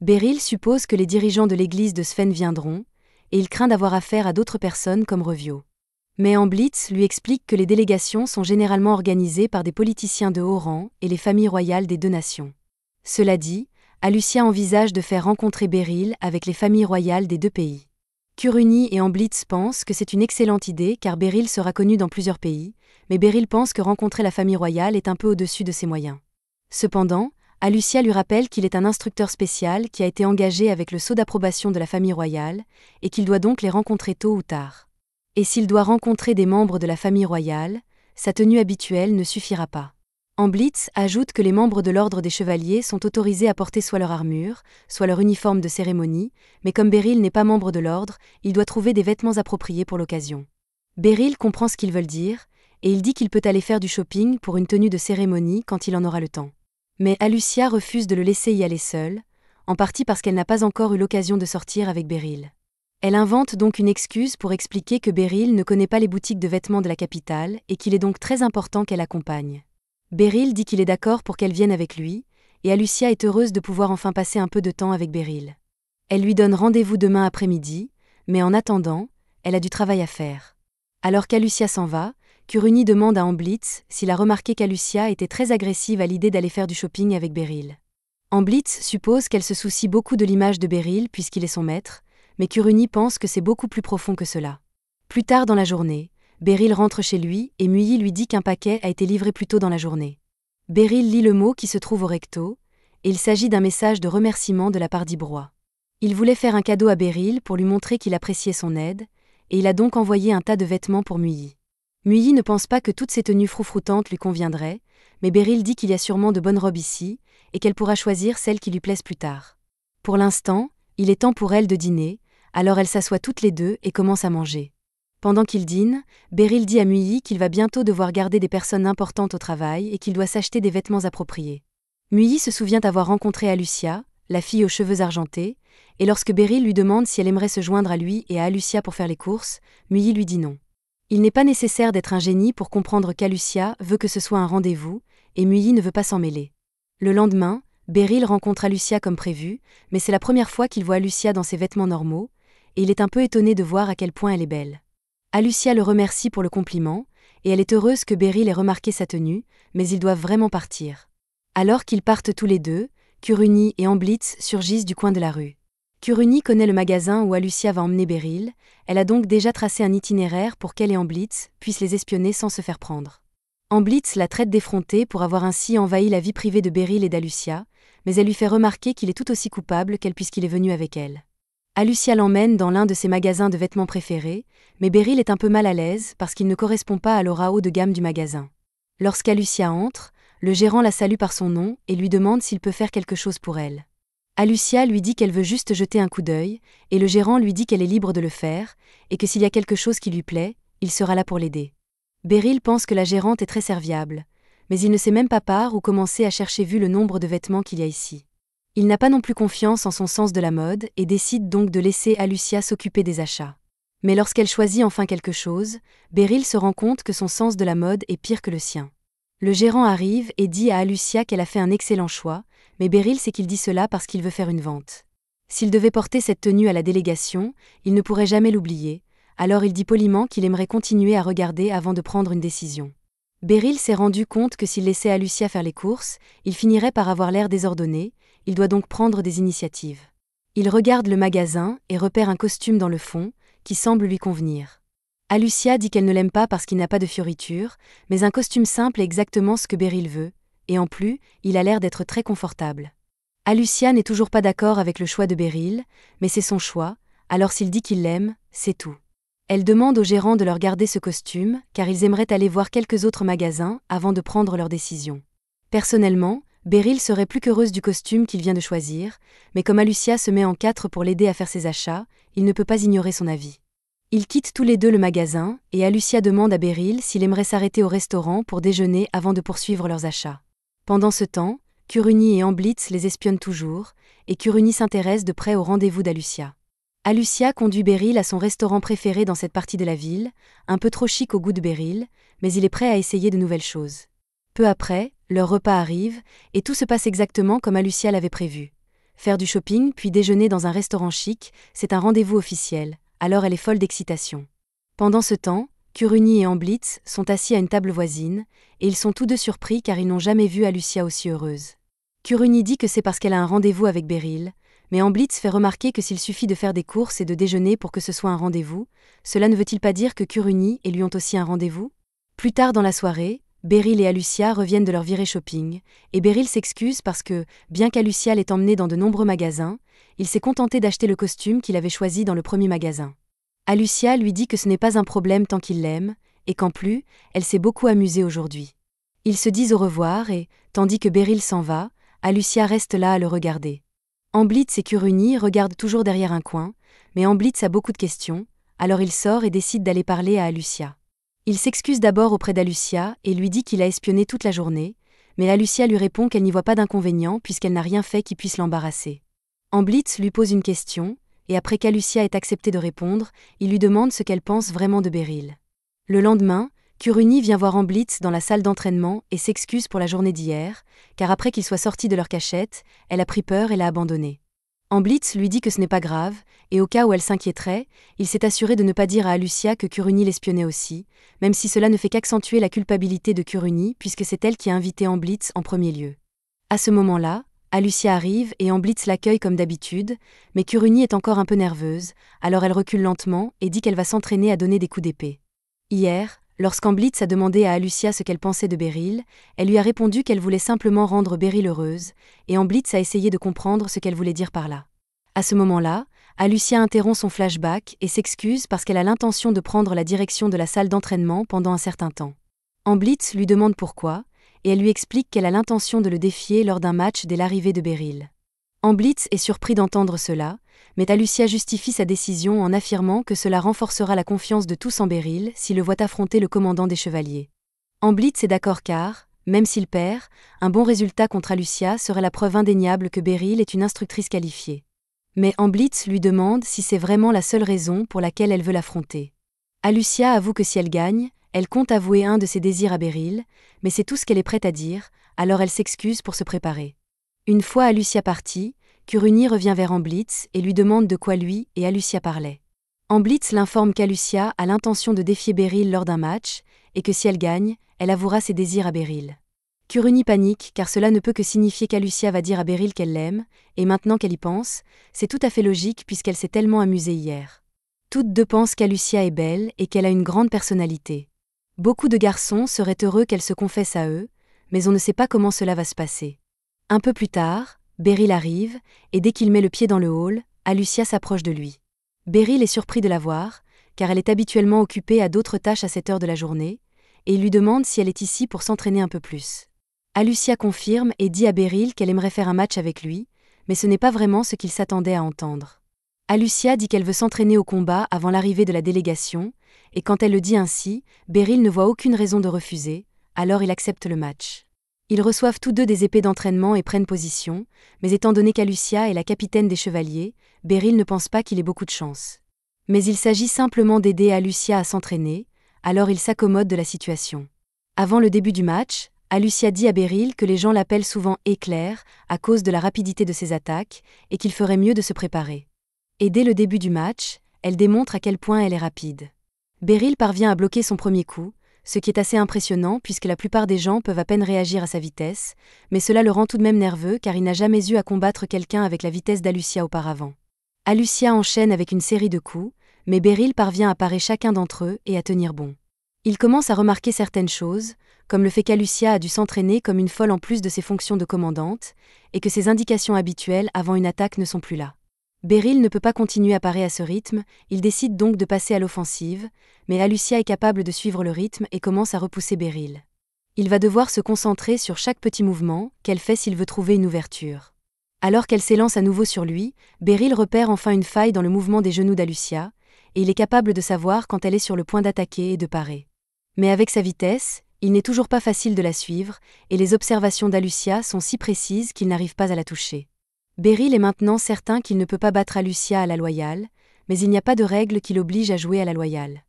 Beryl suppose que les dirigeants de l'église de Sven viendront, et il craint d'avoir affaire à d'autres personnes comme Revio. Mais Amblitz lui explique que les délégations sont généralement organisées par des politiciens de haut rang et les familles royales des deux nations. Cela dit, Alucia envisage de faire rencontrer Beryl avec les familles royales des deux pays. Kuruni et Amblitz pensent que c'est une excellente idée car Beryl sera connu dans plusieurs pays, mais Beryl pense que rencontrer la famille royale est un peu au-dessus de ses moyens. Cependant, Alucia lui rappelle qu'il est un instructeur spécial qui a été engagé avec le sceau d'approbation de la famille royale, et qu'il doit donc les rencontrer tôt ou tard. Et s'il doit rencontrer des membres de la famille royale, sa tenue habituelle ne suffira pas. Amblitz ajoute que les membres de l'ordre des chevaliers sont autorisés à porter soit leur armure, soit leur uniforme de cérémonie, mais comme Beryl n'est pas membre de l'ordre, il doit trouver des vêtements appropriés pour l'occasion. Beryl comprend ce qu'ils veulent dire, et il dit qu'il peut aller faire du shopping pour une tenue de cérémonie quand il en aura le temps. Mais Alucia refuse de le laisser y aller seul, en partie parce qu'elle n'a pas encore eu l'occasion de sortir avec Beryl. Elle invente donc une excuse pour expliquer que Beryl ne connaît pas les boutiques de vêtements de la capitale et qu'il est donc très important qu'elle accompagne. Beryl dit qu'il est d'accord pour qu'elle vienne avec lui, et Alucia est heureuse de pouvoir enfin passer un peu de temps avec Beryl. Elle lui donne rendez-vous demain après-midi, mais en attendant, elle a du travail à faire. Alors qu'Alucia s'en va, Kuruni demande à Amblitz s'il a remarqué qu'Alucia était très agressive à l'idée d'aller faire du shopping avec Beryl. Amblitz suppose qu'elle se soucie beaucoup de l'image de Beryl puisqu'il est son maître, mais Kuruni pense que c'est beaucoup plus profond que cela. Plus tard dans la journée, Beryl rentre chez lui et Muyi lui dit qu'un paquet a été livré plus tôt dans la journée. Beryl lit le mot qui se trouve au recto, et il s'agit d'un message de remerciement de la part d'Ibrois. Il voulait faire un cadeau à Beryl pour lui montrer qu'il appréciait son aide, et il a donc envoyé un tas de vêtements pour Muyi. Muyi ne pense pas que toutes ces tenues froufroutantes lui conviendraient, mais Beryl dit qu'il y a sûrement de bonnes robes ici, et qu'elle pourra choisir celles qui lui plaisent plus tard. Pour l'instant, il est temps pour elle de dîner, alors elles s'assoient toutes les deux et commencent à manger. Pendant qu'ils dînent, Beryl dit à Muyi qu'il va bientôt devoir garder des personnes importantes au travail et qu'il doit s'acheter des vêtements appropriés. Muyi se souvient avoir rencontré Alucia, la fille aux cheveux argentés, et lorsque Beryl lui demande si elle aimerait se joindre à lui et à Alucia pour faire les courses, Muyi lui dit non. Il n'est pas nécessaire d'être un génie pour comprendre qu'Alucia veut que ce soit un rendez-vous, et Muyi ne veut pas s'en mêler. Le lendemain, Beryl rencontre Alucia comme prévu, mais c'est la première fois qu'il voit Alucia dans ses vêtements normaux, et il est un peu étonné de voir à quel point elle est belle. Alucia le remercie pour le compliment, et elle est heureuse que Beryl ait remarqué sa tenue, mais ils doivent vraiment partir. Alors qu'ils partent tous les deux, Kuruni et Amblitz surgissent du coin de la rue. Kuruni connaît le magasin où Alucia va emmener Beryl, elle a donc déjà tracé un itinéraire pour qu'elle et Amblitz puissent les espionner sans se faire prendre. Amblitz la traite d'effrontée pour avoir ainsi envahi la vie privée de Beryl et d'Alucia, mais elle lui fait remarquer qu'il est tout aussi coupable qu'elle puisqu'il est venu avec elle. Alucia l'emmène dans l'un de ses magasins de vêtements préférés, mais Beryl est un peu mal à l'aise parce qu'il ne correspond pas à l'aura haut de gamme du magasin. Lorsqu'Alucia entre, le gérant la salue par son nom et lui demande s'il peut faire quelque chose pour elle. Alucia lui dit qu'elle veut juste jeter un coup d'œil, et le gérant lui dit qu'elle est libre de le faire, et que s'il y a quelque chose qui lui plaît, il sera là pour l'aider. Beryl pense que la gérante est très serviable, mais il ne sait même pas par où commencer à chercher vu le nombre de vêtements qu'il y a ici. Il n'a pas non plus confiance en son sens de la mode et décide donc de laisser Alucia s'occuper des achats. Mais lorsqu'elle choisit enfin quelque chose, Beryl se rend compte que son sens de la mode est pire que le sien. Le gérant arrive et dit à Alucia qu'elle a fait un excellent choix, mais Beryl sait qu'il dit cela parce qu'il veut faire une vente. S'il devait porter cette tenue à la délégation, il ne pourrait jamais l'oublier, alors il dit poliment qu'il aimerait continuer à regarder avant de prendre une décision. Beryl s'est rendu compte que s'il laissait Alucia faire les courses, il finirait par avoir l'air désordonné, il doit donc prendre des initiatives. Il regarde le magasin et repère un costume dans le fond, qui semble lui convenir. Alucia dit qu'elle ne l'aime pas parce qu'il n'a pas de fioritures, mais un costume simple est exactement ce que Beryl veut, et en plus, il a l'air d'être très confortable. Alucia n'est toujours pas d'accord avec le choix de Beryl, mais c'est son choix, alors s'il dit qu'il l'aime, c'est tout. Elle demande au gérant de leur garder ce costume, car ils aimeraient aller voir quelques autres magasins avant de prendre leur décision. Personnellement, Beryl serait plus qu'heureuse du costume qu'il vient de choisir, mais comme Alucia se met en quatre pour l'aider à faire ses achats, il ne peut pas ignorer son avis. Ils quittent tous les deux le magasin, et Alucia demande à Beryl s'il aimerait s'arrêter au restaurant pour déjeuner avant de poursuivre leurs achats. Pendant ce temps, Kuruni et Amblitz les espionnent toujours, et Kuruni s'intéresse de près au rendez-vous d'Alucia. Alucia conduit Beryl à son restaurant préféré dans cette partie de la ville, un peu trop chic au goût de Beryl, mais il est prêt à essayer de nouvelles choses. Peu après, leur repas arrive, et tout se passe exactement comme Alucia l'avait prévu. Faire du shopping puis déjeuner dans un restaurant chic, c'est un rendez-vous officiel, alors elle est folle d'excitation. Pendant ce temps, Kuruni et Amblitz sont assis à une table voisine, et ils sont tous deux surpris car ils n'ont jamais vu Alucia aussi heureuse. Kuruni dit que c'est parce qu'elle a un rendez-vous avec Beryl, mais Amblitz fait remarquer que s'il suffit de faire des courses et de déjeuner pour que ce soit un rendez-vous, cela ne veut-il pas dire que Kuruni et lui ont aussi un rendez-vous ? Plus tard dans la soirée, Beryl et Alucia reviennent de leur virée shopping, et Beryl s'excuse parce que, bien qu'Alucia l'ait emmené dans de nombreux magasins, il s'est contenté d'acheter le costume qu'il avait choisi dans le premier magasin. Alucia lui dit que ce n'est pas un problème tant qu'il l'aime, et qu'en plus, elle s'est beaucoup amusée aujourd'hui. Ils se disent au revoir et, tandis que Beryl s'en va, Alucia reste là à le regarder. Amblitz et Kuruni regardent toujours derrière un coin, mais Amblitz a beaucoup de questions, alors il sort et décide d'aller parler à Alucia. Il s'excuse d'abord auprès d'Alucia et lui dit qu'il a espionné toute la journée, mais Alucia lui répond qu'elle n'y voit pas d'inconvénient puisqu'elle n'a rien fait qui puisse l'embarrasser. Amblitz lui pose une question, et après qu'Alucia ait accepté de répondre, il lui demande ce qu'elle pense vraiment de Beryl. Le lendemain, Kuruni vient voir Amblitz dans la salle d'entraînement et s'excuse pour la journée d'hier, car après qu'ils soient sortis de leur cachette, elle a pris peur et l'a abandonné. Amblitz lui dit que ce n'est pas grave, et au cas où elle s'inquiéterait, il s'est assuré de ne pas dire à Alucia que Kuruni l'espionnait aussi, même si cela ne fait qu'accentuer la culpabilité de Kuruni puisque c'est elle qui a invité Amblitz en premier lieu. À ce moment-là, Alucia arrive et Amblitz l'accueille comme d'habitude, mais Kuruni est encore un peu nerveuse, alors elle recule lentement et dit qu'elle va s'entraîner à donner des coups d'épée. Hier, lorsqu'Amblitz a demandé à Alucia ce qu'elle pensait de Beryl, elle lui a répondu qu'elle voulait simplement rendre Beryl heureuse, et Amblitz a essayé de comprendre ce qu'elle voulait dire par là. À ce moment-là, Alucia interrompt son flashback et s'excuse parce qu'elle a l'intention de prendre la direction de la salle d'entraînement pendant un certain temps. Amblitz lui demande pourquoi, et elle lui explique qu'elle a l'intention de le défier lors d'un match dès l'arrivée de Beryl. Amblitz est surpris d'entendre cela, mais Alucia justifie sa décision en affirmant que cela renforcera la confiance de tous en Beryl s'il le voit affronter le commandant des chevaliers. Amblitz est d'accord car, même s'il perd, un bon résultat contre Alucia serait la preuve indéniable que Beryl est une instructrice qualifiée. Mais Amblitz lui demande si c'est vraiment la seule raison pour laquelle elle veut l'affronter. Alucia avoue que si elle gagne, elle compte avouer un de ses désirs à Beryl, mais c'est tout ce qu'elle est prête à dire, alors elle s'excuse pour se préparer. Une fois Alucia partie, Kuruni revient vers Amblitz et lui demande de quoi lui et Alucia parlaient. Amblitz l'informe qu'Alucia a l'intention de défier Beryl lors d'un match, et que si elle gagne, elle avouera ses désirs à Beryl. Kuruni panique car cela ne peut que signifier qu'Alucia va dire à Beryl qu'elle l'aime, et maintenant qu'elle y pense, c'est tout à fait logique puisqu'elle s'est tellement amusée hier. Toutes deux pensent qu'Alucia est belle et qu'elle a une grande personnalité. Beaucoup de garçons seraient heureux qu'elle se confesse à eux, mais on ne sait pas comment cela va se passer. Un peu plus tard, Beryl arrive, et dès qu'il met le pied dans le hall, Alucia s'approche de lui. Beryl est surpris de la voir, car elle est habituellement occupée à d'autres tâches à cette heure de la journée, et il lui demande si elle est ici pour s'entraîner un peu plus. Alucia confirme et dit à Beryl qu'elle aimerait faire un match avec lui, mais ce n'est pas vraiment ce qu'il s'attendait à entendre. Alucia dit qu'elle veut s'entraîner au combat avant l'arrivée de la délégation, et quand elle le dit ainsi, Beryl ne voit aucune raison de refuser, alors il accepte le match. Ils reçoivent tous deux des épées d'entraînement et prennent position, mais étant donné qu'Alucia est la capitaine des chevaliers, Beryl ne pense pas qu'il ait beaucoup de chance. Mais il s'agit simplement d'aider Alucia à s'entraîner, alors il s'accommode de la situation. Avant le début du match, Alucia dit à Beryl que les gens l'appellent souvent Éclair à cause de la rapidité de ses attaques et qu'il ferait mieux de se préparer. Et dès le début du match, elle démontre à quel point elle est rapide. Beryl parvient à bloquer son premier coup, ce qui est assez impressionnant puisque la plupart des gens peuvent à peine réagir à sa vitesse, mais cela le rend tout de même nerveux car il n'a jamais eu à combattre quelqu'un avec la vitesse d'Alucia auparavant. Alucia enchaîne avec une série de coups, mais Beryl parvient à parer chacun d'entre eux et à tenir bon. Il commence à remarquer certaines choses, comme le fait qu'Alucia a dû s'entraîner comme une folle en plus de ses fonctions de commandante, et que ses indications habituelles avant une attaque ne sont plus là. Beryl ne peut pas continuer à parer à ce rythme, il décide donc de passer à l'offensive, mais Alucia est capable de suivre le rythme et commence à repousser Beryl. Il va devoir se concentrer sur chaque petit mouvement qu'elle fait s'il veut trouver une ouverture. Alors qu'elle s'élance à nouveau sur lui, Beryl repère enfin une faille dans le mouvement des genoux d'Alucia, et il est capable de savoir quand elle est sur le point d'attaquer et de parer. Mais avec sa vitesse, il n'est toujours pas facile de la suivre, et les observations d'Alucia sont si précises qu'il n'arrive pas à la toucher. Beryl est maintenant certain qu'il ne peut pas battre Alucia à la loyale, mais il n'y a pas de règle qui l'oblige à jouer à la loyale.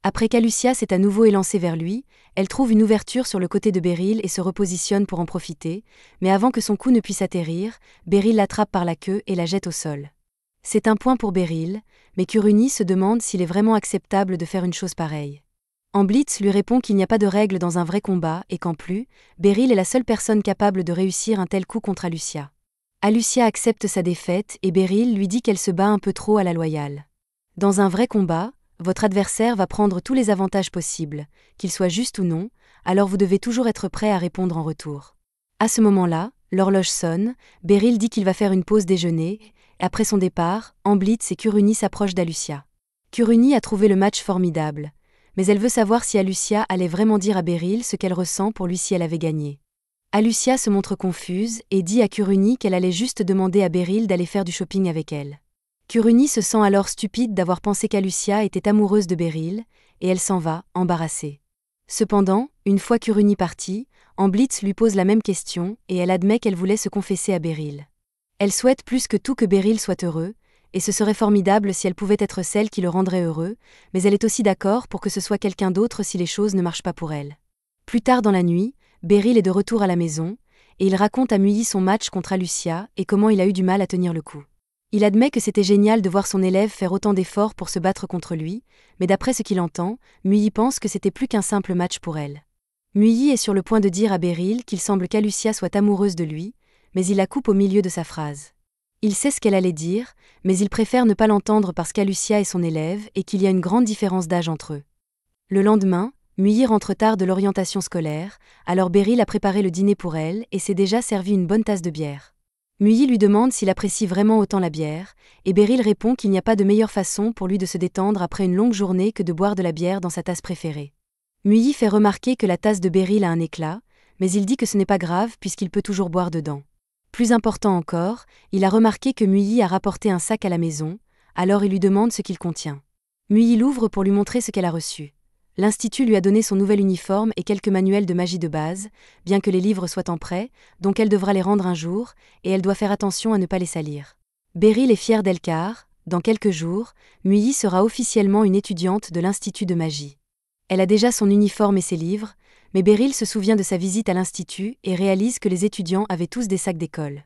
Après qu'Alucia s'est à nouveau élancée vers lui, elle trouve une ouverture sur le côté de Beryl et se repositionne pour en profiter, mais avant que son coup ne puisse atterrir, Beryl l'attrape par la queue et la jette au sol. C'est un point pour Beryl, mais Kuruni se demande s'il est vraiment acceptable de faire une chose pareille. Amblitz lui répond qu'il n'y a pas de règle dans un vrai combat et qu'en plus, Beryl est la seule personne capable de réussir un tel coup contre Alucia. Alucia accepte sa défaite et Beryl lui dit qu'elle se bat un peu trop à la loyale. Dans un vrai combat, votre adversaire va prendre tous les avantages possibles, qu'ils soient justes ou non, alors vous devez toujours être prêt à répondre en retour. À ce moment-là, l'horloge sonne, Beryl dit qu'il va faire une pause déjeuner, et après son départ, Amblitz et Kuruni s'approchent d'Alucia. Kuruni a trouvé le match formidable, mais elle veut savoir si Alucia allait vraiment dire à Beryl ce qu'elle ressent pour lui si elle avait gagné. Alucia se montre confuse et dit à Kuruni qu'elle allait juste demander à Beryl d'aller faire du shopping avec elle. Kuruni se sent alors stupide d'avoir pensé qu'Alucia était amoureuse de Beryl, et elle s'en va, embarrassée. Cependant, une fois Kuruni partie, Amblitz lui pose la même question et elle admet qu'elle voulait se confesser à Beryl. Elle souhaite plus que tout que Beryl soit heureux, et ce serait formidable si elle pouvait être celle qui le rendrait heureux, mais elle est aussi d'accord pour que ce soit quelqu'un d'autre si les choses ne marchent pas pour elle. Plus tard dans la nuit, Beryl est de retour à la maison, et il raconte à Muyi son match contre Alucia et comment il a eu du mal à tenir le coup. Il admet que c'était génial de voir son élève faire autant d'efforts pour se battre contre lui, mais d'après ce qu'il entend, Muyi pense que c'était plus qu'un simple match pour elle. Muyi est sur le point de dire à Beryl qu'il semble qu'Alucia soit amoureuse de lui, mais il la coupe au milieu de sa phrase. Il sait ce qu'elle allait dire, mais il préfère ne pas l'entendre parce qu'Alucia est son élève et qu'il y a une grande différence d'âge entre eux. Le lendemain, Muyi rentre tard de l'orientation scolaire, alors Beryl a préparé le dîner pour elle et s'est déjà servi une bonne tasse de bière. Muyi lui demande s'il apprécie vraiment autant la bière, et Beryl répond qu'il n'y a pas de meilleure façon pour lui de se détendre après une longue journée que de boire de la bière dans sa tasse préférée. Muyi fait remarquer que la tasse de Beryl a un éclat, mais il dit que ce n'est pas grave puisqu'il peut toujours boire dedans. Plus important encore, il a remarqué que Muyi a rapporté un sac à la maison, alors il lui demande ce qu'il contient. Muyi l'ouvre pour lui montrer ce qu'elle a reçu. L'Institut lui a donné son nouvel uniforme et quelques manuels de magie de base, bien que les livres soient en prêt, donc elle devra les rendre un jour, et elle doit faire attention à ne pas les salir. Beryl est fière d'elle car, dans quelques jours, Muyi sera officiellement une étudiante de l'Institut de magie. Elle a déjà son uniforme et ses livres, mais Beryl se souvient de sa visite à l'Institut et réalise que les étudiants avaient tous des sacs d'école.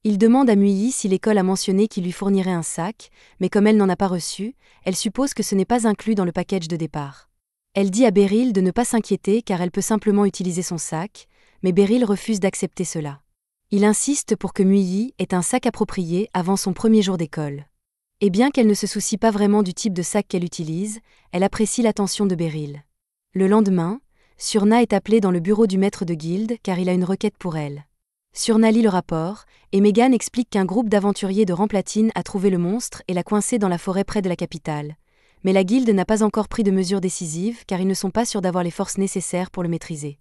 Il demande à Muyi si l'école a mentionné qu'il lui fournirait un sac, mais comme elle n'en a pas reçu, elle suppose que ce n'est pas inclus dans le package de départ. Elle dit à Beryl de ne pas s'inquiéter car elle peut simplement utiliser son sac, mais Beryl refuse d'accepter cela. Il insiste pour que Muyi ait un sac approprié avant son premier jour d'école. Et bien qu'elle ne se soucie pas vraiment du type de sac qu'elle utilise, elle apprécie l'attention de Beryl. Le lendemain, Surna est appelée dans le bureau du maître de guilde car il a une requête pour elle. Surna lit le rapport, et Megan explique qu'un groupe d'aventuriers de Ramplatine a trouvé le monstre et l'a coincé dans la forêt près de la capitale. Mais la guilde n'a pas encore pris de mesures décisives car ils ne sont pas sûrs d'avoir les forces nécessaires pour le maîtriser.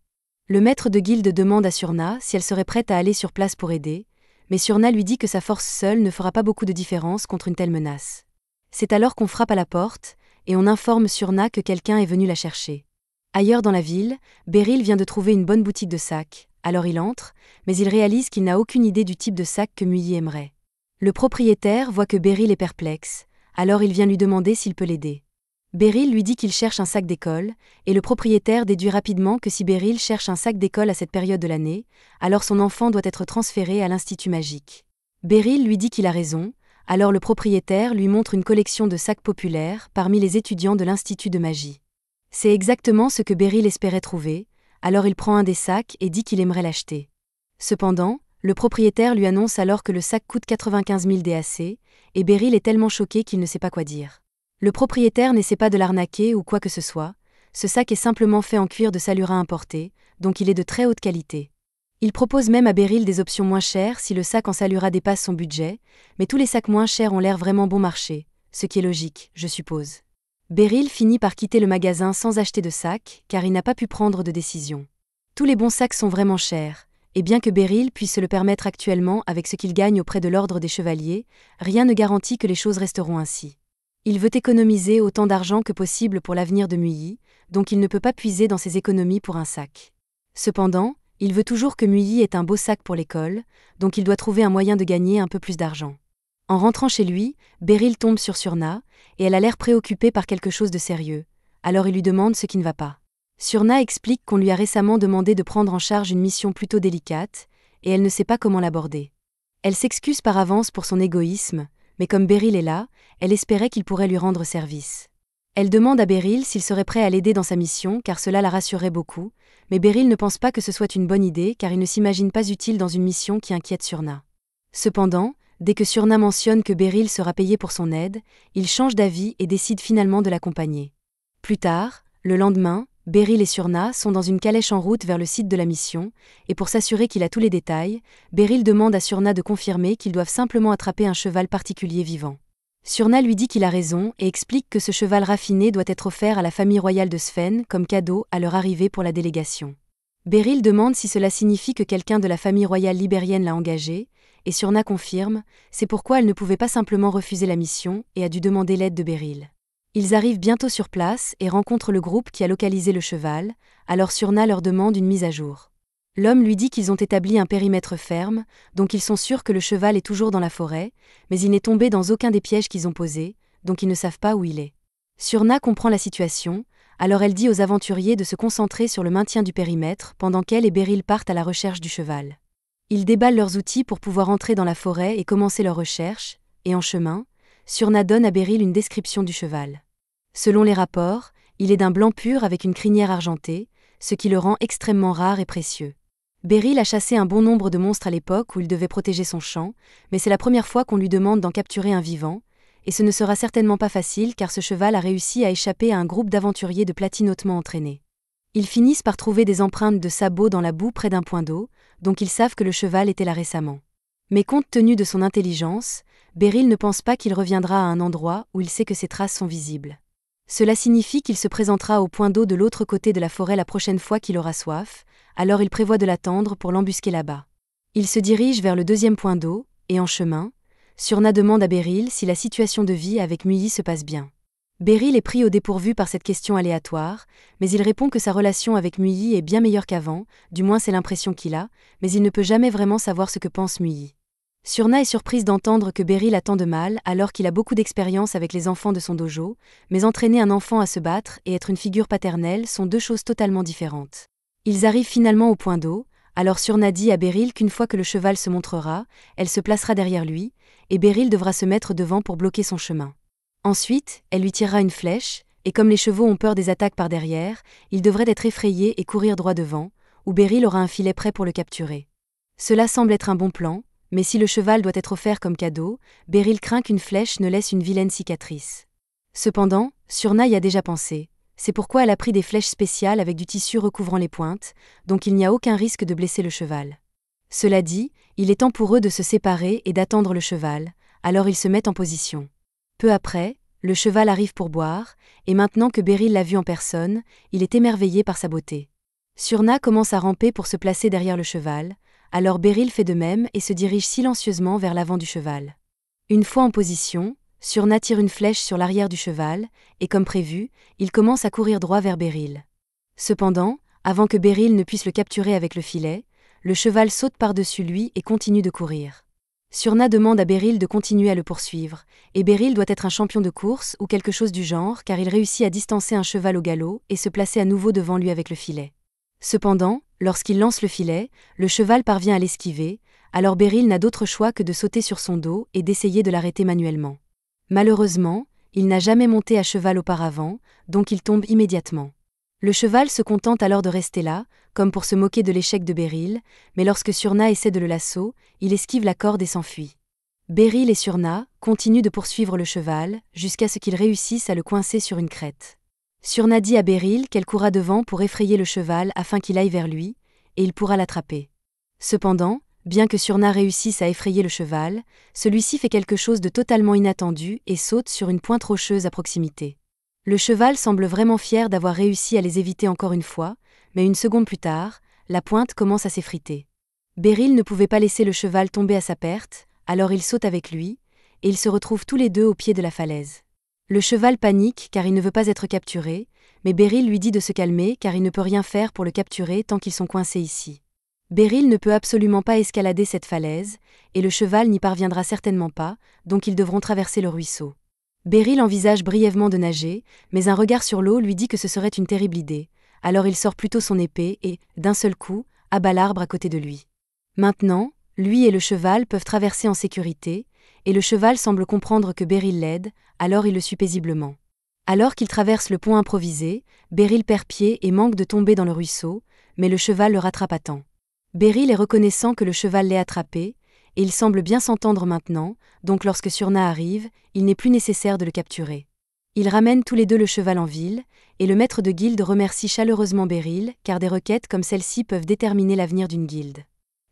Le maître de guilde demande à Surna si elle serait prête à aller sur place pour aider, mais Surna lui dit que sa force seule ne fera pas beaucoup de différence contre une telle menace. C'est alors qu'on frappe à la porte, et on informe Surna que quelqu'un est venu la chercher. Ailleurs dans la ville, Beryl vient de trouver une bonne boutique de sacs, alors il entre, mais il réalise qu'il n'a aucune idée du type de sac que Muyi aimerait. Le propriétaire voit que Beryl est perplexe, alors il vient lui demander s'il peut l'aider. Beryl lui dit qu'il cherche un sac d'école, et le propriétaire déduit rapidement que si Beryl cherche un sac d'école à cette période de l'année, alors son enfant doit être transféré à l'Institut magique. Beryl lui dit qu'il a raison, alors le propriétaire lui montre une collection de sacs populaires parmi les étudiants de l'Institut de magie. C'est exactement ce que Beryl espérait trouver, alors il prend un des sacs et dit qu'il aimerait l'acheter. Cependant, le propriétaire lui annonce alors que le sac coûte 95 000 DAC, et Beryl est tellement choqué qu'il ne sait pas quoi dire. Le propriétaire n'essaie pas de l'arnaquer ou quoi que ce soit, ce sac est simplement fait en cuir de Salura importé, donc il est de très haute qualité. Il propose même à Beryl des options moins chères si le sac en Salura dépasse son budget, mais tous les sacs moins chers ont l'air vraiment bon marché, ce qui est logique, je suppose. Beryl finit par quitter le magasin sans acheter de sac, car il n'a pas pu prendre de décision. Tous les bons sacs sont vraiment chers, et bien que Beryl puisse se le permettre actuellement avec ce qu'il gagne auprès de l'ordre des chevaliers, rien ne garantit que les choses resteront ainsi. Il veut économiser autant d'argent que possible pour l'avenir de Muyi, donc il ne peut pas puiser dans ses économies pour un sac. Cependant, il veut toujours que Muyi ait un beau sac pour l'école, donc il doit trouver un moyen de gagner un peu plus d'argent. En rentrant chez lui, Beryl tombe sur Surna, et elle a l'air préoccupée par quelque chose de sérieux, alors il lui demande ce qui ne va pas. Surna explique qu'on lui a récemment demandé de prendre en charge une mission plutôt délicate, et elle ne sait pas comment l'aborder. Elle s'excuse par avance pour son égoïsme, mais comme Beryl est là, elle espérait qu'il pourrait lui rendre service. Elle demande à Beryl s'il serait prêt à l'aider dans sa mission car cela la rassurerait beaucoup, mais Beryl ne pense pas que ce soit une bonne idée car il ne s'imagine pas utile dans une mission qui inquiète Surna. Cependant, dès que Surna mentionne que Beryl sera payé pour son aide, il change d'avis et décide finalement de l'accompagner. Plus tard, le lendemain, Beryl et Surna sont dans une calèche en route vers le site de la mission, et pour s'assurer qu'il a tous les détails, Beryl demande à Surna de confirmer qu'ils doivent simplement attraper un cheval particulier vivant. Surna lui dit qu'il a raison et explique que ce cheval raffiné doit être offert à la famille royale de Sven comme cadeau à leur arrivée pour la délégation. Beryl demande si cela signifie que quelqu'un de la famille royale libérienne l'a engagé, et Surna confirme, c'est pourquoi elle ne pouvait pas simplement refuser la mission et a dû demander l'aide de Beryl. Ils arrivent bientôt sur place et rencontrent le groupe qui a localisé le cheval, alors Surna leur demande une mise à jour. L'homme lui dit qu'ils ont établi un périmètre ferme, donc ils sont sûrs que le cheval est toujours dans la forêt, mais il n'est tombé dans aucun des pièges qu'ils ont posés, donc ils ne savent pas où il est. Surna comprend la situation, alors elle dit aux aventuriers de se concentrer sur le maintien du périmètre pendant qu'elle et Beryl partent à la recherche du cheval. Ils déballent leurs outils pour pouvoir entrer dans la forêt et commencer leur recherche, et en chemin, Surna donne à Beryl une description du cheval. Selon les rapports, il est d'un blanc pur avec une crinière argentée, ce qui le rend extrêmement rare et précieux. Beryl a chassé un bon nombre de monstres à l'époque où il devait protéger son champ, mais c'est la première fois qu'on lui demande d'en capturer un vivant, et ce ne sera certainement pas facile car ce cheval a réussi à échapper à un groupe d'aventuriers de platine hautement entraînés. Ils finissent par trouver des empreintes de sabots dans la boue près d'un point d'eau, donc ils savent que le cheval était là récemment. Mais compte tenu de son intelligence, Beryl ne pense pas qu'il reviendra à un endroit où il sait que ses traces sont visibles. Cela signifie qu'il se présentera au point d'eau de l'autre côté de la forêt la prochaine fois qu'il aura soif, alors il prévoit de l'attendre pour l'embusquer là-bas. Il se dirige vers le deuxième point d'eau, et en chemin, Surna demande à Beryl si la situation de vie avec Muyi se passe bien. Beryl est pris au dépourvu par cette question aléatoire, mais il répond que sa relation avec Muyi est bien meilleure qu'avant, du moins c'est l'impression qu'il a, mais il ne peut jamais vraiment savoir ce que pense Muyi. Surna est surprise d'entendre que Beryl a tant de mal alors qu'il a beaucoup d'expérience avec les enfants de son dojo, mais entraîner un enfant à se battre et être une figure paternelle sont deux choses totalement différentes. Ils arrivent finalement au point d'eau, alors Surna dit à Beryl qu'une fois que le cheval se montrera, elle se placera derrière lui, et Beryl devra se mettre devant pour bloquer son chemin. Ensuite, elle lui tirera une flèche, et comme les chevaux ont peur des attaques par derrière, ils devraient être effrayés et courir droit devant, où Beryl aura un filet prêt pour le capturer. Cela semble être un bon plan, mais si le cheval doit être offert comme cadeau, Beryl craint qu'une flèche ne laisse une vilaine cicatrice. Cependant, Surna y a déjà pensé. C'est pourquoi elle a pris des flèches spéciales avec du tissu recouvrant les pointes, donc il n'y a aucun risque de blesser le cheval. Cela dit, il est temps pour eux de se séparer et d'attendre le cheval, alors ils se mettent en position. Peu après, le cheval arrive pour boire, et maintenant que Beryl l'a vu en personne, il est émerveillé par sa beauté. Surna commence à ramper pour se placer derrière le cheval, alors Beryl fait de même et se dirige silencieusement vers l'avant du cheval. Une fois en position, Surna tire une flèche sur l'arrière du cheval, et comme prévu, il commence à courir droit vers Beryl. Cependant, avant que Beryl ne puisse le capturer avec le filet, le cheval saute par-dessus lui et continue de courir. Surna demande à Beryl de continuer à le poursuivre, et Beryl doit être un champion de course ou quelque chose du genre car il réussit à distancer un cheval au galop et se placer à nouveau devant lui avec le filet. Cependant, lorsqu'il lance le filet, le cheval parvient à l'esquiver, alors Beryl n'a d'autre choix que de sauter sur son dos et d'essayer de l'arrêter manuellement. Malheureusement, il n'a jamais monté à cheval auparavant, donc il tombe immédiatement. Le cheval se contente alors de rester là, comme pour se moquer de l'échec de Beryl, mais lorsque Surna essaie de le lasso, il esquive la corde et s'enfuit. Beryl et Surna continuent de poursuivre le cheval, jusqu'à ce qu'ils réussissent à le coincer sur une crête. Surna dit à Beryl qu'elle courra devant pour effrayer le cheval afin qu'il aille vers lui, et il pourra l'attraper. Cependant, bien que Surna réussisse à effrayer le cheval, celui-ci fait quelque chose de totalement inattendu et saute sur une pointe rocheuse à proximité. Le cheval semble vraiment fier d'avoir réussi à les éviter encore une fois, mais une seconde plus tard, la pointe commence à s'effriter. Beryl ne pouvait pas laisser le cheval tomber à sa perte, alors il saute avec lui, et ils se retrouvent tous les deux au pied de la falaise. Le cheval panique car il ne veut pas être capturé, mais Beryl lui dit de se calmer car il ne peut rien faire pour le capturer tant qu'ils sont coincés ici. Beryl ne peut absolument pas escalader cette falaise, et le cheval n'y parviendra certainement pas, donc ils devront traverser le ruisseau. Beryl envisage brièvement de nager, mais un regard sur l'eau lui dit que ce serait une terrible idée, alors il sort plutôt son épée et, d'un seul coup, abat l'arbre à côté de lui. Maintenant, lui et le cheval peuvent traverser en sécurité, et le cheval semble comprendre que Beryl l'aide, alors il le suit paisiblement. Alors qu'il traverse le pont improvisé, Beryl perd pied et manque de tomber dans le ruisseau, mais le cheval le rattrape à temps. Beryl est reconnaissant que le cheval l'ait attrapé, et il semble bien s'entendre maintenant, donc lorsque Surna arrive, il n'est plus nécessaire de le capturer. Ils ramènent tous les deux le cheval en ville, et le maître de guilde remercie chaleureusement Beryl, car des requêtes comme celle-ci peuvent déterminer l'avenir d'une guilde.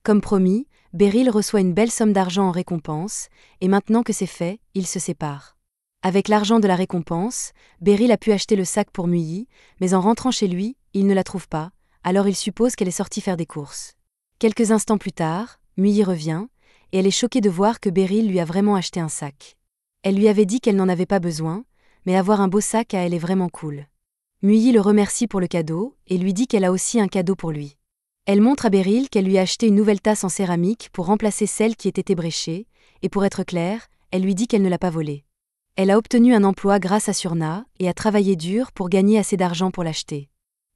Comme promis, Beryl reçoit une belle somme d'argent en récompense, et maintenant que c'est fait, ils se séparent. Avec l'argent de la récompense, Beryl a pu acheter le sac pour Muyi, mais en rentrant chez lui, il ne la trouve pas, alors il suppose qu'elle est sortie faire des courses. Quelques instants plus tard, Muyi revient, et elle est choquée de voir que Beryl lui a vraiment acheté un sac. Elle lui avait dit qu'elle n'en avait pas besoin, mais avoir un beau sac à elle est vraiment cool. Muyi le remercie pour le cadeau, et lui dit qu'elle a aussi un cadeau pour lui. Elle montre à Beryl qu'elle lui a acheté une nouvelle tasse en céramique pour remplacer celle qui était ébréchée, et pour être claire, elle lui dit qu'elle ne l'a pas volée. Elle a obtenu un emploi grâce à Surna et a travaillé dur pour gagner assez d'argent pour l'acheter.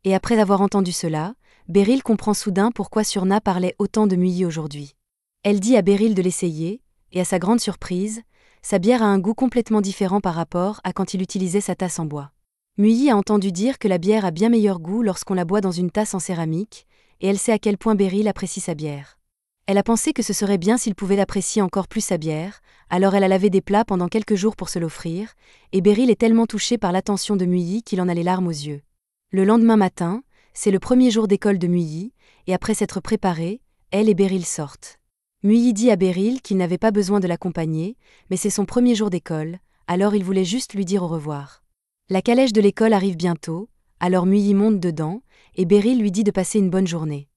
Et après avoir entendu cela, Beryl comprend soudain pourquoi Surna parlait autant de Muyi aujourd'hui. Elle dit à Beryl de l'essayer, et à sa grande surprise, sa bière a un goût complètement différent par rapport à quand il utilisait sa tasse en bois. Muyi a entendu dire que la bière a bien meilleur goût lorsqu'on la boit dans une tasse en céramique, et elle sait à quel point Beryl apprécie sa bière. Elle a pensé que ce serait bien s'il pouvait apprécier encore plus sa bière, alors elle a lavé des plats pendant quelques jours pour se l'offrir, et Beryl est tellement touché par l'attention de Muyi qu'il en a les larmes aux yeux. Le lendemain matin, c'est le premier jour d'école de Muyi, et après s'être préparés, elle et Beryl sortent. Muyi dit à Beryl qu'il n'avait pas besoin de l'accompagner, mais c'est son premier jour d'école, alors il voulait juste lui dire au revoir. La calèche de l'école arrive bientôt, alors Muyi monte dedans, et Beryl lui dit de passer une bonne journée.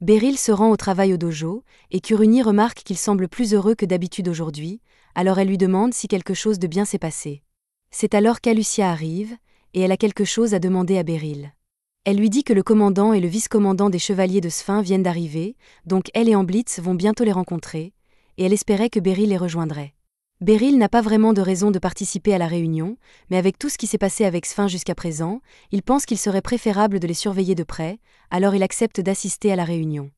Beryl se rend au travail au dojo, et Kuruni remarque qu'il semble plus heureux que d'habitude aujourd'hui, alors elle lui demande si quelque chose de bien s'est passé. C'est alors qu'Alucia arrive, et elle a quelque chose à demander à Beryl. Elle lui dit que le commandant et le vice-commandant des chevaliers de Sphinx viennent d'arriver, donc elle et Amblitz vont bientôt les rencontrer, et elle espérait que Beryl les rejoindrait. Beryl n'a pas vraiment de raison de participer à la réunion, mais avec tout ce qui s'est passé avec Sphinx jusqu'à présent, il pense qu'il serait préférable de les surveiller de près, alors il accepte d'assister à la réunion.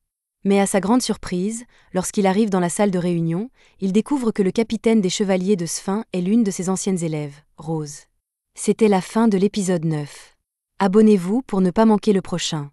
Mais à sa grande surprise, lorsqu'il arrive dans la salle de réunion, il découvre que le capitaine des chevaliers de Sphinx est l'une de ses anciennes élèves, Rose. C'était la fin de l'épisode 9. Abonnez-vous pour ne pas manquer le prochain.